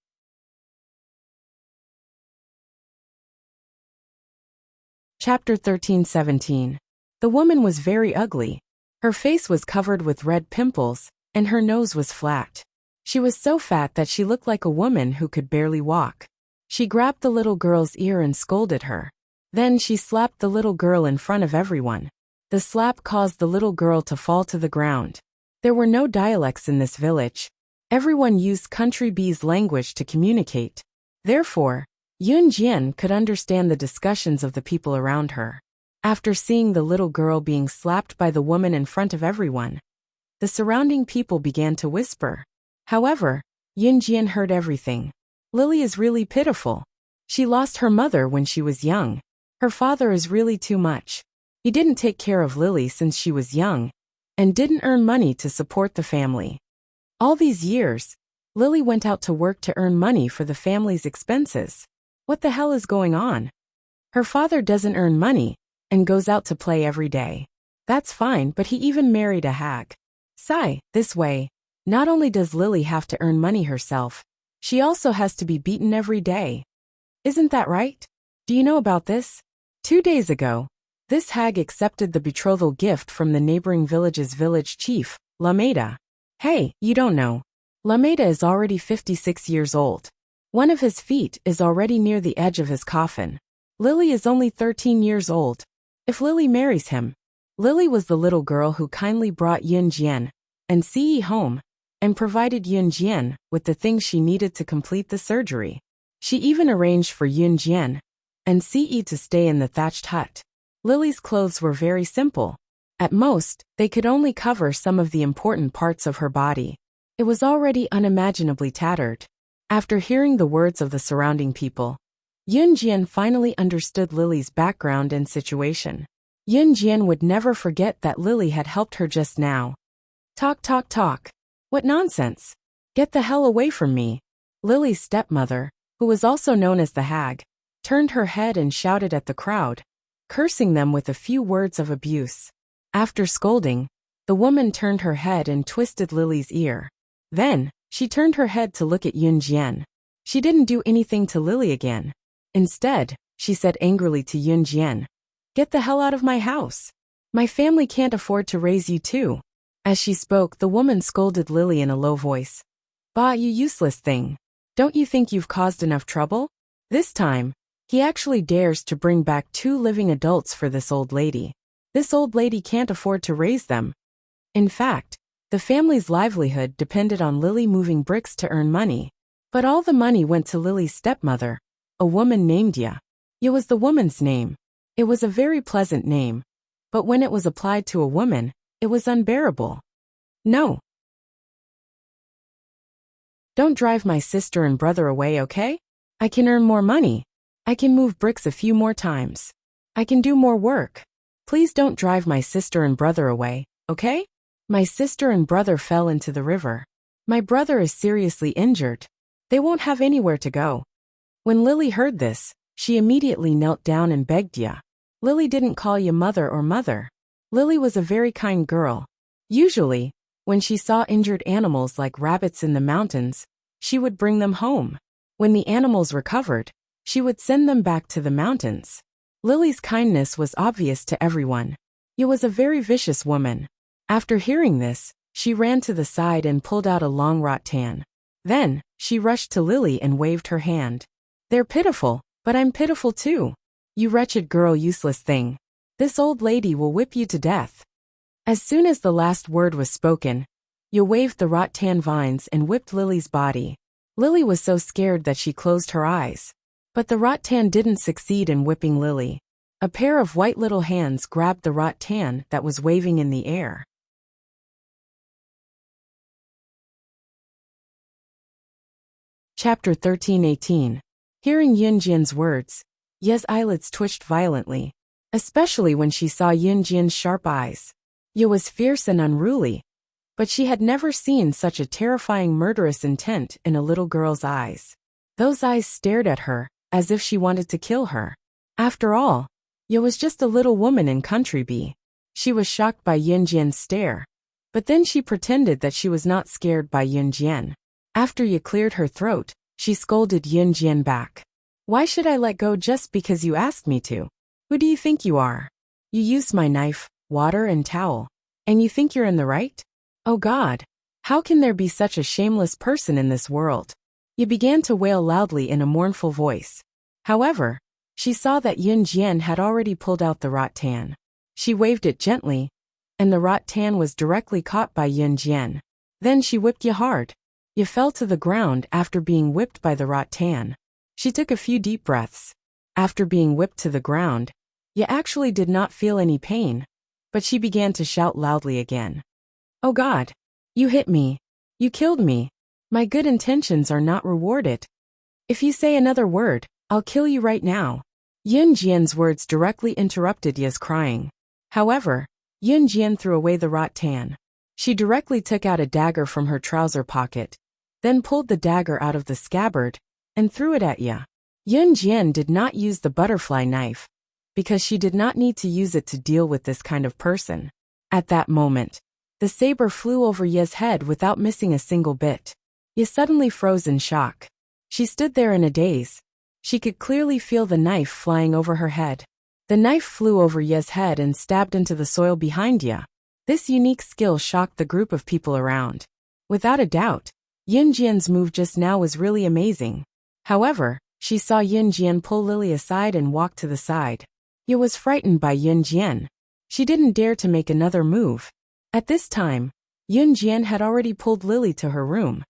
Chapter 13-17. The woman was very ugly. Her face was covered with red pimples, and her nose was flat. She was so fat that she looked like a woman who could barely walk. She grabbed the little girl's ear and scolded her. Then she slapped the little girl in front of everyone. The slap caused the little girl to fall to the ground. There were no dialects in this village. Everyone used Country B's language to communicate. Therefore, Yun Jian could understand the discussions of the people around her. After seeing the little girl being slapped by the woman in front of everyone, the surrounding people began to whisper. However, Yun Jian heard everything. "Lily is really pitiful. She lost her mother when she was young. Her father is really too much. He didn't take care of Lily since she was young, and didn't earn money to support the family. All these years, Lily went out to work to earn money for the family's expenses. What the hell is going on? Her father doesn't earn money, and goes out to play every day. That's fine, but he even married a hag. Sigh, this way, not only does Lily have to earn money herself, she also has to be beaten every day. Isn't that right? Do you know about this? 2 days ago, this hag accepted the betrothal gift from the neighboring village's village chief, Lameda. Hey, you don't know. Lameda is already 56 years old. One of his feet is already near the edge of his coffin. Lily is only 13 years old. If Lily marries him, Lily was the little girl who kindly brought Yun Jian and Ce home, and provided Yun Jian with the things she needed to complete the surgery. She even arranged for Yun Jian and Ce to stay in the thatched hut. Lily's clothes were very simple. At most, they could only cover some of the important parts of her body. It was already unimaginably tattered. After hearing the words of the surrounding people, Yun Jian finally understood Lily's background and situation. Yun Jian would never forget that Lily had helped her just now. Talk. What nonsense. Get the hell away from me. Lily's stepmother, who was also known as the hag, turned her head and shouted at the crowd, cursing them with a few words of abuse. After scolding, the woman turned her head and twisted Lily's ear. Then, she turned her head to look at Yun Jian. She didn't do anything to Lily again. Instead, she said angrily to Yun Jian, "Get the hell out of my house. My family can't afford to raise you too." As she spoke, the woman scolded Lily in a low voice. "Bah, you useless thing. Don't you think you've caused enough trouble? This time, He actually dares to bring back 2 living adults for this old lady. This old lady can't afford to raise them. In fact, the family's livelihood depended on Lily moving bricks to earn money. But all the money went to Lily's stepmother, a woman named Ya. Ya was the woman's name. It was a very pleasant name. But when it was applied to a woman, it was unbearable. No. Don't drive my sister and brother away, okay? I can earn more money. I can move bricks a few more times. I can do more work. Please don't drive my sister and brother away, okay? My sister and brother fell into the river. My brother is seriously injured. They won't have anywhere to go. When Lily heard this, she immediately knelt down and begged Ya. Lily didn't call Ya mother or mother. Lily was a very kind girl. Usually, when she saw injured animals like rabbits in the mountains, she would bring them home. When the animals recovered, she would send them back to the mountains. Lily's kindness was obvious to everyone. Ya was a very vicious woman. After hearing this, she ran to the side and pulled out a long rattan. Then, she rushed to Lily and waved her hand. They're pitiful, but I'm pitiful too. You wretched girl, useless thing. This old lady will whip you to death. As soon as the last word was spoken, Ya waved the rattan vines and whipped Lily's body. Lily was so scared that she closed her eyes. But the rattan didn't succeed in whipping Lily. A pair of white little hands grabbed the rattan that was waving in the air. Chapter 13:18. Hearing Yunjian's words, Ya's eyelids twitched violently, especially when she saw Yunjian's sharp eyes. Ya was fierce and unruly, but she had never seen such a terrifying murderous intent in a little girl's eyes. Those eyes stared at her, as if she wanted to kill her. After all, Ya was just a little woman in Country B. She was shocked by Yunjian's stare, but then she pretended that she was not scared by Yunjian. After Ya cleared her throat, she scolded Yunjian back. Why should I let go just because you asked me to? Who do you think you are? You used my knife, water and towel, and you think you're in the right? Oh God, how can there be such a shameless person in this world? Ya began to wail loudly in a mournful voice. However, she saw that Yunjian had already pulled out the rattan. She waved it gently, and the rattan was directly caught by Yunjian. Then she whipped Ya hard. Ya fell to the ground after being whipped by the rattan. She took a few deep breaths. After being whipped to the ground, Ya actually did not feel any pain, but she began to shout loudly again. Oh God! You hit me. You killed me. My good intentions are not rewarded. If you say another word, I'll kill you right now. Yunjian's words directly interrupted Ya's crying. However, Yunjian threw away the rattan. She directly took out a dagger from her trouser pocket, then pulled the dagger out of the scabbard, and threw it at Ya. Yunjian did not use the butterfly knife, because she did not need to use it to deal with this kind of person. At that moment, the saber flew over Ya's head without missing a single bit. Ya suddenly froze in shock. She stood there in a daze. She could clearly feel the knife flying over her head. The knife flew over Ya's head and stabbed into the soil behind Ya. This unique skill shocked the group of people around. Without a doubt, Yunjian's move just now was really amazing. However, she saw Yunjian pull Lily aside and walk to the side. Ya was frightened by Yunjian. She didn't dare to make another move. At this time, Yunjian had already pulled Lily to her room.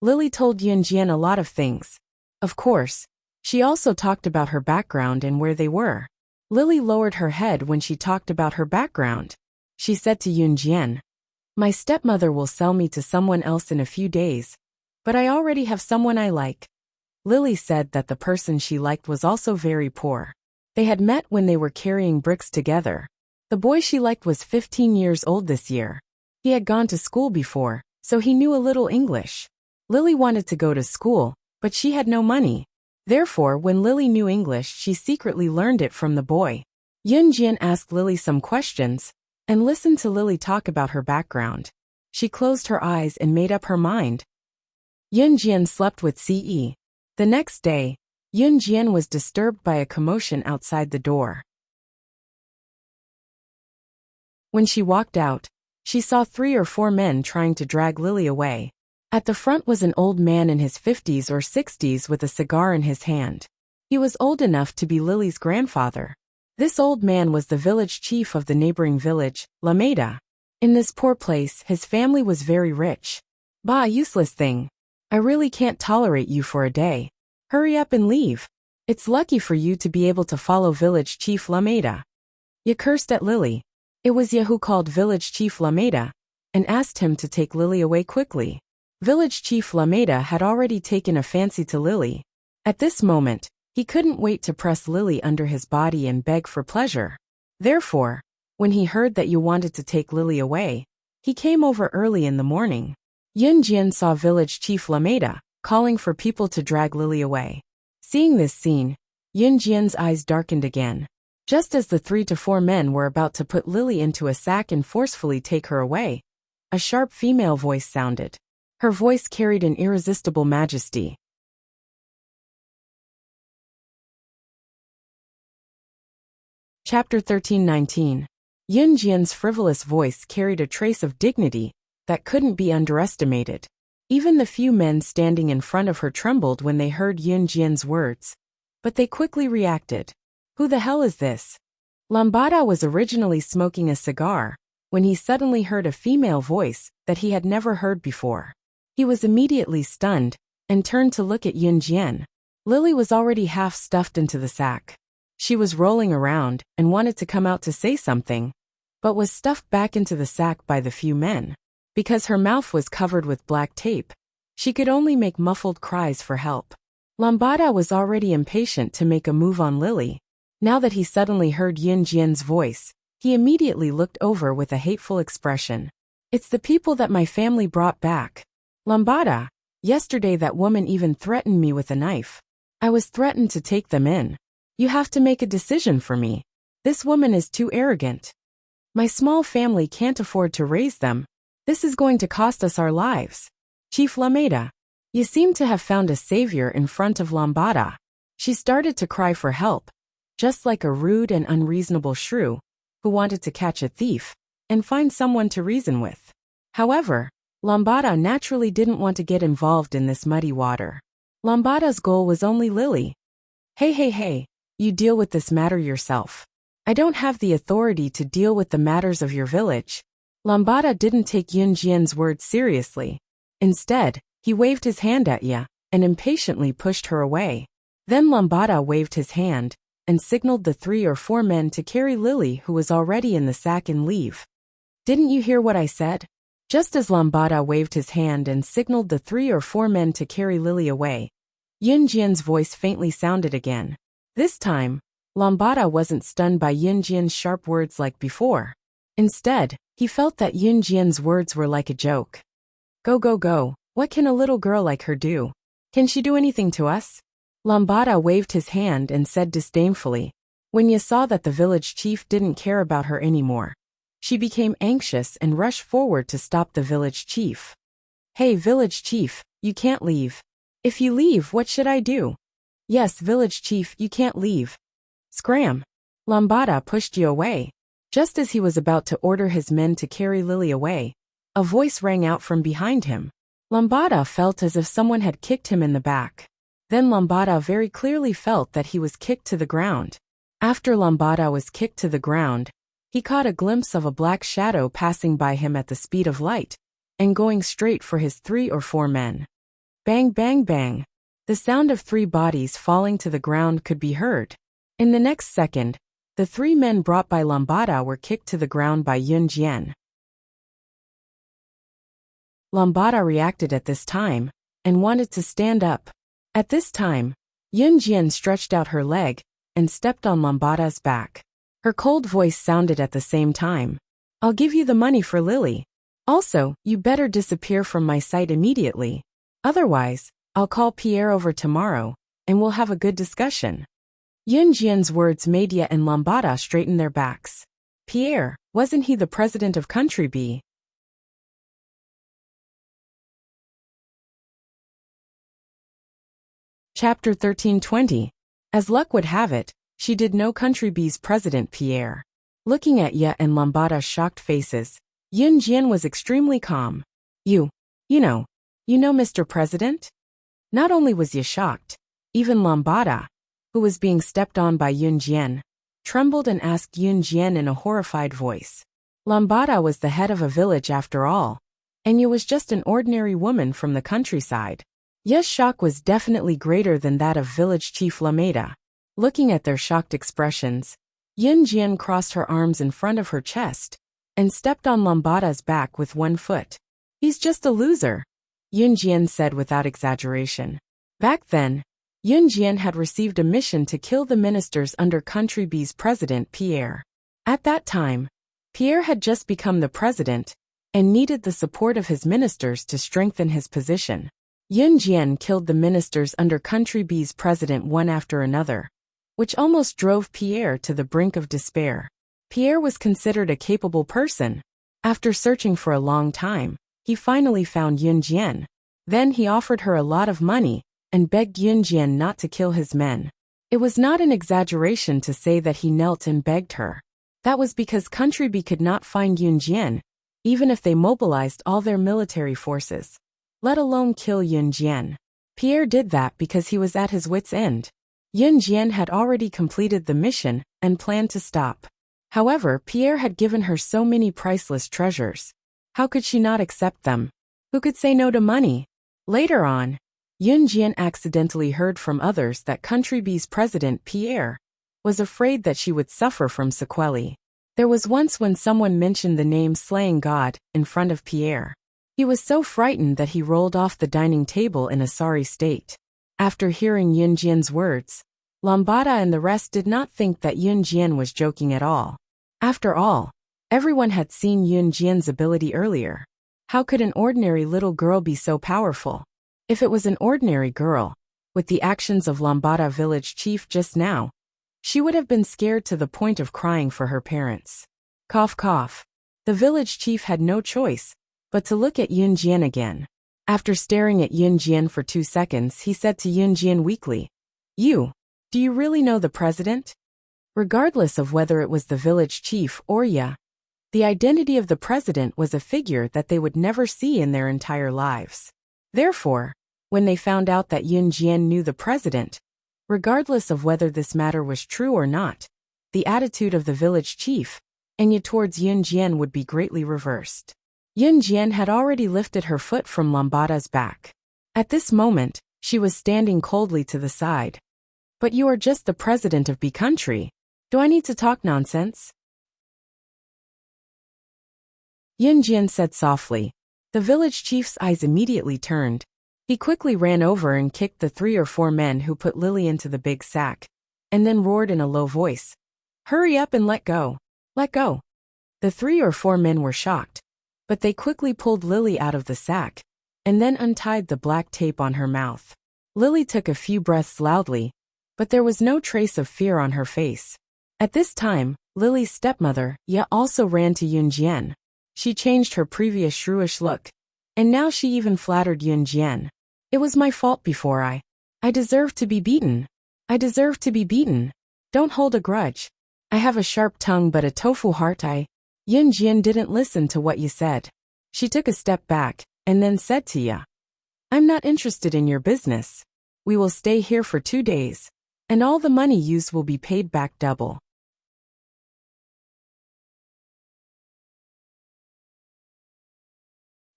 Lily told Yunjian a lot of things. Of course, she also talked about her background and where they were. Lily lowered her head when she talked about her background. She said to Yunjian, My stepmother will sell me to someone else in a few days, but I already have someone I like. Lily said that the person she liked was also very poor. They had met when they were carrying bricks together. The boy she liked was 15 years old this year. He had gone to school before, so he knew a little English. Lily wanted to go to school, but she had no money. Therefore, when Lily knew English, she secretly learned it from the boy. Yunjian asked Lily some questions, and listened to Lily talk about her background. She closed her eyes and made up her mind. Yunjian slept with Ce. The next day, Yunjian was disturbed by a commotion outside the door. When she walked out, she saw 3 or 4 men trying to drag Lily away. At the front was an old man in his 50s or 60s with a cigar in his hand. He was old enough to be Lily's grandfather. This old man was the village chief of the neighboring village, Lameda. In this poor place, his family was very rich. Bah, useless thing. I really can't tolerate you for a day. Hurry up and leave. It's lucky for you to be able to follow village chief Lameda. Ya cursed at Lily. It was Ya who called village chief Lameda and asked him to take Lily away quickly. Village chief Lameda had already taken a fancy to Lily. At this moment, he couldn't wait to press Lily under his body and beg for pleasure. Therefore, when he heard that you wanted to take Lily away, he came over early in the morning. Yunjian saw village chief Lameda calling for people to drag Lily away. Seeing this scene, Yunjian's eyes darkened again. Just as the 3 to 4 men were about to put Lily into a sack and forcefully take her away, a sharp female voice sounded. Her voice carried an irresistible majesty. Chapter 13:19. Yunjian's frivolous voice carried a trace of dignity that couldn't be underestimated. Even the few men standing in front of her trembled when they heard Yunjian's words, but they quickly reacted. Who the hell is this? Lambada was originally smoking a cigar when he suddenly heard a female voice that he had never heard before. He was immediately stunned and turned to look at Yunjian. Lily was already half stuffed into the sack. She was rolling around and wanted to come out to say something, but was stuffed back into the sack by the few men. Because her mouth was covered with black tape, she could only make muffled cries for help. Lambada was already impatient to make a move on Lily. Now that he suddenly heard Yunjian's voice, he immediately looked over with a hateful expression. It's the people that my family brought back. Lambada, yesterday that woman even threatened me with a knife. I was threatened to take them in. You have to make a decision for me. This woman is too arrogant. My small family can't afford to raise them. This is going to cost us our lives. Chief Lameda, you seem to have found a savior in front of Lambada. She started to cry for help, just like a rude and unreasonable shrew who wanted to catch a thief and find someone to reason with. However, Lambada naturally didn't want to get involved in this muddy water. Lambada's goal was only Lily. Hey, you deal with this matter yourself. I don't have the authority to deal with the matters of your village. Lambada didn't take Yunjian's words seriously. Instead, he waved his hand at Ya and impatiently pushed her away. Then Lambada waved his hand and signaled the 3 or 4 men to carry Lily, who was already in the sack, and leave. Didn't you hear what I said? Just as Lambada waved his hand and signaled the 3 or 4 men to carry Lily away, Yunjian's voice faintly sounded again. This time, Lambada wasn't stunned by Yunjian's sharp words like before. Instead, he felt that Yunjian's words were like a joke. Go, what can a little girl like her do? Can she do anything to us? Lambada waved his hand and said disdainfully. When Ya saw that the village chief didn't care about her anymore, she became anxious and rushed forward to stop the village chief. Hey, village chief, you can't leave. If you leave, what should I do? Yes, village chief, you can't leave. Scram! Lambada pushed you away. Just as he was about to order his men to carry Lily away, a voice rang out from behind him. Lambada felt as if someone had kicked him in the back. Then Lambada very clearly felt that he was kicked to the ground. After Lambada was kicked to the ground, he caught a glimpse of a black shadow passing by him at the speed of light and going straight for his 3 or 4 men. Bang, bang, bang. The sound of 3 bodies falling to the ground could be heard. In the next second, the 3 men brought by Lambada were kicked to the ground by Yunjian. Lambada reacted at this time and wanted to stand up. At this time, Yunjian stretched out her leg and stepped on Lambada's back. Her cold voice sounded at the same time. I'll give you the money for Lily. Also, you better disappear from my sight immediately. Otherwise, I'll call Pierre over tomorrow, and we'll have a good discussion. Yunjian's words made Ya and Lambada straighten their backs. Pierre, wasn't he the president of Country B? Chapter 13:20. As luck would have it, she did know Country B's president Pierre. Looking at Ya and Lambada's shocked faces, Yunjian was extremely calm. You know Mr. President? Not only was Ya shocked, even Lambada, who was being stepped on by Yun Jian, trembled and asked Yun Jian in a horrified voice. Lambada was the head of a village after all, and Yu was just an ordinary woman from the countryside. Ya's shock was definitely greater than that of village chief Lameda. Looking at their shocked expressions, Yun Jian crossed her arms in front of her chest and stepped on Lambada's back with one foot. "He's just a loser," Yun Jian said without exaggeration. Back then, Yun Jian had received a mission to kill the ministers under Country B's president Pierre. At that time, Pierre had just become the president and needed the support of his ministers to strengthen his position. Yun Jian killed the ministers under Country B's president one after another, which almost drove Pierre to the brink of despair. Pierre was considered a capable person. After searching for a long time, he finally found Yun Jian. Then he offered her a lot of money and begged Yun Jian not to kill his men. It was not an exaggeration to say that he knelt and begged her. That was because Country B could not find Yun Jian, even if they mobilized all their military forces, let alone kill Yun Jian. Pierre did that because he was at his wit's end. Yun Jian had already completed the mission and planned to stop. However, Pierre had given her so many priceless treasures. How could she not accept them? Who could say no to money? Later on, Yun Jian accidentally heard from others that Country B's president Pierre was afraid that she would suffer from sequelae. There was once when someone mentioned the name Slaying God in front of Pierre. He was so frightened that he rolled off the dining table in a sorry state. After hearing Yun Jian's words, Lambada and the rest did not think that Yun Jian was joking at all. After all, everyone had seen Yun Jian's ability earlier. How could an ordinary little girl be so powerful? If it was an ordinary girl, with the actions of Lambada village chief just now, she would have been scared to the point of crying for her parents. Cough cough. The village chief had no choice but to look at Yun Jian again. After staring at Yun Jian for 2 seconds, he said to Yun Jian weakly, "Do you really know the president?" Regardless of whether it was the village chief or Ya, the identity of the president was a figure that they would never see in their entire lives. Therefore, when they found out that Yun Jian knew the president, regardless of whether this matter was true or not, the attitude of the village chief and Ya towards Yun Jian would be greatly reversed. Yun Jian had already lifted her foot from Lambada's back. At this moment, she was standing coldly to the side. "But you are just the president of B country. Do I need to talk nonsense?" Yun Jian said softly. The village chief's eyes immediately turned. He quickly ran over and kicked the 3 or 4 men who put Lily into the big sack, and then roared in a low voice, "Hurry up and let go! Let go!" The 3 or 4 men were shocked, but they quickly pulled Lily out of the sack, and then untied the black tape on her mouth. Lily took a few breaths loudly, but there was no trace of fear on her face. At this time, Lily's stepmother, Ya, also ran to Yun Jian. She changed her previous shrewish look, and now she even flattered Yun Jian. "It was my fault before. I deserved to be beaten. I deserve to be beaten. Don't hold a grudge. I have a sharp tongue but a tofu heart. Yun Jian didn't listen to what you said. She took a step back, and then said to Ya, "I'm not interested in your business. We will stay here for 2 days, and all the money used will be paid back double."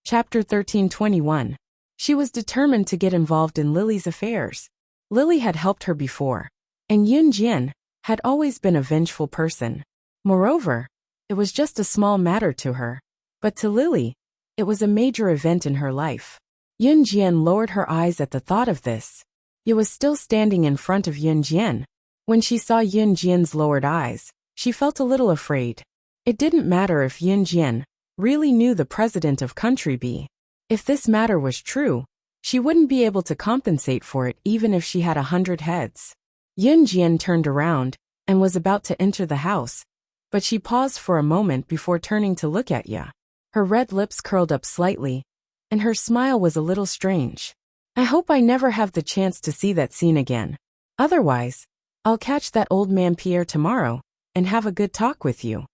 Chapter 13:21. She was determined to get involved in Lily's affairs. Lily had helped her before, and Yun Jian had always been a vengeful person. Moreover, it was just a small matter to her, but to Lily, it was a major event in her life. Yun Jian lowered her eyes at the thought of this. Yu was still standing in front of Yun Jian. When she saw Yun Jian's lowered eyes, she felt a little afraid. It didn't matter if Yun Jian really knew the president of Country B. If this matter was true, she wouldn't be able to compensate for it even if she had 100 heads. Yun Jian turned around and was about to enter the house, but she paused for a moment before turning to look at Ya. Her red lips curled up slightly, and her smile was a little strange. "I hope I never have the chance to see that scene again. Otherwise, I'll catch that old man Pierre tomorrow and have a good talk with you."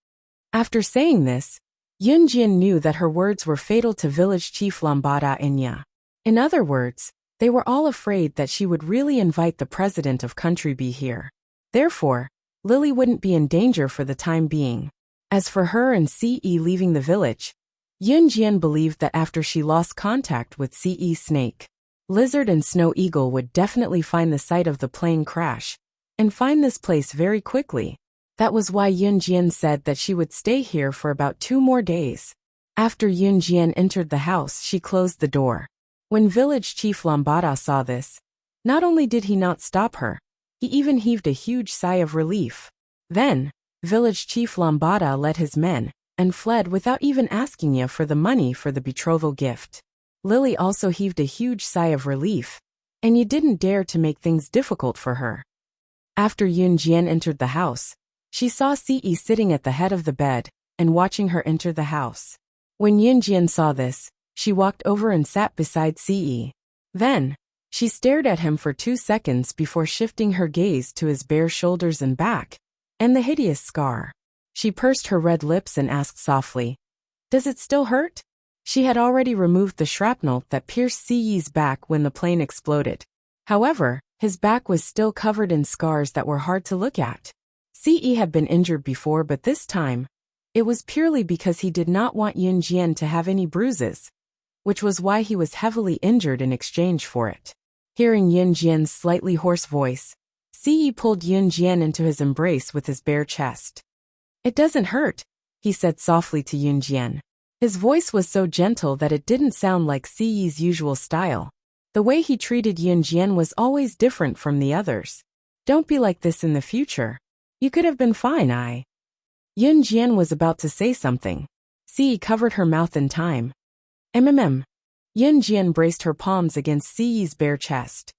After saying this, Yun Jian knew that her words were fatal to village chief Lambada and Ya. In other words, They were all afraid that she would really invite the president of Country B here. Therefore, Lily wouldn't be in danger for the time being. As for her and CE leaving the village, Yunjian believed that after she lost contact with CE Snake, Lizard and Snow Eagle would definitely find the site of the plane crash, and find this place very quickly. That was why Yunjian said that she would stay here for about 2 more days. After Yunjian entered the house, she closed the door. When village chief Lambada saw this, not only did he not stop her, he even heaved a huge sigh of relief. Then, village chief Lambada led his men and fled without even asking Ya for the money for the betrothal gift. Lily also heaved a huge sigh of relief, and Yi didn't dare to make things difficult for her. After Yunjian entered the house, she saw CE sitting at the head of the bed and watching her enter the house. When Yunjian saw this, she walked over and sat beside CE. Then, she stared at him for 2 seconds before shifting her gaze to his bare shoulders and back, and the hideous scar. She pursed her red lips and asked softly, "Does it still hurt?" She had already removed the shrapnel that pierced CE's back when the plane exploded. However, his back was still covered in scars that were hard to look at. CE had been injured before, but this time, it was purely because he did not want Yunjian to have any bruises, which was why he was heavily injured in exchange for it. Hearing Yunjian's slightly hoarse voice, CE pulled Yunjian into his embrace with his bare chest. "It doesn't hurt," he said softly to Yunjian. His voice was so gentle that it didn't sound like CE's usual style. The way he treated Yunjian was always different from the others. "Don't be like this in the future. You could have been fine." Yunjian was about to say something. CE covered her mouth in time. Yunjian braced her palms against CE's bare chest.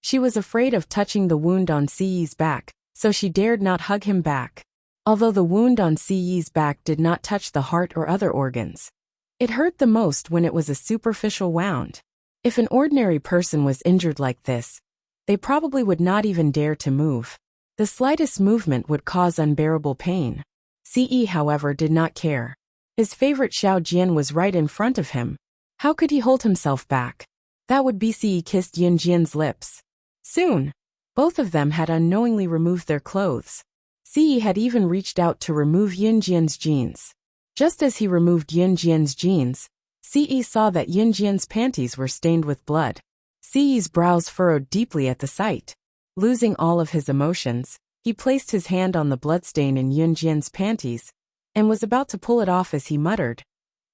She was afraid of touching the wound on CE's back, so she dared not hug him back. Although the wound on CE's back did not touch the heart or other organs, it hurt the most when it was a superficial wound. If an ordinary person was injured like this, they probably would not even dare to move. The slightest movement would cause unbearable pain. CE, however, did not care. His favorite Xiao Jian was right in front of him. How could he hold himself back? That would be. CE kissed Yunjian's lips. Soon, both of them had unknowingly removed their clothes. CE had even reached out to remove Yunjian's jeans. Just as he removed Yunjian's jeans, CE saw that Yunjian's panties were stained with blood. CE's brows furrowed deeply at the sight. Losing all of his emotions, he placed his hand on the bloodstain in Yunjian's panties, and was about to pull it off as he muttered,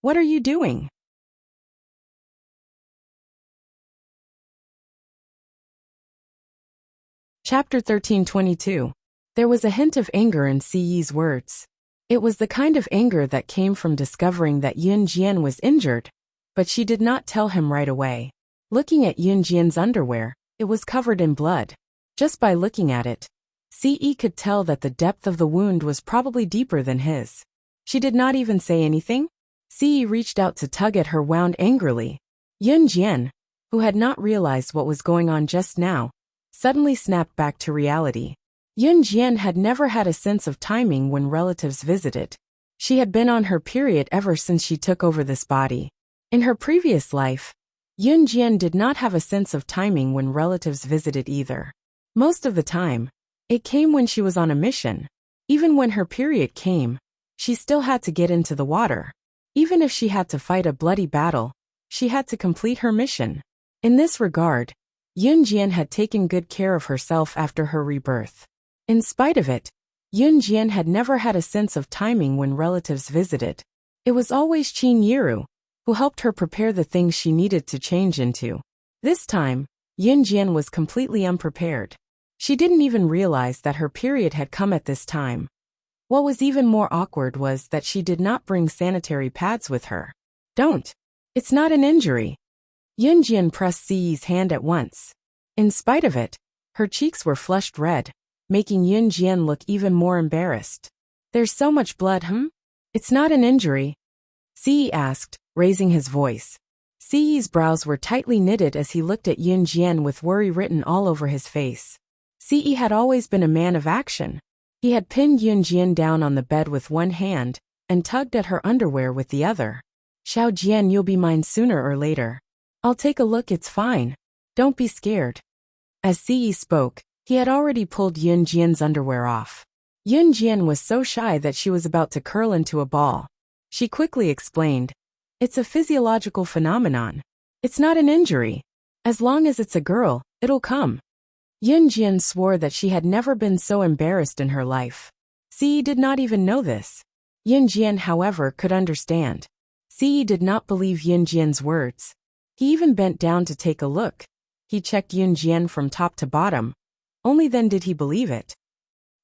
"What are you doing?" Chapter 13:22. There was a hint of anger in CE's words. It was the kind of anger that came from discovering that Yunjian was injured, but she did not tell him right away. Looking at Yunjian's underwear, it was covered in blood. Just by looking at it, CE could tell that the depth of the wound was probably deeper than his. She did not even say anything. CE reached out to tug at her wound angrily. Yunjian, who had not realized what was going on just now, suddenly snapped back to reality. Yunjian had never had a sense of timing when relatives visited. She had been on her period ever since she took over this body. In her previous life, Yunjian did not have a sense of timing when relatives visited either. Most of the time, it came when she was on a mission. Even when her period came, she still had to get into the water. Even if she had to fight a bloody battle, she had to complete her mission. In this regard, Yunjian had taken good care of herself after her rebirth. In spite of it, Yunjian had never had a sense of timing when relatives visited. It was always Qin Yiru, who helped her prepare the things she needed to change into. This time, Yunjian was completely unprepared. She didn't even realize that her period had come at this time. What was even more awkward was that she did not bring sanitary pads with her. "Don't. It's not an injury." Yunjian pressed CE's hand at once. In spite of it, her cheeks were flushed red, making Yunjian look even more embarrassed. "There's so much blood, It's not an injury?" CE asked, raising his voice. CE's brows were tightly knitted as he looked at Yunjian with worry written all over his face. CE had always been a man of action. He had pinned Yunjian down on the bed with one hand and tugged at her underwear with the other. Xiao Jian, you'll be mine sooner or later. I'll take a look, it's fine. Don't be scared. As Ce spoke, he had already pulled Yun Jian's underwear off. Yun Jian was so shy that she was about to curl into a ball. She quickly explained, "It's a physiological phenomenon. It's not an injury. As long as it's a girl, it'll come." Yun Jian swore that she had never been so embarrassed in her life. Ce did not even know this. Yun Jian, however, could understand. Ce did not believe Yun Jian's words. He even bent down to take a look. He checked Yun Jian from top to bottom. Only then did he believe it.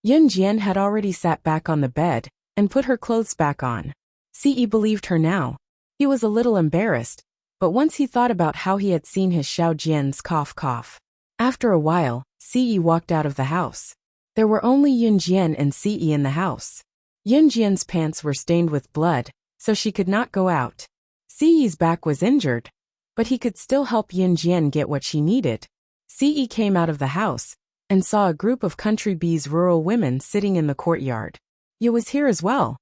Yun Jian had already sat back on the bed and put her clothes back on. Ce believed her now. He was a little embarrassed, but once he thought about how he had seen his Xiao Jian's cough. After a while, Ce walked out of the house. There were only Yun Jian and Ce in the house. Yun Jian's pants were stained with blood, so she could not go out. Ce's back was injured, but he could still help Yun Jian get what she needed. Ce came out of the house and saw a group of Country B's rural women sitting in the courtyard. "You was here as well."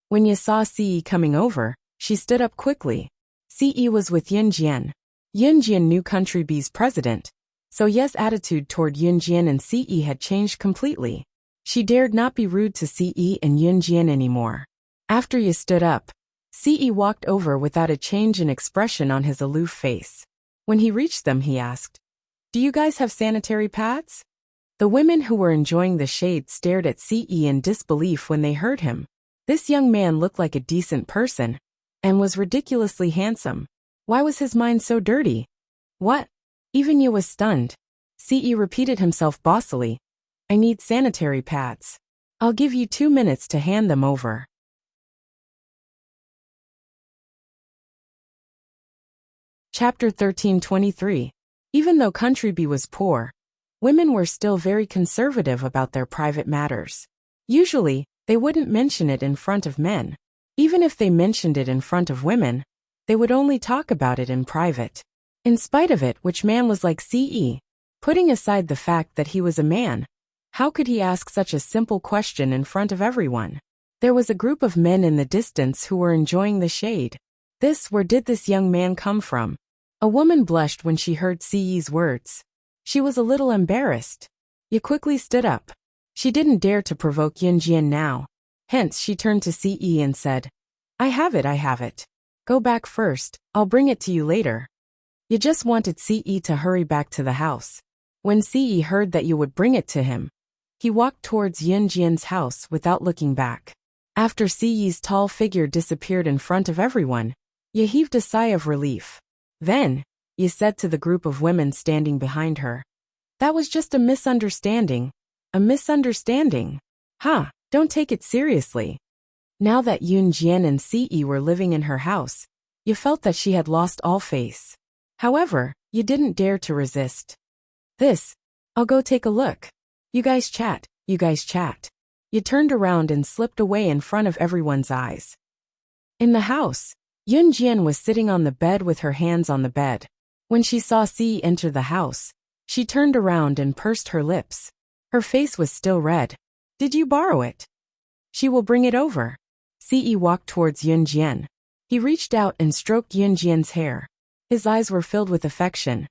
When you saw Ce coming over, she stood up quickly. Ce was with Yun Jian. Yun Jian knew Country B's president, so Ye's attitude toward Yun Jian and Ce had changed completely. She dared not be rude to Ce and Yun Jian anymore. After Ye stood up, Ce walked over without a change in expression on his aloof face. When he reached them, he asked, "Do you guys have sanitary pads?" The women who were enjoying the shade stared at Ce in disbelief when they heard him. This young man looked like a decent person and was ridiculously handsome. Why was his mind so dirty? What? Even Ye was stunned. Ce repeated himself bossily, "I need sanitary pads. I'll give you 2 minutes to hand them over." Chapter 13:23. Even though Country B was poor, women were still very conservative about their private matters. Usually, they wouldn't mention it in front of men. Even if they mentioned it in front of women, they would only talk about it in private. In spite of it, which man was like Ce? Putting aside the fact that he was a man, how could he ask such a simple question in front of everyone? There was a group of men in the distance who were enjoying the shade. Where did this young man come from? A woman blushed when she heard Ce's words. She was a little embarrassed. Ye quickly stood up. She didn't dare to provoke Yun Jian now. Hence she turned to Ce and said, I have it. Go back first, I'll bring it to you later." Ye just wanted Ce to hurry back to the house. When Ce heard that you would bring it to him, he walked towards Yun Jian's house without looking back. After Ce's tall figure disappeared in front of everyone, Ye heaved a sigh of relief. Then, Ye said to the group of women standing behind her, "That was just a misunderstanding. A misunderstanding. Don't take it seriously." Now that Yun Jian and Ce were living in her house, Ye felt that she had lost all face. However, Ye didn't dare to resist. I'll go take a look. You guys chat. Ye turned around and slipped away in front of everyone's eyes. In the house, Yun Jian was sitting on the bed with her hands on the bed. When she saw Ce enter the house, she turned around and pursed her lips. Her face was still red. "Did you borrow it?" "She will bring it over." Ce walked towards Yun Jian. He reached out and stroked Yun Jian's hair. His eyes were filled with affection.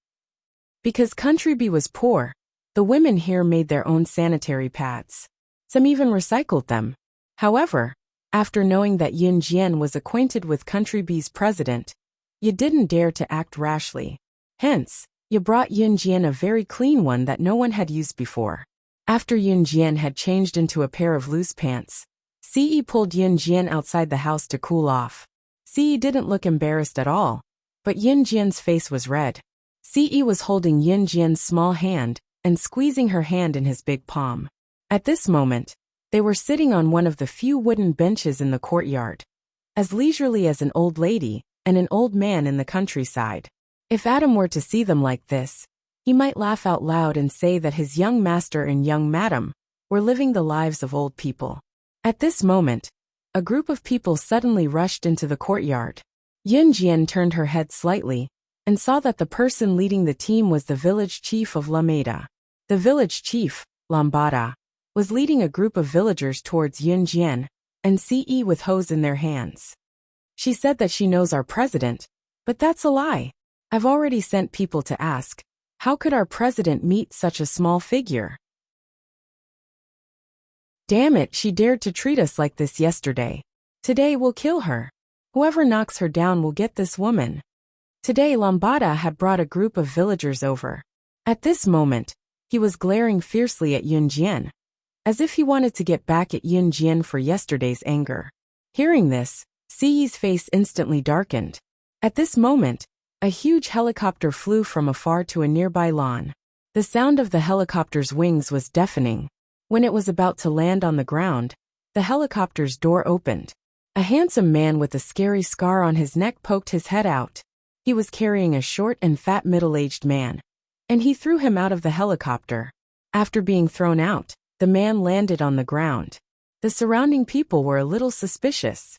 Because Country B was poor, the women here made their own sanitary pads. Some even recycled them. However, after knowing that Yun Jian was acquainted with Country B's president, Ye didn't dare to act rashly. Hence, Ye brought Yun Jian a very clean one that no one had used before. After Yun Jian had changed into a pair of loose pants, Ce pulled Yun Jian outside the house to cool off. Ce didn't look embarrassed at all, but Yun Jian's face was red. Ce was holding Yun Jian's small hand and squeezing her hand in his big palm. At this moment, they were sitting on one of the few wooden benches in the courtyard, as leisurely as an old lady and an old man in the countryside. If Adam were to see them like this, he might laugh out loud and say that his young master and young madam were living the lives of old people. At this moment, a group of people suddenly rushed into the courtyard. Yun Jian turned her head slightly and saw that the person leading the team was the village chief of Lameda. The village chief, Lambada, was leading a group of villagers towards Yun Jian and CE with hose in their hands. She said that she knows our president, but that's a lie. I've already sent people to ask, how could our president meet such a small figure? Damn it, she dared to treat us like this yesterday. Today we'll kill her. Whoever knocks her down will get this woman. Today Lambada had brought a group of villagers over. At this moment, he was glaring fiercely at Yunjian, as if he wanted to get back at Yunjian for yesterday's anger. Hearing this, Siyi's face instantly darkened. At this moment, a huge helicopter flew from afar to a nearby lawn. The sound of the helicopter's wings was deafening. When it was about to land on the ground, the helicopter's door opened. A handsome man with a scary scar on his neck poked his head out. He was carrying a short and fat middle-aged man, and he threw him out of the helicopter. After being thrown out, the man landed on the ground. The surrounding people were a little suspicious.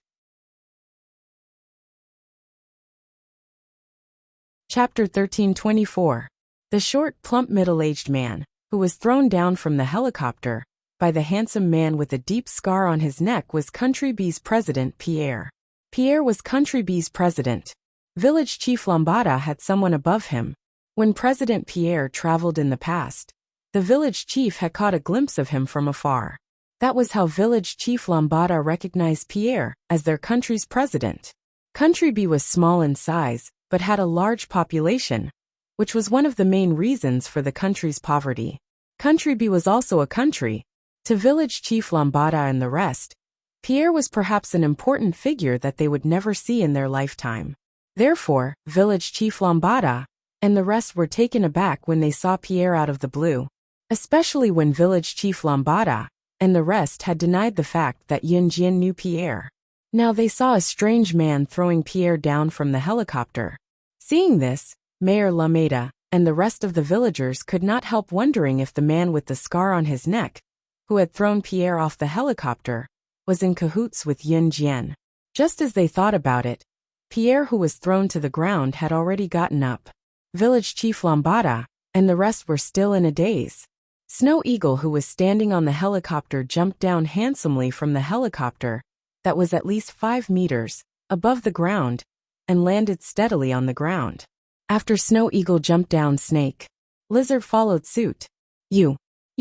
Chapter 13:24. The short, plump middle-aged man, who was thrown down from the helicopter by the handsome man with a deep scar on his neck, was Country B's president Pierre. Pierre was Country B's president. Village Chief Lambada had someone above him. When President Pierre traveled in the past, the village chief had caught a glimpse of him from afar. That was how Village Chief Lambada recognized Pierre as their country's president. Country B was small in size, but had a large population, which was one of the main reasons for the country's poverty. Country B was also a country. To Village Chief Lambada and the rest, Pierre was perhaps an important figure that they would never see in their lifetime. Therefore, Village Chief Lambada and the rest were taken aback when they saw Pierre out of the blue, especially when Village Chief Lambada and the rest had denied the fact that Yunjian knew Pierre. Now they saw a strange man throwing Pierre down from the helicopter. Seeing this, Mayor Lameda and the rest of the villagers could not help wondering if the man with the scar on his neck, who had thrown Pierre off the helicopter, was in cahoots with Yunjian. Just as they thought about it, Pierre, who was thrown to the ground, had already gotten up. Village Chief Lambada and the rest were still in a daze. Snow Eagle, who was standing on the helicopter, jumped down handsomely from the helicopter that was at least 5 meters above the ground and landed steadily on the ground. After Snow Eagle jumped down, Snake Lizard followed suit. You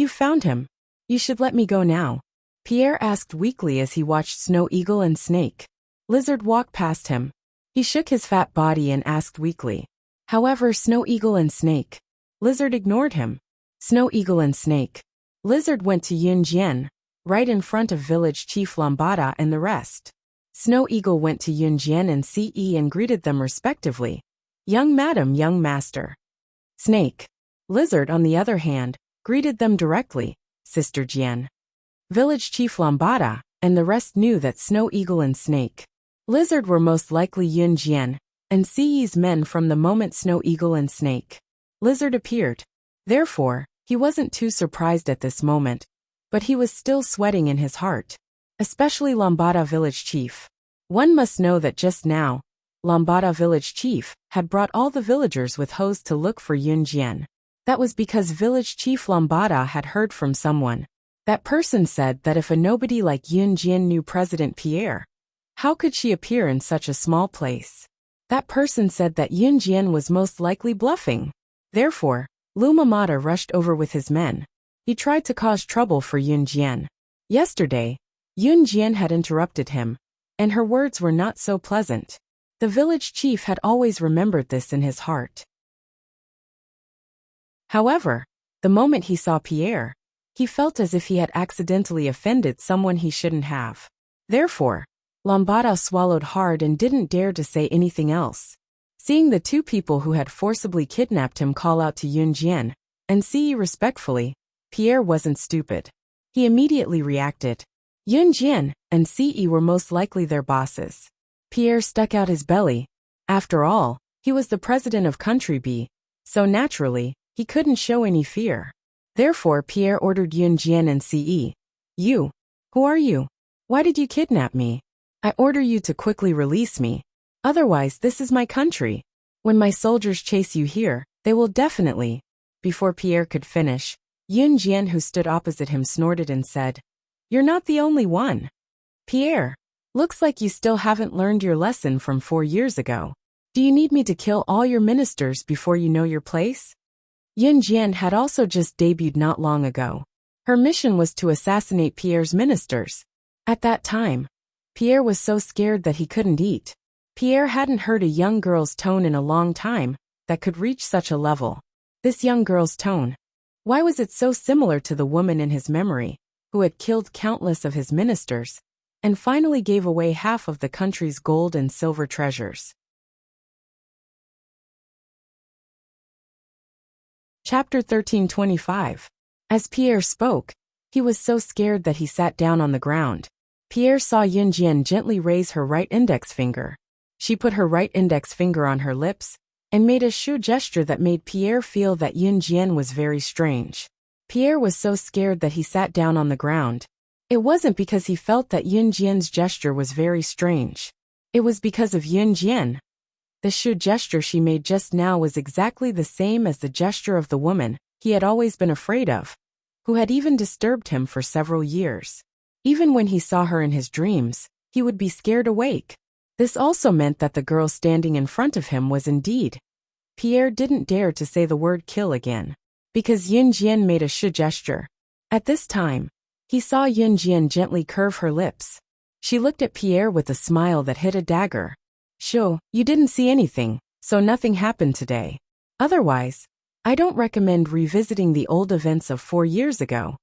found him. You should let me go now, Pierre asked weakly as he watched Snow Eagle and Snake Lizard walk past him. He shook his fat body and asked weakly. However, Snow Eagle and Snake Lizard ignored him. Snow Eagle and Snake Lizard went to Yunjian, right in front of Village Chief Lambada and the rest. Snow Eagle went to Yunjian and CE and greeted them respectively. Young madam, young master. Snake Lizard, on the other hand, greeted them directly. Sister Jian. Village Chief Lambada and the rest knew that Snow Eagle and Snake Lizard were most likely Yunjian and CE's men from the moment Snow Eagle and Snake Lizard appeared. Therefore, he wasn't too surprised at this moment, but he was still sweating in his heart. Especially Lambada Village Chief. One must know that just now, Lambada Village Chief had brought all the villagers with hose to look for Yunjian. That was because Village Chief Lambada had heard from someone. That person said that if a nobody like Yunjian knew President Pierre, how could she appear in such a small place? That person said that Yunjian was most likely bluffing. Therefore, Lumamada rushed over with his men. He tried to cause trouble for Yunjian. Yesterday, Yunjian had interrupted him, and her words were not so pleasant. The village chief had always remembered this in his heart. However, the moment he saw Pierre, he felt as if he had accidentally offended someone he shouldn't have. Therefore, Lambada swallowed hard and didn't dare to say anything else. Seeing the two people who had forcibly kidnapped him call out to Yunjian and CE respectfully, Pierre wasn't stupid. He immediately reacted. Yunjian and CE were most likely their bosses. Pierre stuck out his belly. After all, he was the president of Country B, so naturally, he couldn't show any fear. Therefore, Pierre ordered Yunjian and CE. You. Who are you? Why did you kidnap me? I order you to quickly release me. Otherwise, this is my country. When my soldiers chase you here, they will definitely. Before Pierre could finish, Yunjian, who stood opposite him, snorted and said, You're not the only one. Pierre, looks like you still haven't learned your lesson from 4 years ago. Do you need me to kill all your ministers before you know your place? Yun Jian had also just debuted not long ago. Her mission was to assassinate Pierre's ministers. At that time, Pierre was so scared that he couldn't eat. Pierre hadn't heard a young girl's tone in a long time that could reach such a level. This young girl's tone. Why was it so similar to the woman in his memory, who had killed countless of his ministers, and finally gave away half of the country's gold and silver treasures? Chapter 13:25. As Pierre spoke, he was so scared that he sat down on the ground. Pierre saw Yun Jian gently raise her right index finger. She put her right index finger on her lips and made a shu gesture that made Pierre feel that Yun Jian was very strange. Pierre was so scared that he sat down on the ground. It wasn't because he felt that Yun Jian's gesture was very strange. It was because of Yun Jian. The shu gesture she made just now was exactly the same as the gesture of the woman he had always been afraid of, who had even disturbed him for several years. Even when he saw her in his dreams, he would be scared awake. This also meant that the girl standing in front of him was indeed. Pierre didn't dare to say the word kill again, because Yun Jian made a shu gesture. At this time, he saw Yun Jian gently curve her lips. She looked at Pierre with a smile that hit a dagger. Sure, you didn't see anything, so nothing happened today. Otherwise, I don't recommend revisiting the old events of 4 years ago.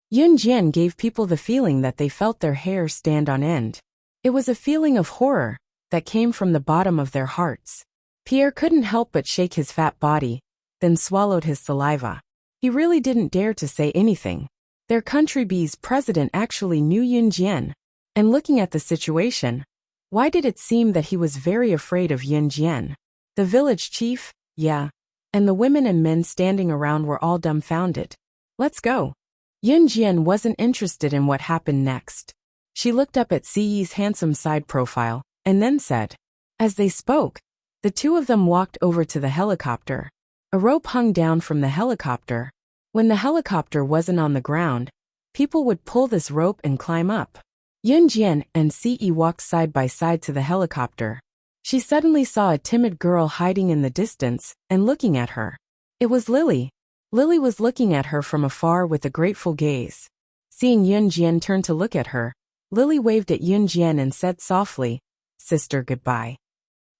Yun Jian gave people the feeling that they felt their hair stand on end. It was a feeling of horror that came from the bottom of their hearts. Pierre couldn't help but shake his fat body, then swallowed his saliva. He really didn't dare to say anything. Their country B's president actually knew Yun Jian. And looking at the situation, why did it seem that he was very afraid of Yun Jian? The village chief, yeah, and the women and men standing around were all dumbfounded. Let's go. Yun Jian wasn't interested in what happened next. She looked up at Ci's handsome side profile, and then said. As they spoke, the two of them walked over to the helicopter. A rope hung down from the helicopter. When the helicopter wasn't on the ground, people would pull this rope and climb up. Yun Jian and Ce walked side by side to the helicopter. She suddenly saw a timid girl hiding in the distance and looking at her. It was Lily. Lily was looking at her from afar with a grateful gaze. Seeing Yun Jian turn to look at her, Lily waved at Yun Jian and said softly, "Sister, goodbye."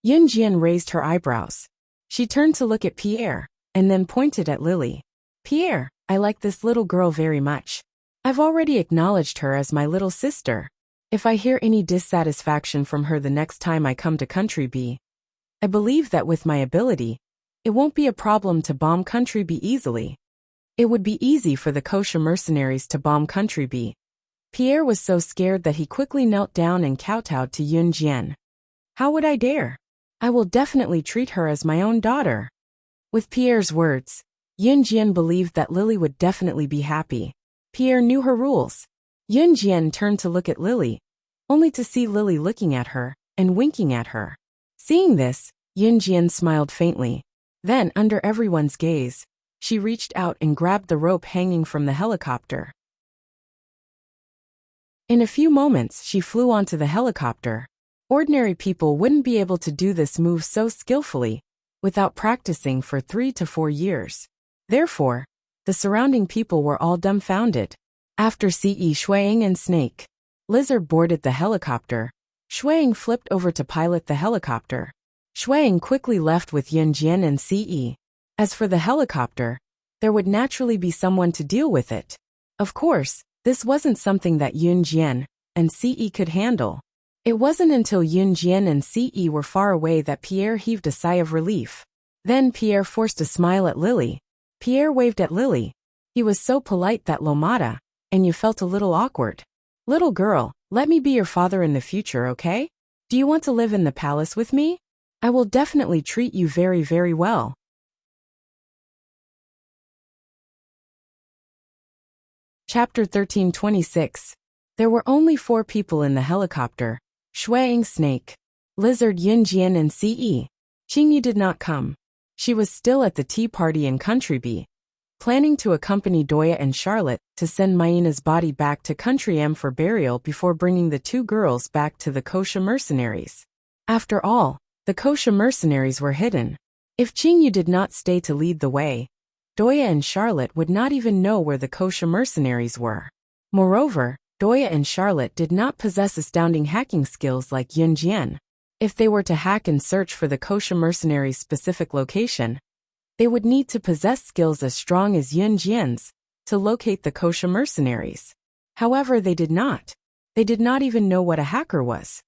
Yun Jian raised her eyebrows. She turned to look at Pierre, and then pointed at Lily. "Pierre, I like this little girl very much. I've already acknowledged her as my little sister. If I hear any dissatisfaction from her the next time I come to Country B, I believe that with my ability, it won't be a problem to bomb Country B easily. It would be easy for the kosher mercenaries to bomb Country B." Pierre was so scared that he quickly knelt down and kowtowed to Yun Jian. "How would I dare? I will definitely treat her as my own daughter." With Pierre's words, Yun Jian believed that Lily would definitely be happy. Pierre knew her rules. Yun Jian turned to look at Lily, only to see Lily looking at her and winking at her. Seeing this, Yun Jian smiled faintly. Then, under everyone's gaze, she reached out and grabbed the rope hanging from the helicopter. In a few moments, she flew onto the helicopter. Ordinary people wouldn't be able to do this move so skillfully without practicing for 3 to 4 years. Therefore, the surrounding people were all dumbfounded. After Ce, Shuang and Snake Lizard boarded the helicopter, Shuang flipped over to pilot the helicopter. Shuang quickly left with Yun Jian and Ce. As for the helicopter, there would naturally be someone to deal with it. Of course, this wasn't something that Yun Jian and Ce could handle. It wasn't until Yun Jian and Ce were far away that Pierre heaved a sigh of relief. Then Pierre forced a smile at Lily. Pierre waved at Lily. He was so polite that Lomata, and you felt a little awkward. "Little girl, let me be your father in the future, okay? Do you want to live in the palace with me? I will definitely treat you very, very well." Chapter 13:26. There were only 4 people in the helicopter: Shuang, Snake, Lizard, Yun Jian and Ce. Qingyi did not come. She was still at the tea party in Country B. planning to accompany Doya and Charlotte to send Mayina's body back to Country M for burial before bringing the two girls back to the Kosha mercenaries. After all, the Kosha mercenaries were hidden. If Qingyu did not stay to lead the way, Doya and Charlotte would not even know where the Kosha mercenaries were. Moreover, Doya and Charlotte did not possess astounding hacking skills like Yun Jian. If they were to hack and search for the Kosha mercenaries' specific location, they would need to possess skills as strong as Yun Jian's to locate the Kosha mercenaries. However, they did not. They did not even know what a hacker was.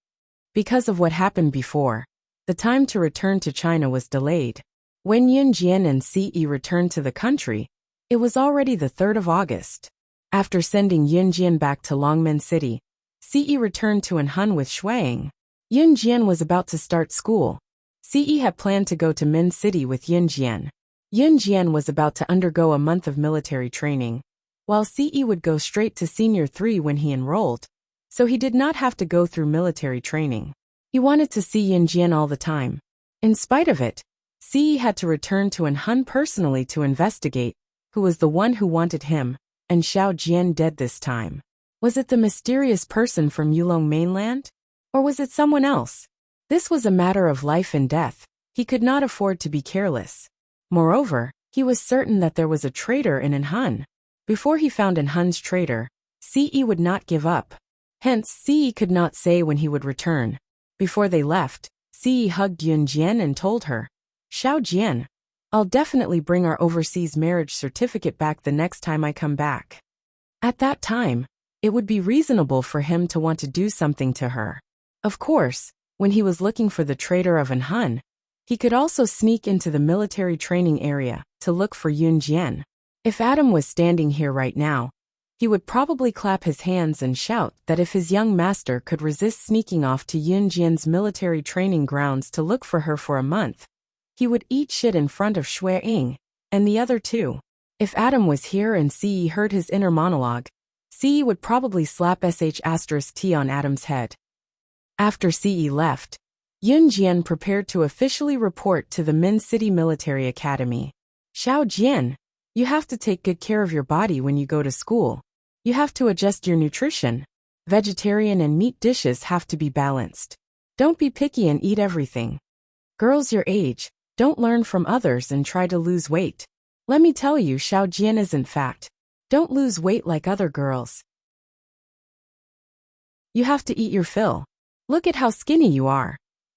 Because of what happened before, the time to return to China was delayed. When Yun Jian and Ce returned to the country, it was already the 3rd of August. After sending Yun Jian back to Longmen City, Ce returned to Anhun with Shuang. Yun Jian was about to start school. Ce had planned to go to Min City with Yun Jian. Yun Jian was about to undergo a month of military training, while Ce would go straight to Senior 3 when he enrolled, so he did not have to go through military training. He wanted to see Yun Jian all the time. In spite of it, Ce had to return to Anhun personally to investigate who was the one who wanted him and Xiao Jian dead this time. Was it the mysterious person from Yulong mainland? Or was it someone else? This was a matter of life and death. He could not afford to be careless. Moreover, he was certain that there was a traitor in Anhun. Before he found Anhun's traitor, Ce would not give up. Hence, Ce could not say when he would return. Before they left, Ce hugged Yun Jian and told her, "Xiao Jian, I'll definitely bring our overseas marriage certificate back the next time I come back." At that time, it would be reasonable for him to want to do something to her. Of course, when he was looking for the traitor of Anhun, he could also sneak into the military training area to look for Yun Jian. If Adam was standing here right now, he would probably clap his hands and shout that if his young master could resist sneaking off to Yun Jian's military training grounds to look for her for a month, he would eat shit in front of Shui Ying and the other two. If Adam was here and Ce heard his inner monologue, Ce would probably slap *T on Adam's head. After Ce left, Yun Jian prepared to officially report to the Min City Military Academy. "Xiao Jian, you have to take good care of your body when you go to school. You have to adjust your nutrition. Vegetarian and meat dishes have to be balanced. Don't be picky and eat everything. Girls your age, don't learn from others and try to lose weight. Let me tell you, Xiao Jian isn't fat. Don't lose weight like other girls. You have to eat your fill. Look at how skinny you are."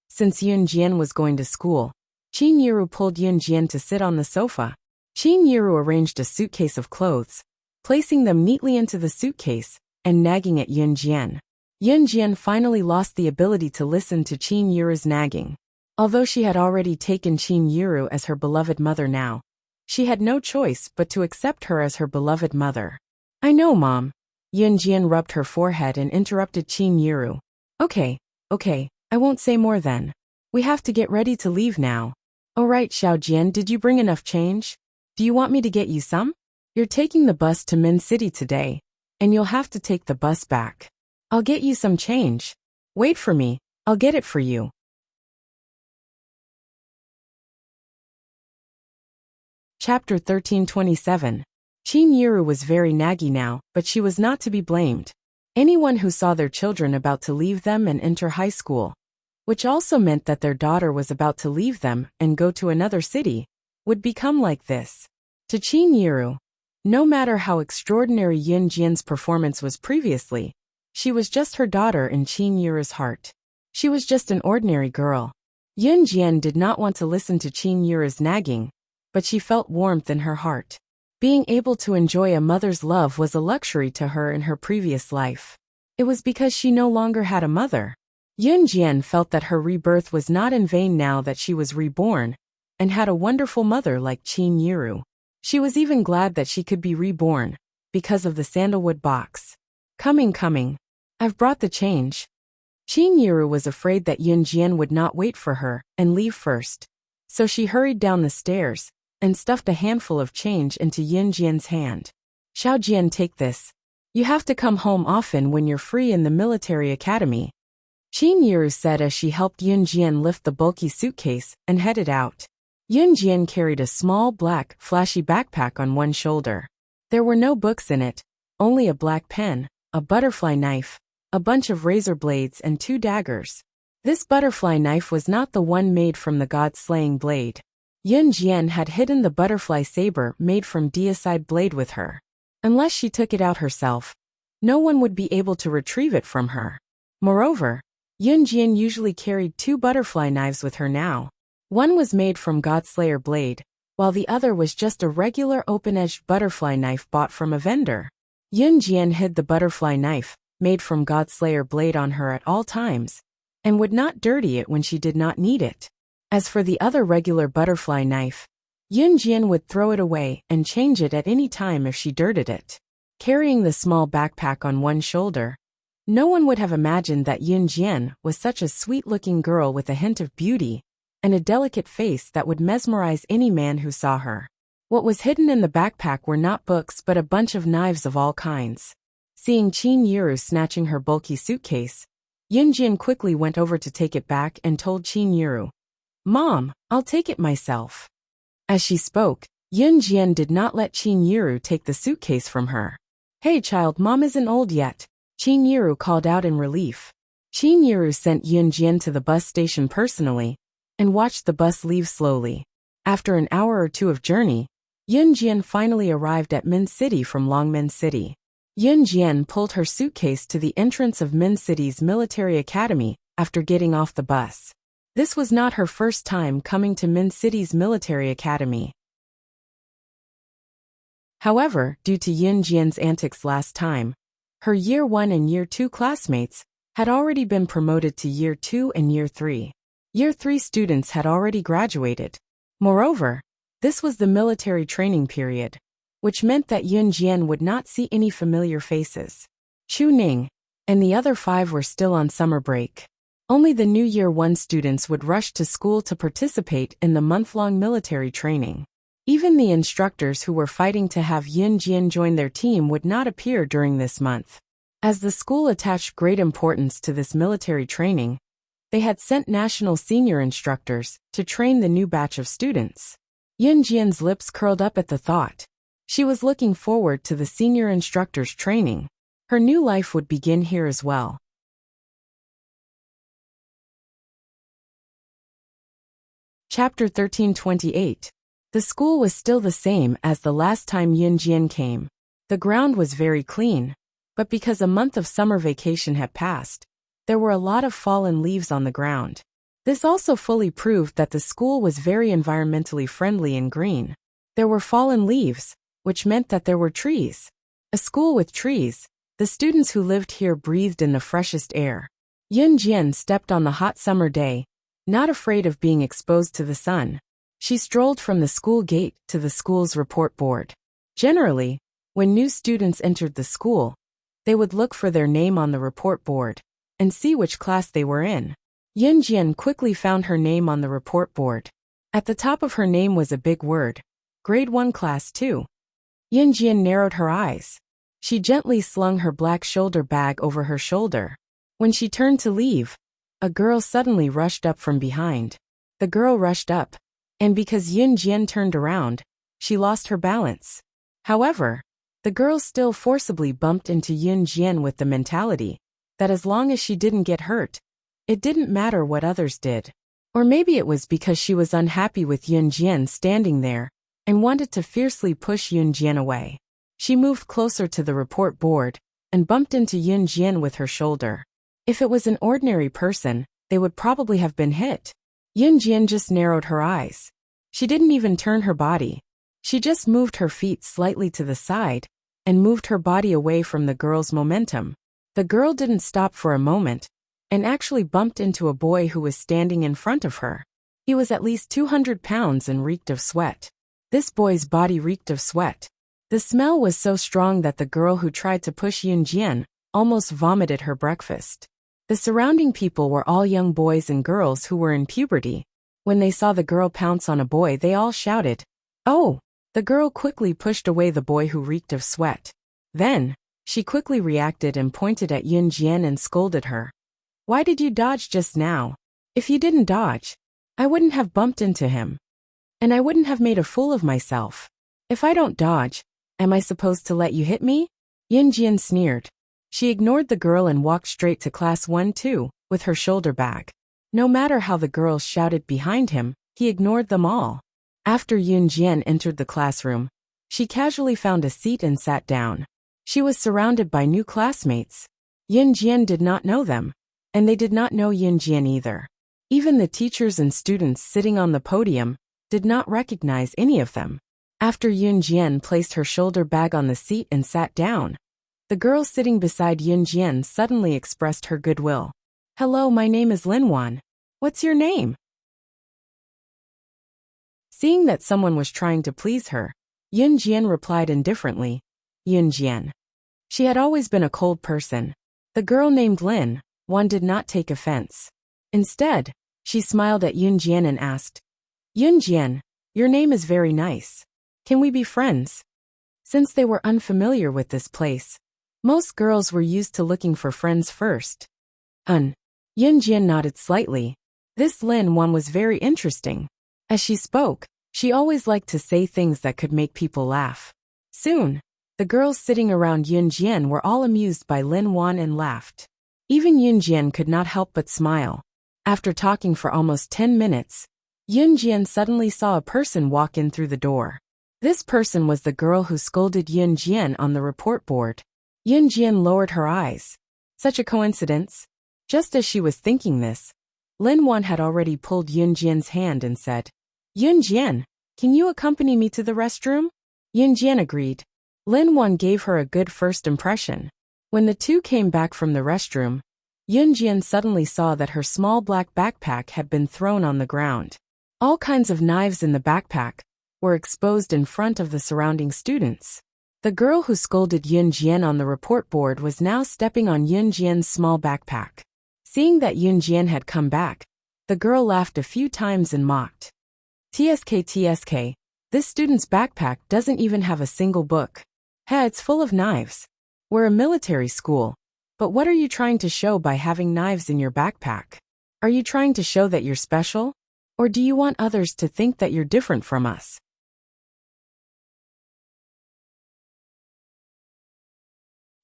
Since Yun Jian was going to school, Qin Yiru pulled Yun Jian to sit on the sofa. Qin Yiru arranged a suitcase of clothes, placing them neatly into the suitcase, and nagging at Yun Jian. Yun Jian finally lost the ability to listen to Qin Yiru's nagging. Although she had already taken Qin Yiru as her beloved mother now, she had no choice but to accept her as her beloved mother. "I know, Mom." Yun Jian rubbed her forehead and interrupted Qin Yiru. Okay, I won't say more then. We have to get ready to leave now." "Alright, Xiao Jian, did you bring enough change? Do you want me to get you some? You're taking the bus to Min City today, and you'll have to take the bus back. I'll get you some change. Wait for me, I'll get it for you." Chapter 1327. Qin Yiru was very naggy now, but she was not to be blamed. Anyone who saw their children about to leave them and enter high school, which also meant that their daughter was about to leave them and go to another city, would become like this. To Qin Yiru, no matter how extraordinary Yun Jian's performance was previously, she was just her daughter in Qin Yiru's heart. She was just an ordinary girl. Yun Jian did not want to listen to Qin Yiru's nagging, but she felt warmth in her heart. Being able to enjoy a mother's love was a luxury to her in her previous life. It was because she no longer had a mother. Yun Jian felt that her rebirth was not in vain now that she was reborn, and had a wonderful mother like Qin Yiru. She was even glad that she could be reborn, because of the sandalwood box. Coming. I've brought the change." Qin Yiru was afraid that Yun Jian would not wait for her and leave first, so she hurried down the stairs and stuffed a handful of change into Yun Jian's hand. "Xiao Jian, take this. You have to come home often when you're free in the military academy," Qin Yiru said as she helped Yun Jian lift the bulky suitcase and headed out. Yunjian carried a small, black, flashy backpack on one shoulder. There were no books in it, only a black pen, a butterfly knife, a bunch of razor blades and 2 daggers. This butterfly knife was not the one made from the god-slaying blade. Yunjian had hidden the butterfly saber made from deicide blade with her. Unless she took it out herself, no one would be able to retrieve it from her. Moreover, Yunjian usually carried 2 butterfly knives with her now. One was made from Godslayer blade, while the other was just a regular open-edged butterfly knife bought from a vendor. Yunjian hid the butterfly knife, made from Godslayer blade on her at all times, and would not dirty it when she did not need it. As for the other regular butterfly knife, Yunjian would throw it away and change it at any time if she dirted it. Carrying the small backpack on one shoulder, no one would have imagined that Yunjian was such a sweet-looking girl with a hint of beauty and a delicate face that would mesmerize any man who saw her. What was hidden in the backpack were not books but a bunch of knives of all kinds. Seeing Qin Yiru snatching her bulky suitcase, Yunjian quickly went over to take it back and told Qin Yiru, "Mom, I'll take it myself." As she spoke, Yunjian did not let Qin Yiru take the suitcase from her. "Hey child, Mom isn't old yet," Qin Yiru called out in relief. Qin Yiru sent Yunjian to the bus station personally, and watched the bus leave slowly. After an hour or 2 of journey, Yunjian finally arrived at Min City from Longmin City. Yunjian pulled her suitcase to the entrance of Min City's military academy after getting off the bus. This was not her first time coming to Min City's military academy. However, due to Yunjian's antics last time, her Year 1 and Year 2 classmates had already been promoted to Year 2 and Year 3. Year 3 students had already graduated. Moreover, this was the military training period, which meant that Yunjian would not see any familiar faces. Chu Ning and the other 5 were still on summer break. Only the new Year 1 students would rush to school to participate in the month-long military training. Even the instructors who were fighting to have Yunjian join their team would not appear during this month. As the school attached great importance to this military training, they had sent national senior instructors to train the new batch of students. Yunjian's lips curled up at the thought. She was looking forward to the senior instructors' training. Her new life would begin here as well. Chapter 1328. The school was still the same as the last time Yunjian came. The ground was very clean, but because a month of summer vacation had passed, there were a lot of fallen leaves on the ground. This also fully proved that the school was very environmentally friendly and green. There were fallen leaves, which meant that there were trees. A school with trees, the students who lived here breathed in the freshest air. Yunjian stepped on the hot summer day, not afraid of being exposed to the sun. She strolled from the school gate to the school's report board. Generally, when new students entered the school, they would look for their name on the report board and see which class they were in. Yunjian quickly found her name on the report board. At the top of her name was a big word, Grade 1 Class 2. Yunjian narrowed her eyes. She gently slung her black shoulder bag over her shoulder. When she turned to leave, a girl suddenly rushed up from behind. The girl rushed up, and because Yunjian turned around, she lost her balance. However, the girl still forcibly bumped into Yunjian with the mentality that as long as she didn't get hurt, it didn't matter what others did. Or maybe it was because she was unhappy with Yunjian standing there and wanted to fiercely push Yunjian away. She moved closer to the report board and bumped into Yunjian with her shoulder. If it was an ordinary person, they would probably have been hit. Yunjian just narrowed her eyes. She didn't even turn her body. She just moved her feet slightly to the side and moved her body away from the girl's momentum. The girl didn't stop for a moment and actually bumped into a boy who was standing in front of her. He was at least 200 pounds and reeked of sweat. This boy's body reeked of sweat. The smell was so strong that the girl who tried to push Yunjian almost vomited her breakfast. The surrounding people were all young boys and girls who were in puberty. When they saw the girl pounce on a boy, they all shouted, "Oh!" The girl quickly pushed away the boy who reeked of sweat. Then, she quickly reacted and pointed at Yunjian and scolded her. "Why did you dodge just now? If you didn't dodge, I wouldn't have bumped into him." And I wouldn't have made a fool of myself. If I don't dodge, am I supposed to let you hit me? Yunjian sneered. She ignored the girl and walked straight to class 1-2, with her shoulder bag. No matter how the girls shouted behind him, he ignored them all. After Yunjian entered the classroom, she casually found a seat and sat down. She was surrounded by new classmates. Yunjian did not know them, and they did not know Yunjian either. Even the teachers and students sitting on the podium did not recognize any of them. After Yunjian placed her shoulder bag on the seat and sat down, the girl sitting beside Yunjian suddenly expressed her goodwill. Hello, my name is Linwan. What's your name? Seeing that someone was trying to please her, Yunjian replied indifferently, Yunjian. She had always been a cold person. The girl named Lin Wan did not take offense. Instead, she smiled at Yunjian and asked, Yunjian, your name is very nice. Can we be friends? Since they were unfamiliar with this place, most girls were used to looking for friends first. Yunjian nodded slightly. This Lin Wan was very interesting. As she spoke, she always liked to say things that could make people laugh. Soon, the girls sitting around Yunjian were all amused by Lin Wan and laughed. Even Yunjian could not help but smile. After talking for almost 10 minutes, Yunjian suddenly saw a person walk in through the door. This person was the girl who scolded Yunjian on the report board. Yunjian lowered her eyes. Such a coincidence. Just as she was thinking this, Lin Wan had already pulled Yunjian's hand and said, Yunjian, can you accompany me to the restroom? Yunjian agreed. Lin Wan gave her a good first impression. When the two came back from the restroom, Yunjian suddenly saw that her small black backpack had been thrown on the ground. All kinds of knives in the backpack were exposed in front of the surrounding students. The girl who scolded Yunjian on the report board was now stepping on Yunjian's small backpack. Seeing that Yunjian had come back, the girl laughed a few times and mocked. TSK, this student's backpack doesn't even have a single book. Hey, it's full of knives. We're a military school. But what are you trying to show by having knives in your backpack? Are you trying to show that you're special? Or do you want others to think that you're different from us?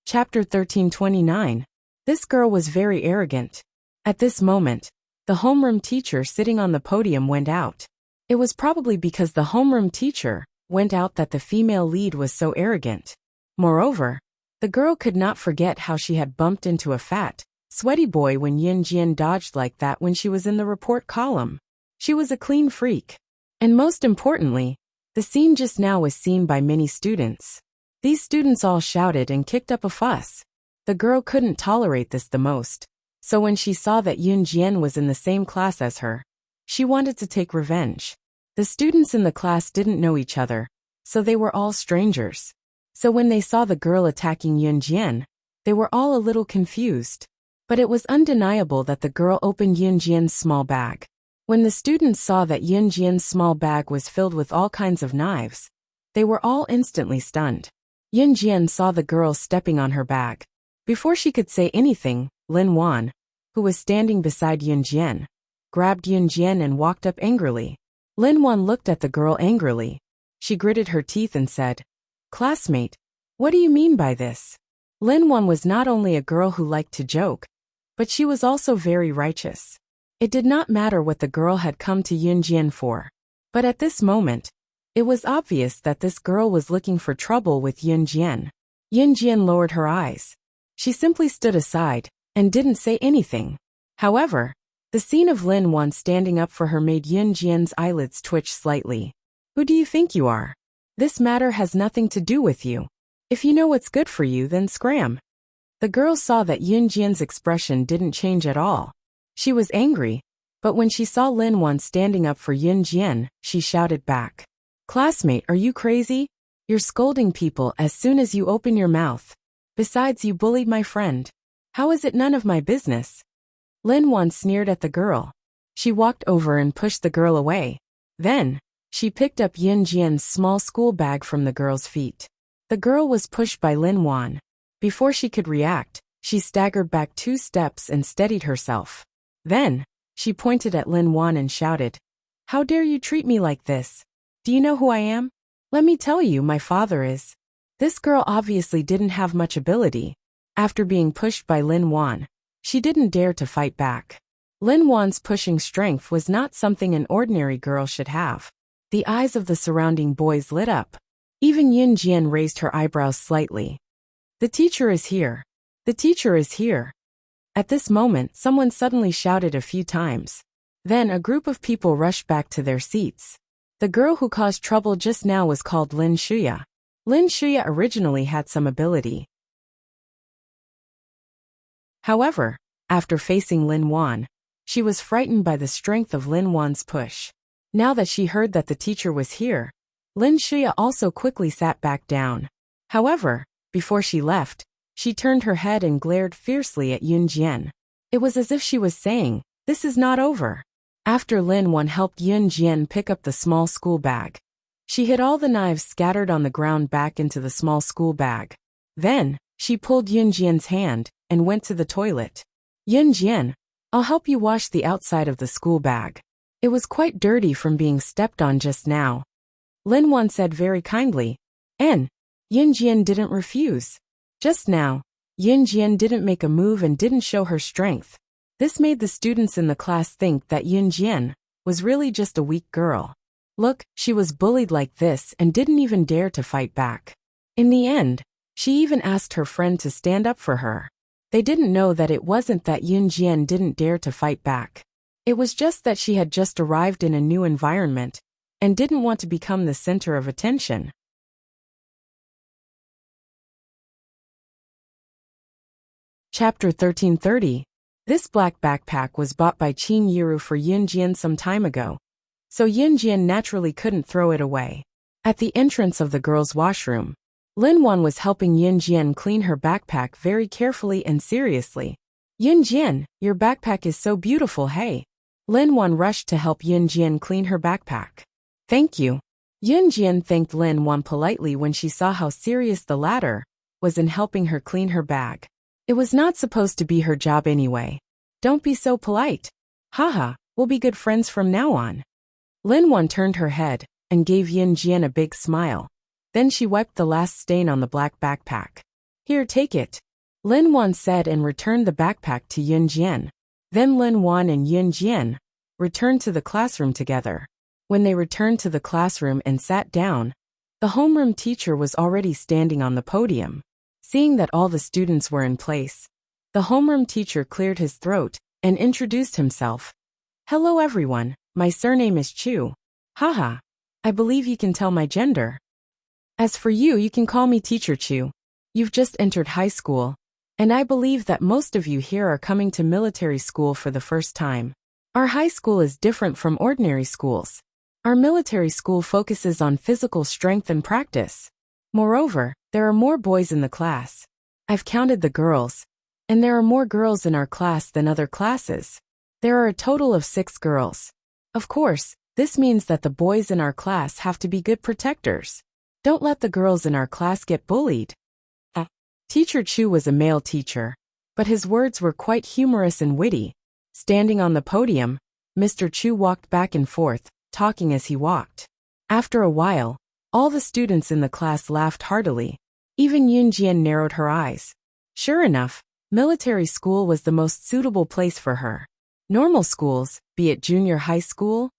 Chapter 1329. This girl was very arrogant. At this moment, the homeroom teacher sitting on the podium went out. It was probably because the homeroom teacher went out that the female lead was so arrogant. Moreover, the girl could not forget how she had bumped into a fat, sweaty boy when Yunjian dodged like that when she was in the report column. She was a clean freak. And most importantly, the scene just now was seen by many students. These students all shouted and kicked up a fuss. The girl couldn't tolerate this the most. So when she saw that Yunjian was in the same class as her, she wanted to take revenge. The students in the class didn't know each other, so they were all strangers. So when they saw the girl attacking Yunjian, they were all a little confused. But it was undeniable that the girl opened Yunjian's small bag. When the students saw that Yunjian's small bag was filled with all kinds of knives, they were all instantly stunned. Yunjian saw the girl stepping on her bag. Before she could say anything, Lin Wan, who was standing beside Yunjian, grabbed Yunjian and walked up angrily. Lin Wan looked at the girl angrily. She gritted her teeth and said, Classmate, what do you mean by this? Lin Wan was not only a girl who liked to joke, but she was also very righteous. It did not matter what the girl had come to Yunjian for. But at this moment, it was obvious that this girl was looking for trouble with Yunjian. Yunjian lowered her eyes. She simply stood aside and didn't say anything. However, the scene of Lin Wan standing up for her made Yunjian's eyelids twitch slightly. Who do you think you are? This matter has nothing to do with you. If you know what's good for you, then scram. The girl saw that Yunjian's expression didn't change at all. She was angry, but when she saw Lin Wan standing up for Yunjian, she shouted back. Classmate, are you crazy? You're scolding people as soon as you open your mouth. Besides, you bullied my friend. How is it none of my business? Lin Wan sneered at the girl. She walked over and pushed the girl away. Then, she picked up Yunjian's small school bag from the girl's feet. The girl was pushed by Lin Wan. Before she could react, she staggered back 2 steps and steadied herself. Then, she pointed at Lin Wan and shouted, How dare you treat me like this? Do you know who I am? Let me tell you, my father is. This girl obviously didn't have much ability. After being pushed by Lin Wan, she didn't dare to fight back. Lin Wan's pushing strength was not something an ordinary girl should have. The eyes of the surrounding boys lit up. Even Yun Jian raised her eyebrows slightly. The teacher is here. The teacher is here. At this moment, someone suddenly shouted a few times. Then a group of people rushed back to their seats. The girl who caused trouble just now was called Lin Shuya. Lin Shuya originally had some ability. However, after facing Lin Wan, she was frightened by the strength of Lin Wan's push. Now that she heard that the teacher was here, Lin Shuya also quickly sat back down. However, before she left, she turned her head and glared fiercely at Yun Jian. It was as if she was saying, "This is not over." After Lin Wan helped Yun Jian pick up the small school bag, she hid all the knives scattered on the ground back into the small school bag. Then, she pulled Yun Jian's hand and went to the toilet. "Yun Jian, I'll help you wash the outside of the school bag. It was quite dirty from being stepped on just now," Lin Wan said very kindly. And Yun Jian didn't refuse. Just now, Yun Jian didn't make a move and didn't show her strength. This made the students in the class think that Yun Jian was really just a weak girl. Look, she was bullied like this and didn't even dare to fight back. In the end, she even asked her friend to stand up for her. They didn't know that it wasn't that Yun Jian didn't dare to fight back. It was just that she had just arrived in a new environment and didn't want to become the center of attention. Chapter 1330. This black backpack was bought by Qin Yiru for Yun Jian some time ago, so Yun Jian naturally couldn't throw it away. At the entrance of the girls' washroom, Lin Wan was helping Yun Jian clean her backpack very carefully and seriously. "Yun Jian, your backpack is so beautiful, hey." Lin Wan rushed to help Yun Jian clean her backpack. "Thank you." Yun Jian thanked Lin Wan politely when she saw how serious the latter was in helping her clean her bag. It was not supposed to be her job anyway. "Don't be so polite. Haha, we'll be good friends from now on." Lin Wan turned her head and gave Yun Jian a big smile. Then she wiped the last stain on the black backpack. "Here, take it," Lin Wan said and returned the backpack to Yun Jian. Then Lin Wan and Yun Jian returned to the classroom together. When they returned to the classroom and sat down, the homeroom teacher was already standing on the podium. Seeing that all the students were in place, the homeroom teacher cleared his throat and introduced himself. "Hello everyone, my surname is Chu. Haha, I believe you can tell my gender. As for you, you can call me Teacher Chu. You've just entered high school, and I believe that most of you here are coming to military school for the first time. Our high school is different from ordinary schools. Our military school focuses on physical strength and practice. Moreover, there are more boys in the class. I've counted the girls, and there are more girls in our class than other classes. There are a total of 6 girls. Of course, this means that the boys in our class have to be good protectors. Don't let the girls in our class get bullied." Teacher Chu was a male teacher, but his words were quite humorous and witty. Standing on the podium, Mr. Chu walked back and forth, talking as he walked. After a while, all the students in the class laughed heartily. Even Yun Jian narrowed her eyes. Sure enough, military school was the most suitable place for her. Normal schools, be it junior high school,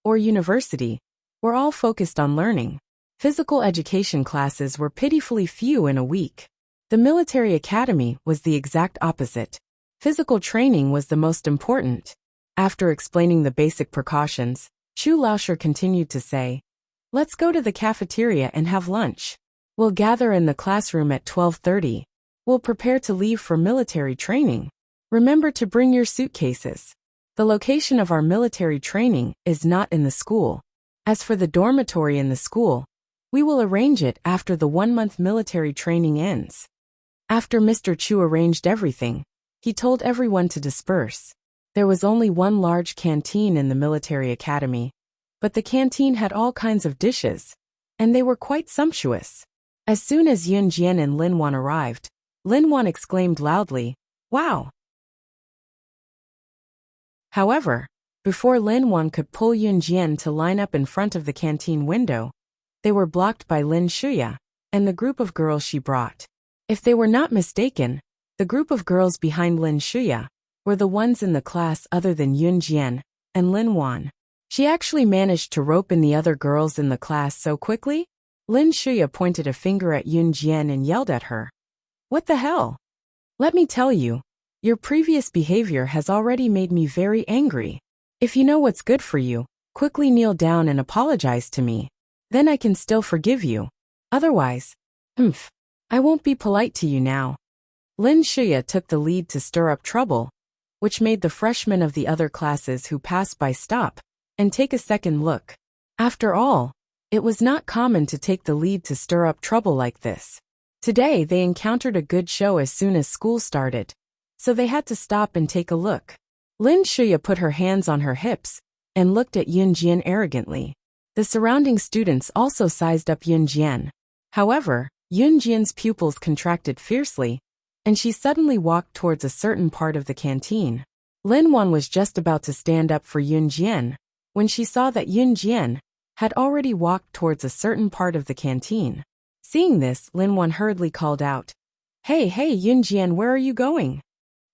or university, were all focused on learning. Physical education classes were pitifully few in a week. The military academy was the exact opposite. Physical training was the most important. After explaining the basic precautions, Chu Laosher continued to say, "Let's go to the cafeteria and have lunch. We'll gather in the classroom at 12:30. We'll prepare to leave for military training. Remember to bring your suitcases. The location of our military training is not in the school. As for the dormitory in the school, we will arrange it after the 1-month military training ends." After Mr. Chu arranged everything, he told everyone to disperse. There was only one large canteen in the military academy, but the canteen had all kinds of dishes, and they were quite sumptuous. As soon as Yun Jian and Lin Wan arrived, Lin Wan exclaimed loudly, "Wow!" However, Before Lin Wan could pull Yunjian to line up in front of the canteen window, they were blocked by Lin Shuya and the group of girls she brought. If they were not mistaken, the group of girls behind Lin Shuya were the ones in the class other than Yunjian and Lin Wan. She actually managed to rope in the other girls in the class so quickly. Lin Shuya pointed a finger at Yunjian and yelled at her. "What the hell? Let me tell you, your previous behavior has already made me very angry. If you know what's good for you, quickly kneel down and apologize to me. Then I can still forgive you. Otherwise, I won't be polite to you now." Lin Shuya took the lead to stir up trouble, which made the freshmen of the other classes who passed by stop and take a second look. After all, it was not common to take the lead to stir up trouble like this. Today they encountered a good show as soon as school started, so they had to stop and take a look. Lin Shuya put her hands on her hips and looked at Yunjian arrogantly. The surrounding students also sized up Yunjian. However, Yunjian's pupils contracted fiercely, and she suddenly walked towards a certain part of the canteen. Lin Wan was just about to stand up for Yunjian when she saw that Yunjian had already walked towards a certain part of the canteen. Seeing this, Lin Wan hurriedly called out, Hey, Yunjian, where are you going?"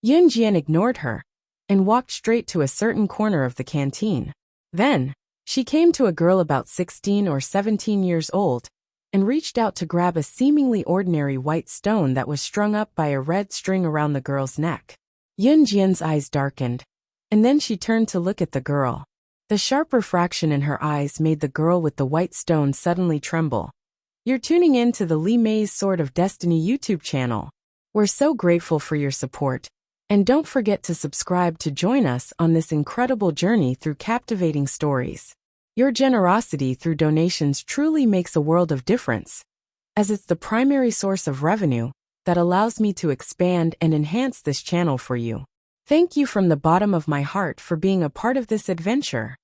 Yunjian ignored her and walked straight to a certain corner of the canteen. Then, she came to a girl about 16 or 17 years old and reached out to grab a seemingly ordinary white stone that was strung up by a red string around the girl's neck. Yunjian's eyes darkened, and then she turned to look at the girl. The sharp refraction in her eyes made the girl with the white stone suddenly tremble. "You're tuning in to the Li Mei's Sword of Destiny YouTube channel. We're so grateful for your support, and don't forget to subscribe to join us on this incredible journey through captivating stories. Your generosity through donations truly makes a world of difference, as it's the primary source of revenue that allows me to expand and enhance this channel for you. Thank you from the bottom of my heart for being a part of this adventure."